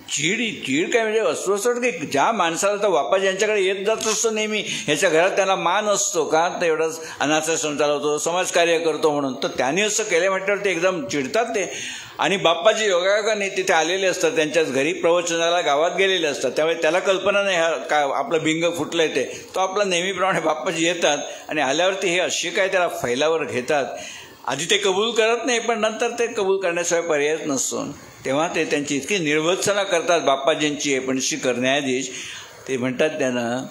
चीड काय म्हणजे अस्वस्थ की ज्या माणसाला तर बाप्पाजी यांच्याकडे येत जात असतो नेहमी, ह्याच्या घरात त्याला मान असतो का तर एवढंच अनाथाश्रम चालवतो, समाजकार्य करतो म्हणून. तर त्यांनी असं केलं म्हटल्यावर ते एकदम चिडतात ते. आणि बाप्पाजी योगायोगाने तिथे आलेले असतात, त्यांच्याच घरी प्रवचनाला गावात गेलेले असतात. त्यामुळे त्याला कल्पना नाही हा काय आपलं भिंग फुटलंय ते. तो आपला नेहमीप्रमाणे बाप्पाजी येतात आणि आल्यावरती हे अशी काय त्याला फैलावर घेतात. आधी ते कबूल करत नाही पण नंतर ते कबूल करण्याशिवाय पर्यायच नसतो. तेव्हा ते त्यांची इतकी निर्वत्सना करतात बाप्पाजींची पणशीकर न्यायाधीश. ते म्हणतात त्यांना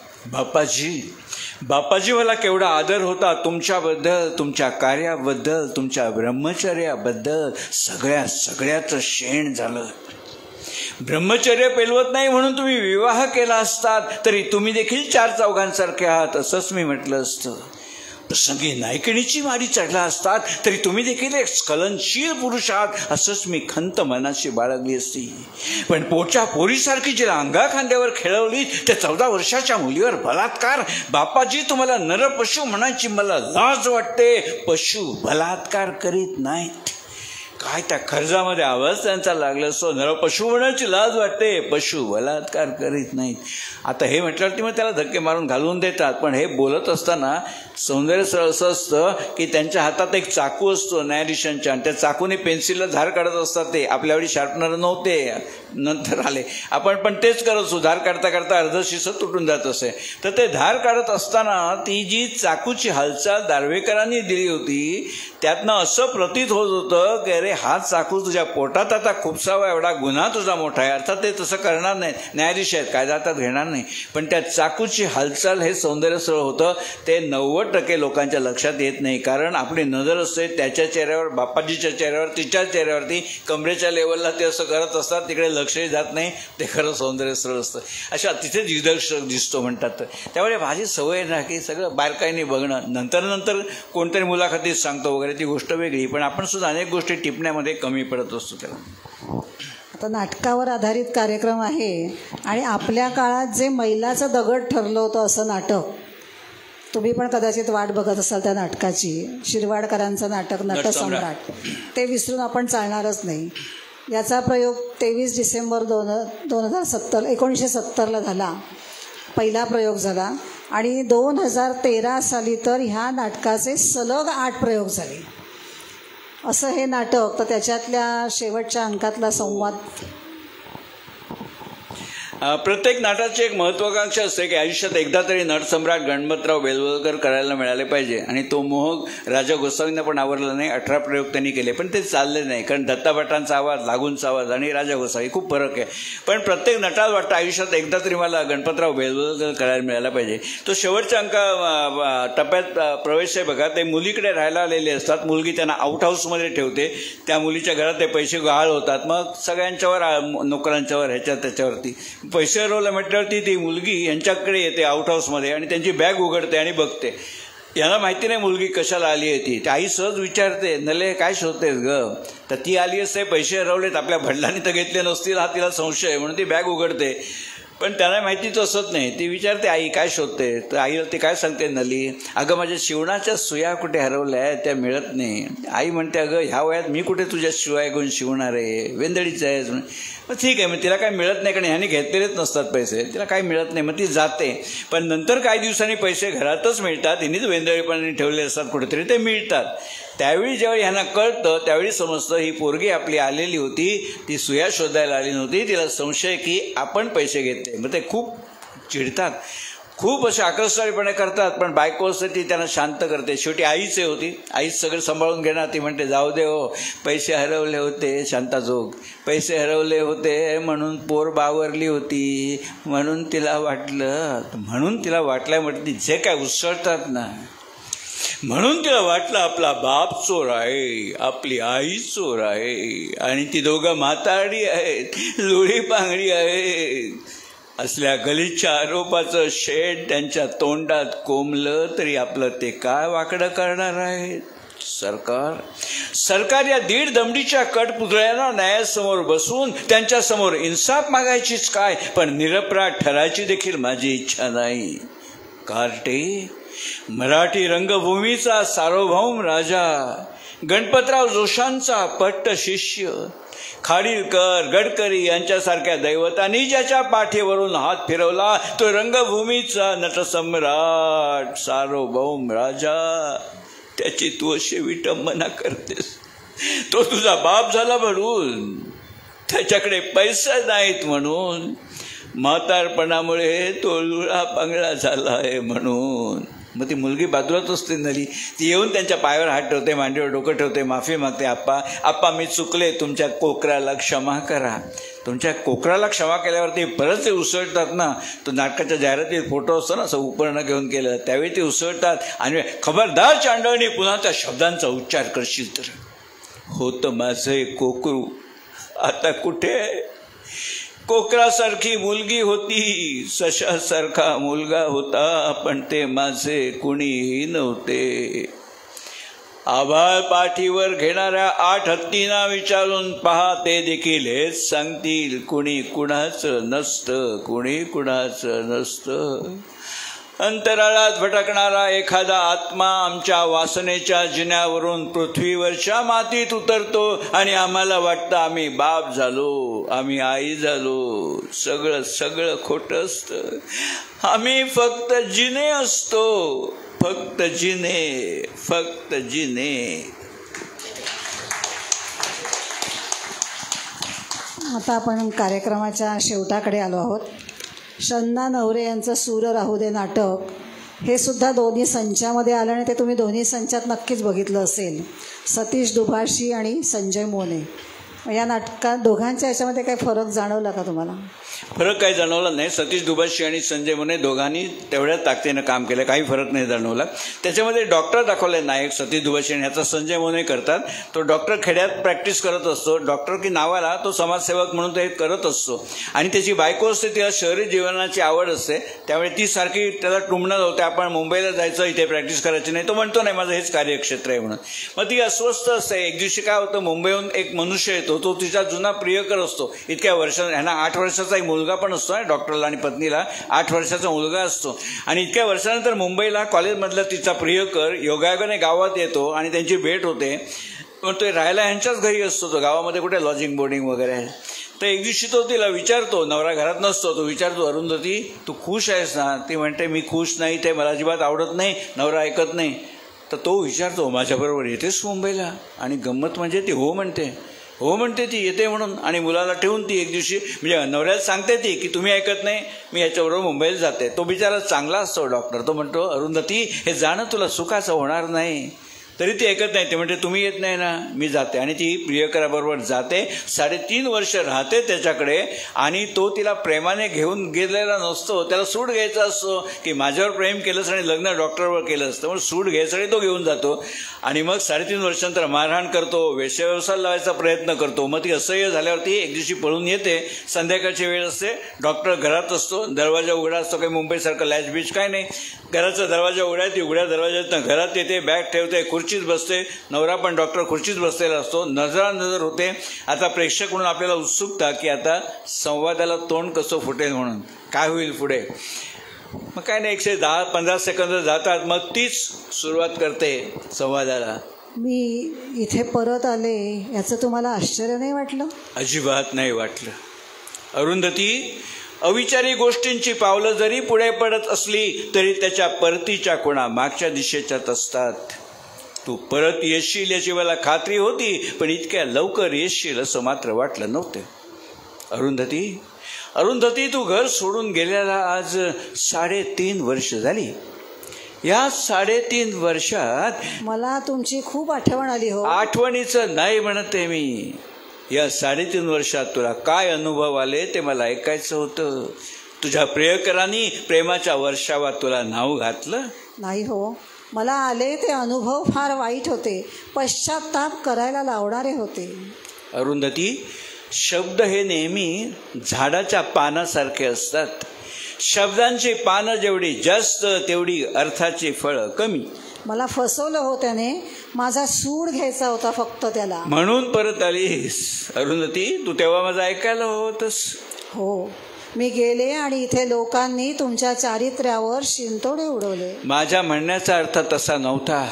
बाप्पाजी मला केवढा आदर होता तुमच्याबद्दल, तुमच्या कार्याबद्दल, तुमच्या ब्रह्मचर्याबद्दल. सगळ्याचं शेण झालं. ब्रह्मचर्य पेलवत नाही म्हणून तुम्ही विवाह केला असतात तरी तुम्ही देखील 4 चौघांसारखे आहात असंच मी म्हटलं असतं. प्रसंगी नायकिणीची मारी चढला असतात तरी तुम्ही देखील एक स्खलनशील पुरुष आहात असंच मी खंत मनाशी बाळगली असती. पण पोटच्या पोरीसारखी जिला अंगा खांद्यावर खेळवली त्या 14 वर्षाच्या मुलीवर बलात्कार. बापाजी तुम्हाला नरपशु म्हणायची मला लाज वाटते. पशु बलात्कार करीत नाहीत. काय त्या खर्जामध्ये आवाज त्यांचा लागला असतो. नरपशु म्हणायची लाज वाटते. पशु बलात्कार करीत नाहीत. आता हे म्हटल्यावरती मग त्याला धक्के मारून घालवून देतात. पण हे बोलत असताना सौंदर्य सरळ असं असतं की त्यांच्या हातात एक चाकू असतो न्यायाधीशांच्या, आणि त्या चाकूने पेन्सिलला धार काढत असतात. ते आपल्यावेळी शार्पनर नव्हते, नंतर आले. आपण पण तेच करत असतो. धार काढता काढता अर्ध शिस तुटून जात असे. तर ते धार काढत असताना ती जी चाकूची हालचाल दार्वेकरांनी दिली होती त्यातनं असं प्रतीत होत होतं की अरे हा चाकू तुझ्या पोटात आता खुपसावा एवढा गुन्हा तुझा मोठा आहे. अर्थात ते तसं करणार नाहीत, न्यायाधीश आहेत, कायदा हातात घेणार नाही. पण त्या चाकूची हालचाल हे सौंदर्य सरळ होतं. ते 90% लोकांच्या लक्षात येत नाही. कारण आपली नजर असते त्याच्या चेहऱ्यावर, बापाजीच्या चेहऱ्यावर, तिच्या चेहऱ्यावरती. कमरेच्या लेवलला ते असं करत असतात, तिकडे लक्षही जात नाही. ते खरं सौंदर्य सरळ असतं. अशा तिथे दिग्दर्शक दिसतो म्हणतात. त्यामुळे माझी सवय ना की सगळं बारकाईने बघणं. नंतर कोणतरी मुलाखतीत सांगतो वगैरे ती गोष्ट वेगळी. पण आपण सुद्धा अनेक गोष्टी टिपण्यामध्ये कमी पडत असतो. त्याला आता नाटकावर आधारित कार्यक्रम आहे आणि आपल्या काळात जे मैलाचं दगड ठरलं होतं असं नाटक, तुम्ही पण कदाचित वाट बघत असाल त्या नाटकाची. शिरवाडकरांचं नाटक नटसम्राट, ते विसरून आपण चालणारच नाही. याचा प्रयोग 23 डिसेंबर 1970ला झाला. पहिला प्रयोग झाला आणि 2013 साली तर ह्या नाटकाचे सलग 8 प्रयोग झाले. असं हे नाटक. तर त्याच्यातल्या शेवटच्या अंकातला संवाद. प्रत्येक नाटाची एक महत्त्वाकांक्षा असते की आयुष्यात एकदा तरी नटसम्राट गणपतराव बेलवलकर करायला मिळाले पाहिजे. आणि तो मोह राजा गोसावींना पण आवरला नाही. 18 प्रयोग त्यांनी केले पण ते चालले नाही. कारण दत्ताभटांचा आवाज, लागूंचा आवाज आणि राजा गोसावी खूप फरक आहे. पण प्रत्येक नटाला वाटतं आयुष्यात एकदा तरी मला गणपतराव बेलवलकर करायला मिळाला पाहिजे. तो शेवटच्या टप्प्यात प्रवेश आहे बघा. ते मुलीकडे राहायला आलेले असतात. मुलगी त्यांना आउट हाऊसमध्ये ठेवते. त्या मुलीच्या घरात ते पैसे गहाळ होतात. मग सगळ्यांच्यावर, नोकरांच्यावर, त्याच्यावरती पैसे हरवलं म्हटल्यावरती ती मुलगी यांच्याकडे येते आउट हाऊसमध्ये आणि त्यांची बॅग उघडते आणि बघते. यांना माहिती नाही मुलगी कशाला आली आहे ती. आई सहज विचारते, नले काय शोधतेस ग? तर ती आली असते, पैसे हरवलेत, आपल्या वडिलांनी तर घेतले नसतील, हा तिला संशय आहे म्हणून ती बॅग उघडते. पण त्यांना माहिती तसंच नाही. ती विचारते, आई काय शोधते? तर आईला ती काय सांगते, नली अगं माझ्या शिवणाच्या सुया कुठे हरवल्या आहेत, त्या मिळत नाही. आई म्हणते, अगं ह्या वयात मी कुठे तुझ्या शिवाय घेऊन शिवणार आहे, वेंदडीचं आहे. मग ठीक आहे, मग तिला काय मिळत नाही कारण ह्याने घेतलेलेच नसतात पैसे, तिला काय मिळत नाही. मग ती जाते. पण नंतर काही दिवसांनी पैसे घरातच मिळतात. हिनीच वेंदळीपणाने ठेवले असतात कुठेतरी, ते मिळतात. त्यावेळी जेव्हा ह्यांना कळतं त्यावेळी समजतं ही पोरगी आपली आलेली होती, ती सुया शोधायला आली नव्हती. तिला संशय की आपण पैसे घेतले. मग ते खूप चिडतात, खूप असे आक्रस्ताळीपणे करतात. पण बायको असते ती त्यांना शांत करते. शेवटी आईच होती, आईच सगळं सांभाळून घेणार. ती म्हणते, जाऊ दे हो, पैसे हरवले होते शांताजोग, पैसे हरवले होते म्हणून पोर बावरली होती, म्हणून तिला वाटलं म्हणते जे काय उसळतात ना, म्हणून तिला वाटलं आपला बाप चोर आहे, आपली आई चोर आहे आणि ती दोघं म्हातारडी आहेत, लोळी पांगडी आहेत. असल्या गलिच्छ आरोपाचं शेड त्यांच्या तोंडात कोंबलं तरी आपलं ते काय वाकडं करणार आहे? सरकार या 1.5 दमडीच्या कटपुतळ्यांना न्यायासमोर बसून त्यांच्यासमोर इन्साफ मागायचीच काय, पण निरपराध ठरायची देखील माझी इच्छा नाही. कार्टे मराठी रंगभूमीचा सार्वभौम राजा, गणपतराव जोशांचा पट्ट शिष्य, खाडीलकर, गडकरी यांच्यासारख्या दैवतांनी ज्याच्या पाठीवरून हात फिरवला तो रंगभूमीचा नटसम्राट, सार्वभौम राजा, त्याची तू अशी विटंबना करतेस. तो तुझा बाप झाला म्हणून, त्याच्याकडे पैसे नाहीत म्हणून, म्हातारपणामुळे तो लुळा पांगळा झाला आहे म्हणून. मग ती मुलगी बाजूलाच असते नली. ती येऊन त्यांच्या पायावर हात ठेवते, मांडीवर डोकं ठेवते, माफी मागते. आप्पा मी चुकले, तुमच्या कोकराला क्षमा करा. तुमच्या कोकराला क्षमा केल्यावरती परत ते उसळतात ना. तो नाटकाच्या जाहिरातीत फोटो असतो ना, असं उपरणं घेऊन केलं, त्यावेळी ते उसळतात आणि खबरदार चांडळणी पुन्हा त्या शब्दांचा उच्चार करशील तर. होतं माझं कोकरू आता कुठे? कोकरासारखी मुलगी होती, सशासारखा मुलगा होता, पण ते माझे कुणीही नव्हते. आभाळ पाठीवर घेणाऱ्या 8 हत्तींना विचारून पहा, ते देखील हेच सांगतील, कुणी कुणाचं नसतं, कुणी कुणाचं नसतं. अंतराळात भटकणारा एखादा आत्मा आमच्या वासनेच्या जिन्यावरून पृथ्वीवरच्या मातीत उतरतो आणि आम्हाला वाटतं आम्ही बाप झालो, आम्ही आई झालो. सगळं सगळं खोटं असतं. आम्ही फक्त जिने असतो, फक्त जिने, फक्त जिने. आता आपण कार्यक्रमाच्या शेवटाकडे आलो आहोत. शन्ना नवरे यांचं सूर राहू दे नाटक हे सुद्धा दोन्ही संचामध्ये आलं आणि ते तुम्ही दोन्ही संचात नक्कीच बघितलं असेल. सतीश दुभाषी आणि संजय मोने. या नाटकात दोघांच्या याच्यामध्ये काही फरक जाणवला का तुम्हाला? फरक काही जाणवला नाही. सतीश दुभाषी आणि संजय मोने दोघांनी तेवढ्या ताकदीनं काम केलं, काही फरक नाही जाणवला. त्याच्यामध्ये डॉक्टर दाखवले नायक सतीश दुभाषी आणि ह्याचा संजय मोने करतात. तो डॉक्टर खेड्यात प्रॅक्टिस करत असतो, डॉक्टर की नावाला तो समाजसेवक म्हणून ते करत असतो. आणि त्याची बायको असते, तिला शहरी जीवनाची आवड असते, त्यामुळे ती सारखी त्याला टुमणं होते, आपण मुंबईला जायचं, इथे प्रॅक्टिस करायची नाही. तो म्हणतो नाही, माझं हेच कार्यक्षेत्र आहे म्हणून. मग ती अस्वस्थ असते. एक दिवशी काय होतं, मुंबईहून एक मनुष्य येतो, तो तिचा जुना प्रियकर असतो. इतक्या वर्षांना, ह्यांना 8 वर्षाचा मुलगा पण असतो, डॉक्टरला आणि पत्नीला 8 वर्षाचा मुलगा असतो. आणि इतक्या वर्षानंतर मुंबईला कॉलेजमधला तिचा प्रियकर योगायोगाने गावात येतो आणि त्यांची भेट होते. पण तो राहायला ह्यांच्याच घरी असतो, तो गावामध्ये कुठे लॉजिंग बोर्डिंग वगैरे आहे. तर एक दिवशी तो तिला विचारतो, नवरा घरात नसतो, तो विचारतो, अरुंधती तू खुश आहेस ना? ती म्हणते मी खुश नाही, ते मला अजिबात आवडत नाही, नवरा ऐकत नाही. तर तो विचारतो, माझ्याबरोबर येतेस मुंबईला? आणि गंमत म्हणजे ती हो म्हणते ती येते म्हणून. आणि मुलाला ठेवून ती एक दिवशी, म्हणजे नवऱ्याला सांगते ती की तुम्ही ऐकत नाही, मी याच्याबरोबर मुंबईला जाते. तो बिचारा चांगला असतो डॉक्टर. तो म्हणतो, अरुंधती हे जाणं तुला सुखाचं होणार नाही. तरी ती ऐकत नाही. ते म्हणते तुम्ही येत नाही ना, मी जाते. आणि ती प्रियकराबरोबर जाते. 3.5 वर्ष राहते त्याच्याकडे. आणि तो तिला प्रेमाने घेऊन गेलेला नसतो, त्याला सूट घ्यायचा असतो की माझ्यावर प्रेम केलंस आणि लग्न डॉक्टरवर केलं असतं, म्हणून सूट घ्यायसाठी तो घेऊन जातो. आणि मग 3.5 वर्षांतर मारहाण करतो, वेश्याव्यवसाय लावायचा प्रयत्न करतो. मग ती असह्य झाल्यावरती एक दिवशी पळून येते. संध्याकाळची वेळ असते, डॉक्टर घरात असतो, दरवाजा उघडा असतो, काही मुंबईसारखं लॅच बीच काय नाही. घराचा दरवाजा उघडा, ती उघड्या दरवाजातनं घरात येते, बॅग ठेवते, खुर्चीत बसते. नवरा पण डॉक्टर खुर्चीत बसलेला असतो. नजर होते. आता प्रेक्षक म्हणून आपल्याला उत्सुकता की आता संवादाला तोंड कसं फुटेल म्हणून, काय होईल पुढे. मग काय नाही, 110-15 सेकंद जातात. मग तीच सुरुवात करते संवादाला. मी इथे परत आले याचं तुम्हाला आश्चर्य नाही वाटलं? अजिबात नाही वाटलं. अरुंधती, अविचारी गोष्टींची पावलं जरी पुढे पडत असली तरी त्याच्या परतीच्या खुणा मागच्या दिशेच्याच असतात. तू परत येशील याची मला खात्री होती, पण इतक्या लवकर येशील असं मात्र वाटलं नव्हतं. अरुंधती, तू घर सोडून गेल्याला आज 3.5 वर्ष झाली. या 3.5 वर्षात मला तुमची खूप आठवण आली हो. आठवणीचं नाही म्हणते मी. या 3.5 वर्षात तुला काय अनुभव आले ते मला ऐकायचं होतं. तुझ्या प्रियकरांनी प्रेमाच्या वर्षावात तुला नाव घातलं नाही हो. मला आले ते अनुभव फार वाईट होते, पश्चाताप करायला लावणारे होते. अरुंधती, शब्द हे नेहमी झाडाच्या पानासारखे असतात. शब्दांची पानं जेवढी जास्त तेवढी अर्थाची फळं कमी. मला फसवलं हो त्याने. माझा सूड घ्यायचा होता फक्त त्याला. म्हणून परत आलीस. अरुंधती, तू तेव्हा माझं ऐकायला होतस. हो, मी गेले आणि इथे लोकांनी तुमच्या चारित्र्यावर शिंतोडे उडवले. माझ्या म्हणण्याचा अर्थ तसा नव्हता.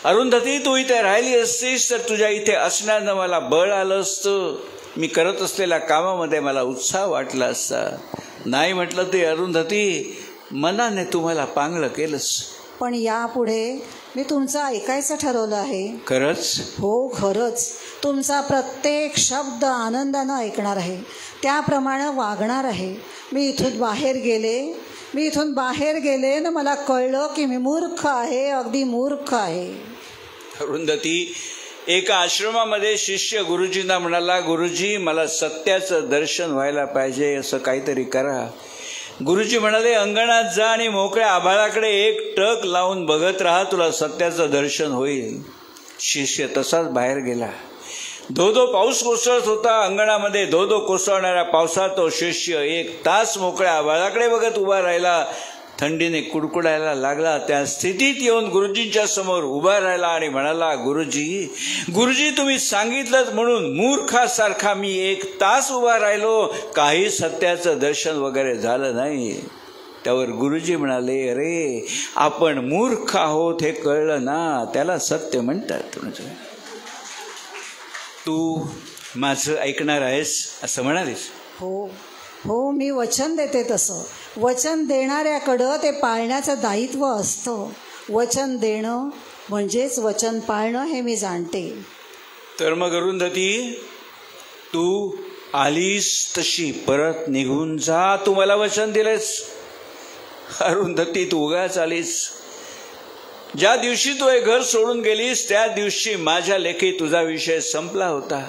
अरुंधती, तू इथे राहिली असतीस तर तुझ्या इथे असण्यानं मला बळ आलं असतं. मी करत असलेल्या कामामध्ये मला उत्साह वाटला असता. नाही म्हटलं ते अरुंधती, मनाने तुम्हाला पांगलं केलंस. पण यापुढे मी तुमचं ऐकायचं ठरवलं आहे. खरंच? हो, खरंच. तुमचा प्रत्येक शब्द आनंदानं ऐकणार आहे, त्याप्रमाणे वागणार आहे. मी इथून बाहेर गेले ना मला कळलं की मी मूर्ख आहे, अगदी मूर्ख आहे. अरुंधती, एका आश्रमामध्ये शिष्य गुरुजींना म्हणाला, गुरुजी मला सत्याचं दर्शन व्हायला पाहिजे, असं काहीतरी करा. गुरुजी म्हणाले, अंगणात जा आणि मोकळ्या आभाळाकडे एक टक लावून बघत राहा, तुला सत्याचं दर्शन होईल. शिष्य तसाच बाहेर गेला. धो धो पाऊस कोसळत होता अंगणामध्ये, धो धो कोसळणाऱ्या पावसात तो शिष्य 1 तास मोकळ्या आभाळाकडे बघत उभा राहिला. थंडीने कुडकुडायला लागला. त्या स्थितीत येऊन गुरुजींच्या समोर उभा राहिला आणि म्हणाला, गुरुजी तुम्ही सांगितलं म्हणून मूर्खासारखा मी 1 तास उभा राहिलो, काही सत्याचं दर्शन वगैरे झालं नाही. त्यावर गुरुजी म्हणाले, अरे आपण मूर्ख आहोत हे कळलं ना, त्याला सत्य म्हणतात. तू माझं ऐकणार आहेस असं म्हणालीस. हो हो, मी वचन देते. तसं वचन देणाऱ्याकडं ते पाळण्याचं दायित्व असतं. वचन देणं म्हणजेच वचन पाळणं हे मी जाणते. तर मग अरुंधती, तू आलीस तशी परत निघून जा. तू मला वचन दिलेस. अरुंधती, तू उगाच आलीस. ज्या दिवशी तू हे घर सोडून गेलीस त्या दिवशी माझ्या लेखी तुझा विषय संपला होता.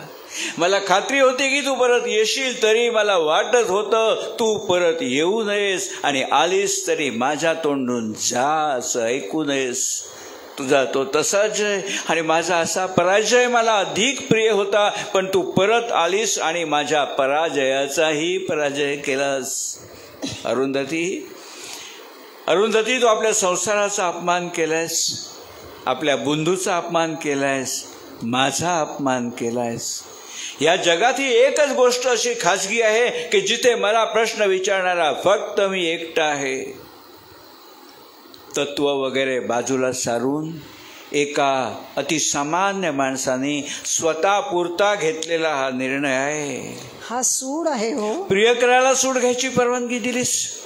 मला खात्री होती की तू परत येशील, तरी मला वाटत होतं तू परत येऊ नयेस, आणि आलीस तरी माझ्या तोंडून जा असं ऐकू नयेस. तुझा तो तसा जय आणि माझा असा पराजय मला अधिक प्रिय होता, पण तू परत आलीस आणि माझ्या पराजयाचाही पराजय केलास. अरुंधती, तू आपल्या संसाराचा अपमान केलायस, आपल्या बंधूचा अपमान केलायस, माझा अपमान केलायस. या जगात ही एकच गोष्ट अशी खाजगी आहे की जिथे मला प्रश्न विचारणारा फक्त मी एकटा आहे. तत्व वगैरे बाजूला सारून एका अतिसामान्य माणसाने स्वतःपुरता घेतलेला हा निर्णय आहे. हा सूड आहे. हो, प्रियकराला सूड घ्यायची परवानगी दिलीस.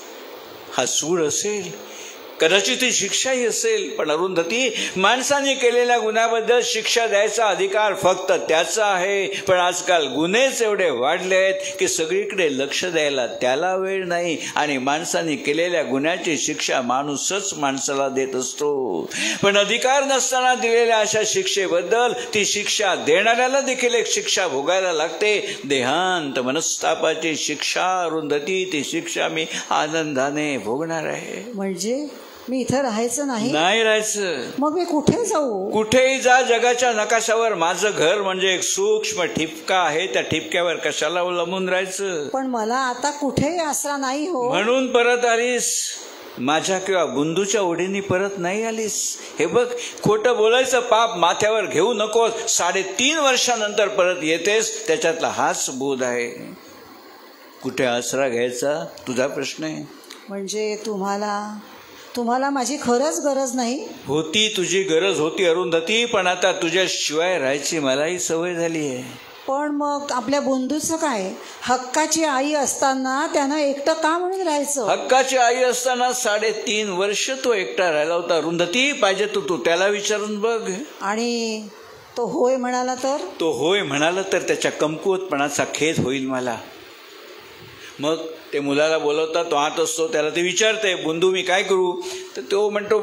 हा सूड असेल, कदाचित ही शिक्षाही असेल, पण अरुंधती, माणसाने केलेल्या गुन्ह्याबद्दल शिक्षा द्यायचा अधिकार फक्त त्याचा आहे. पण आजकाल गुन्हेच एवढे वाढले आहेत की सगळीकडे लक्ष द्यायला त्याला वेळ नाही, आणि माणसाने केलेल्या गुन्ह्याची शिक्षा माणूसच माणसाला देत असतो. पण अधिकार नसताना दिलेल्या अशा शिक्षेबद्दल ती शिक्षा देणाऱ्याला देखील एक शिक्षा भोगायला लागते. देहांत मनस्तापाची शिक्षा. अरुंधती, ती शिक्षा मी आनंदाने भोगणार आहे. म्हणजे मी इथं राहायचं नाही राहायचं. मग मी कुठे जाऊ? कुठेही जा. जगाच्या नकाशावर माझं घर म्हणजे एक सूक्ष्म ठिपका आहे. त्या ठिपक्यावर कशाला अवलंबून राहायचं? पण मला आता कुठेही आसरा नाही. हो, म्हणून परत आलीस. माझ्या किंवा बुंदूच्या ओढीने परत नाही आलीस. हे बघ, खोटं बोलायचं पाप माथ्यावर घेऊ नकोस. 3.5 वर्षानंतर परत येतेस, त्याच्यातला हाच बोध आहे. कुठे आसरा घ्यायचा तुझा प्रश्न आहे. म्हणजे तुम्हाला माझी खरंच गरज नाही होती. तुझी गरज होती अरुंधती, पण आता तुझ्याशिवाय राहायची मलाही सवय झाली आहे. पण मग आपल्या बंधूचं काय? हक्काची आई असताना त्यानं एकटं का म्हणून राहायचं? हक्काची आई असताना 3.5 वर्ष तो एकटा राहिला होता. अरुंधती, पाहिजे तू त्याला विचारून बघ. आणि तो होय म्हणाला तर? तो होय म्हणाला तर त्याच्या कमकुवतपणाचा खेद होईल मला. मग ते मुलाला बोलवता, तो आत असतो, त्याला ते विचारते, बंधू मी काय करू? तर तो म्हणतो,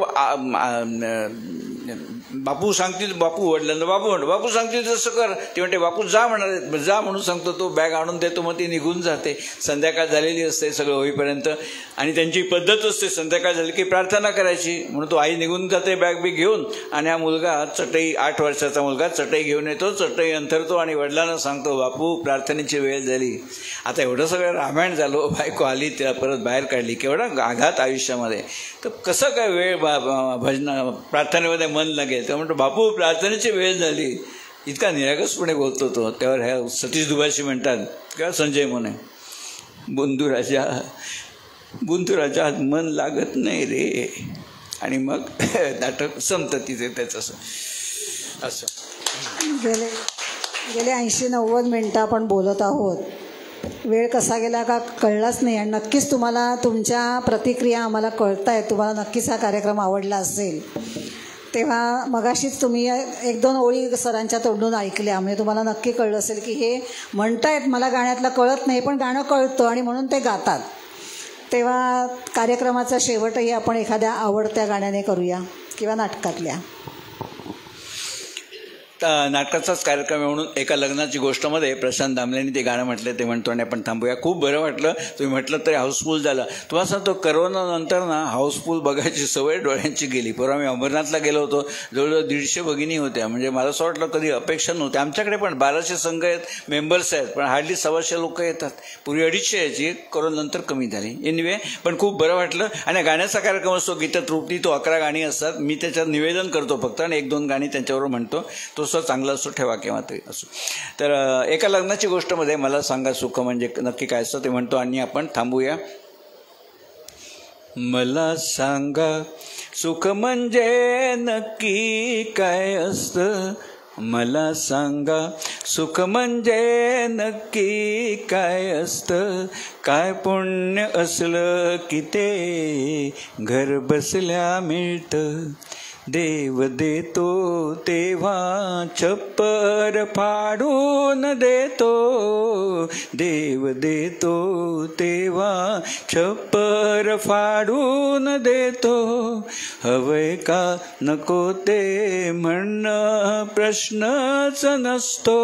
बापू सांगतील, बापू वडिलांना बापू सांगतील तसं कर. ते म्हणते बापू जा म्हणाले, जा म्हणून सांगतो. तो बॅग आणून देतो, मग ती निघून जाते. संध्याकाळ झालेली असते सगळं होईपर्यंत, आणि त्यांची पद्धत असते संध्याकाळ झाली की प्रार्थना करायची. म्हणून तो आई निघून जाते बॅग बी घेऊन, आणि हा मुलगा चटई, 8 वर्षाचा मुलगा चटई घेऊन येतो. चटई अंथरतो आणि वडिलांना सांगतो, बापू प्रार्थनेची वेळ झाली. आता एवढं सगळं रामायण झालं, बायको आली, तिला परत बाहेर काढली, केवढा आघात आयुष्यामध्ये. तर कसं काय वेळ भजना प्रार्थनेमध्ये मन लागेल? तर म्हणतो, बापू प्रार्थनेची वेळ झाली. इतका निरागसपणे बोलतो तो. त्यावर ह्या सतीश दुभाषी म्हणतात किंवा संजय मोने, बुंदू राजा मन लागत नाही रे. आणि मग नाटक संपतं तिथे त्याचं. असं गेले 80-90 मिनटं आपण बोलत आहोत. वेळ कसा गेला का कळलाच नाही. आणि नक्कीच तुम्हाला तुमच्या प्रतिक्रिया आम्हाला कळत आहेत. तुम्हाला नक्कीच हा कार्यक्रम आवडला असेल. तेव्हा मगाशीच तुम्ही 1-2 ओळी सरांच्या तोंडून ऐकल्या, म्हणजे तुम्हाला नक्की कळलं असेल की हे म्हणतायत मला गाण्यातलं कळत नाही, पण गाणं कळतं आणि म्हणून ते गातात. तेव्हा कार्यक्रमाचा शेवटही आपण एखाद्या आवडत्या गाण्याने करूया किंवा नाटकातल्या. नाटकाचाच कार्यक्रम आहे म्हणून एका लग्नाची गोष्टमध्ये प्रशांत दामलेंनी ते गाणं म्हटलं, ते म्हणतो आणि आपण थांबूया. खूप बरं वाटलं, तुम्ही म्हटलं तरी हाऊसफुल झालं. तुम्हाला सांगतो करोनानंतर ना हाऊसफुल बघायची सवय डोळ्यांची गेली. परवा मी अमरनाथला गेलो होतो, जवळजवळ 150 भगिनी होत्या. म्हणजे मला असं वाटलं कधी अपेक्षा नव्हती. आमच्याकडे पण 1200 संघ आहेत, मेंबर्स आहेत, पण हार्डली 125 लोक येतात. पूर्वी 250 यायची, करोनानंतर कमी झाली. एनिवे पण खूप बरं वाटलं. आणि गाण्याचा कार्यक्रम असतो गीततृप्ती, तो 11 गाणी असतात. मी त्याच्यात निवेदन करतो फक्त आणि 1-2 गाणी त्यांच्याबरोबर म्हणतो. तो चांगला असो, ठेवा केव्हा तरी असो. तर एका लग्नाची गोष्टमध्ये मला सांगा सुख म्हणजे नक्की काय असतं ते म्हणतो आणि आपण थांबूया. मला सांगा सुख म्हणजे नक्की काय असतं, मला सांगा सुख म्हणजे नक्की काय असतं, काय पुण्य असलं की ते घर बसल्या मिळतं, देव देतो तेव्हा छप्पर फाडून देतो, देव देतो तेव्हा छप्पर फाडून देतो, हवंय का नको ते म्हणणं प्रश्नच नसतो,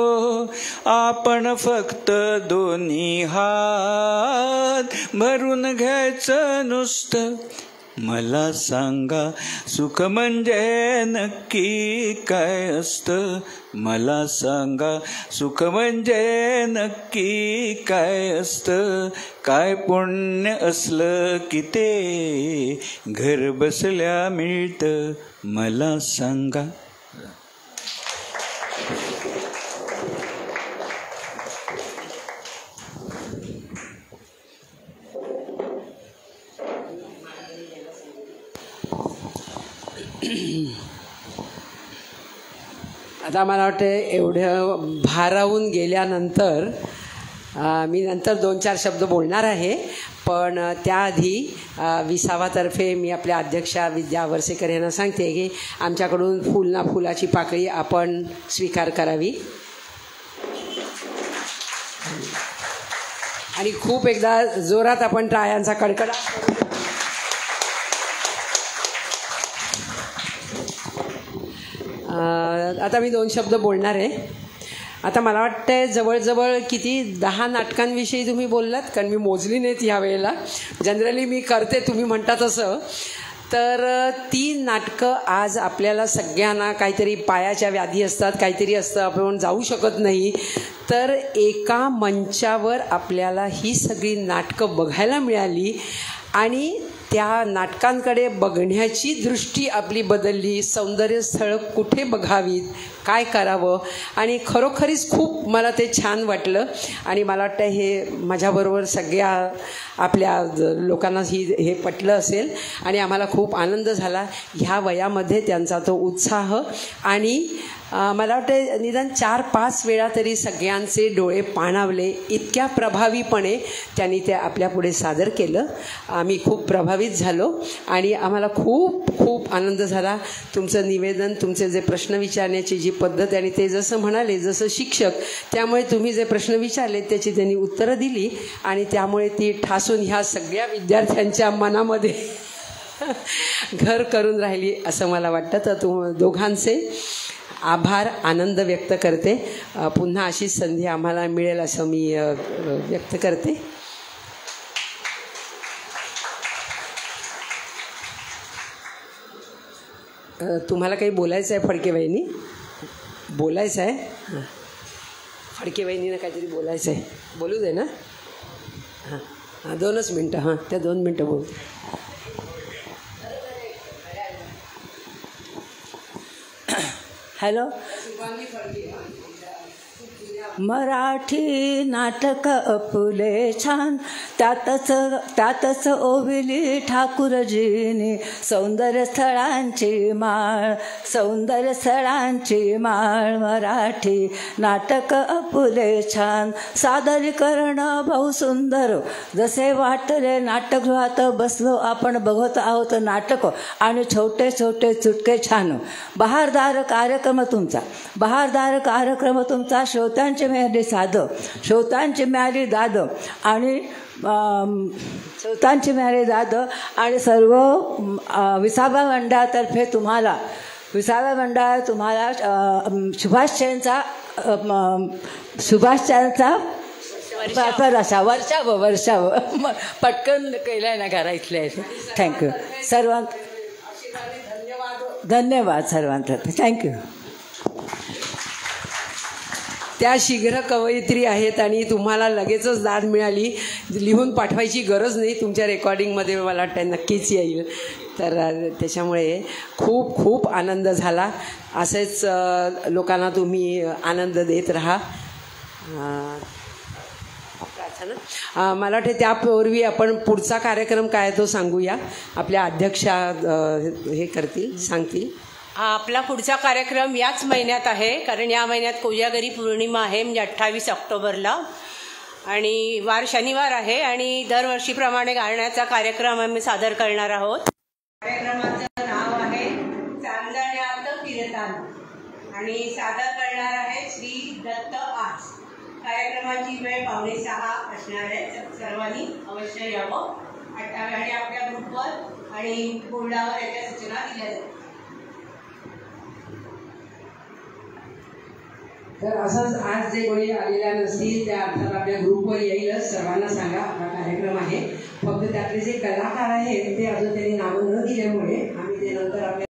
आपण फक्त दोन्ही हात भरून घ्यायचं नुसतं. मला सांगा सुख म्हणजे नक्की काय असतं, मला सांगा सुख म्हणजे नक्की काय असतं, काय पुण्य असलं की ते घर बसल्या मिळतं, मला सांगा. आता मला वाटतं एवढं भारावून गेल्यानंतर मी नंतर 2-4 शब्द बोलणार आहे, पण त्याआधी विसावातर्फे मी आपल्या अध्यक्षा विद्या वर्सेकर यांना सांगते की आमच्याकडून फुलाची पाकळी आपण स्वीकार करावी. आणि खूप एकदा जोरात आपण टाळ्यांचा कडकडाट. आता मी 2 शब्द बोलणार आहे. आता मला वाटतं जवळजवळ किती 10 नाटकांविषयी तुम्ही बोललात, कारण मी मोजली नाहीत ह्या वेळेला. जनरली मी करते तुम्ही म्हणता तसं. तर 3 नाटकं आज आपल्याला सगळ्यांना काहीतरी पायाच्या व्याधी असतात, काहीतरी असतं, आपण जाऊ शकत नाही. तर एका मंचावर आपल्याला ही सगळी नाटकं बघायला मिळाली आणि त्या नाटकांकडे बघण्याची दृष्टी आपली बदलली. सौंदर्यस्थळं कुठे बघावीत, काय करावं, आणि खरोखरीच खूप मला ते छान वाटलं. आणि मला वाटतं हे माझ्याबरोबर सगळ्या आपल्या लोकांना हे पटलं असेल आणि आम्हाला खूप आनंद झाला ह्या वयामध्ये त्यांचा तो उत्साह. आणि मला वाटतं निदान 4-5 वेळा तरी सगळ्यांचे डोळे पाणावले, इतक्या प्रभावीपणे त्यांनी ते आपल्यापुढे सादर केलं. आम्ही खूप प्रभावित झालो आणि आम्हाला खूप खूप आनंद झाला. तुमचं निवेदन, तुमचे जे प्रश्न विचारण्याची जी पद्धत, आणि ते जसं म्हणाले जसं शिक्षक, त्यामुळे तुम्ही जे प्रश्न विचारले त्याची त्यांनी उत्तरं दिली आणि त्यामुळे ती ठासून ह्या सगळ्या विद्यार्थ्यांच्या मनामध्ये घर करून राहिली असं मला वाटतं. तर दोघांचे आभार, आनंद व्यक्त करते. पुन्हा अशीच संधी आम्हाला मिळेल असं मी व्यक्त करते. तुम्हाला काही बोलायचं आहे फडके वहिनी? बोलायचं आहे? फडके वहिनीनं काहीतरी बोलायचं आहे, बोलू दे ना. हां 2च मिनटं. हां त्या 2 मिनटं बोलते. हॅलो. मराठी नाटक अपुले छान, त्यातच ओविली ठाकूरजीने सौंदर्य स्थळांची माळ, सौंदर्य स्थळांची माळ. मराठी नाटक अपुले छान, सादरीकरण बहु सुंदर, जसे वाटले नाट्यगृहात बसलो आपण बघत आहोत नाटक, आणि छोटे छोटे चुटके छान. बहारदार कार्यक्रम तुमचा, बहारदार कार्यक्रम तुमचा. श्रोत्यांची मिळाली साध, श्रोतांची मिळाली दाद, आणि श्रोतांची मिळाली दाद, आणि सर्व विसावा मंडळातर्फे तुम्हाला विसावा मंडळ तुम्हाला सुभाषचंद्रचा वर्षाव पटकन केलं ना घरा इथल्या थँक्यू सर्वांत धन्यवाद सर्वांचं थँक्यू. त्या शीघ्र कवयित्री आहेत आणि तुम्हाला लगेचच दाद मिळाली. लिहून पाठवायची गरज नाही, तुमच्या रेकॉर्डिंगमध्ये मला वाटतं नक्कीच येईल. तर त्याच्यामुळे खूप खूप आनंद झाला. असेच लोकांना तुम्ही आनंद देत राहा. मला वाटते त्यापूर्वी आपण पुढचा कार्यक्रम काय तो सांगूया. आपल्या अध्यक्षा हे करतील, सांगतील. आपला पुढचा कार्यक्रम याच महिन्यात आहे, कारण या महिन्यात कोजागरी पौर्णिमा आहे, म्हणजे 28 ऑक्टोबरला आणि वार शनिवार आहे. आणि दरवर्षीप्रमाणे गाण्याचा कार्यक्रम आम्ही सादर करणार आहोत. कार्यक्रमाचं नाव आहे चांदण्यात फिरताना आणि सादर करणार आहे श्री दत्त आज. कार्यक्रमाची वेळ 5:45 असणार आहे. सर्वांनी अवश्य यावं. 28 आणि आपल्या ग्रुपवर आणि बोर्डावर याच्या सूचना दिल्या जातात. तर असंच आज जे कोणी आलेल्या नसतील त्या अर्थात आपल्या ग्रुपवर येईलच. सर्वांना सांगा हा कार्यक्रम आहे. फक्त त्यातले जे कलाकार आहेत ते अजून त्यांनी नावं न दिल्यामुळे आम्ही ते नंतर आपल्या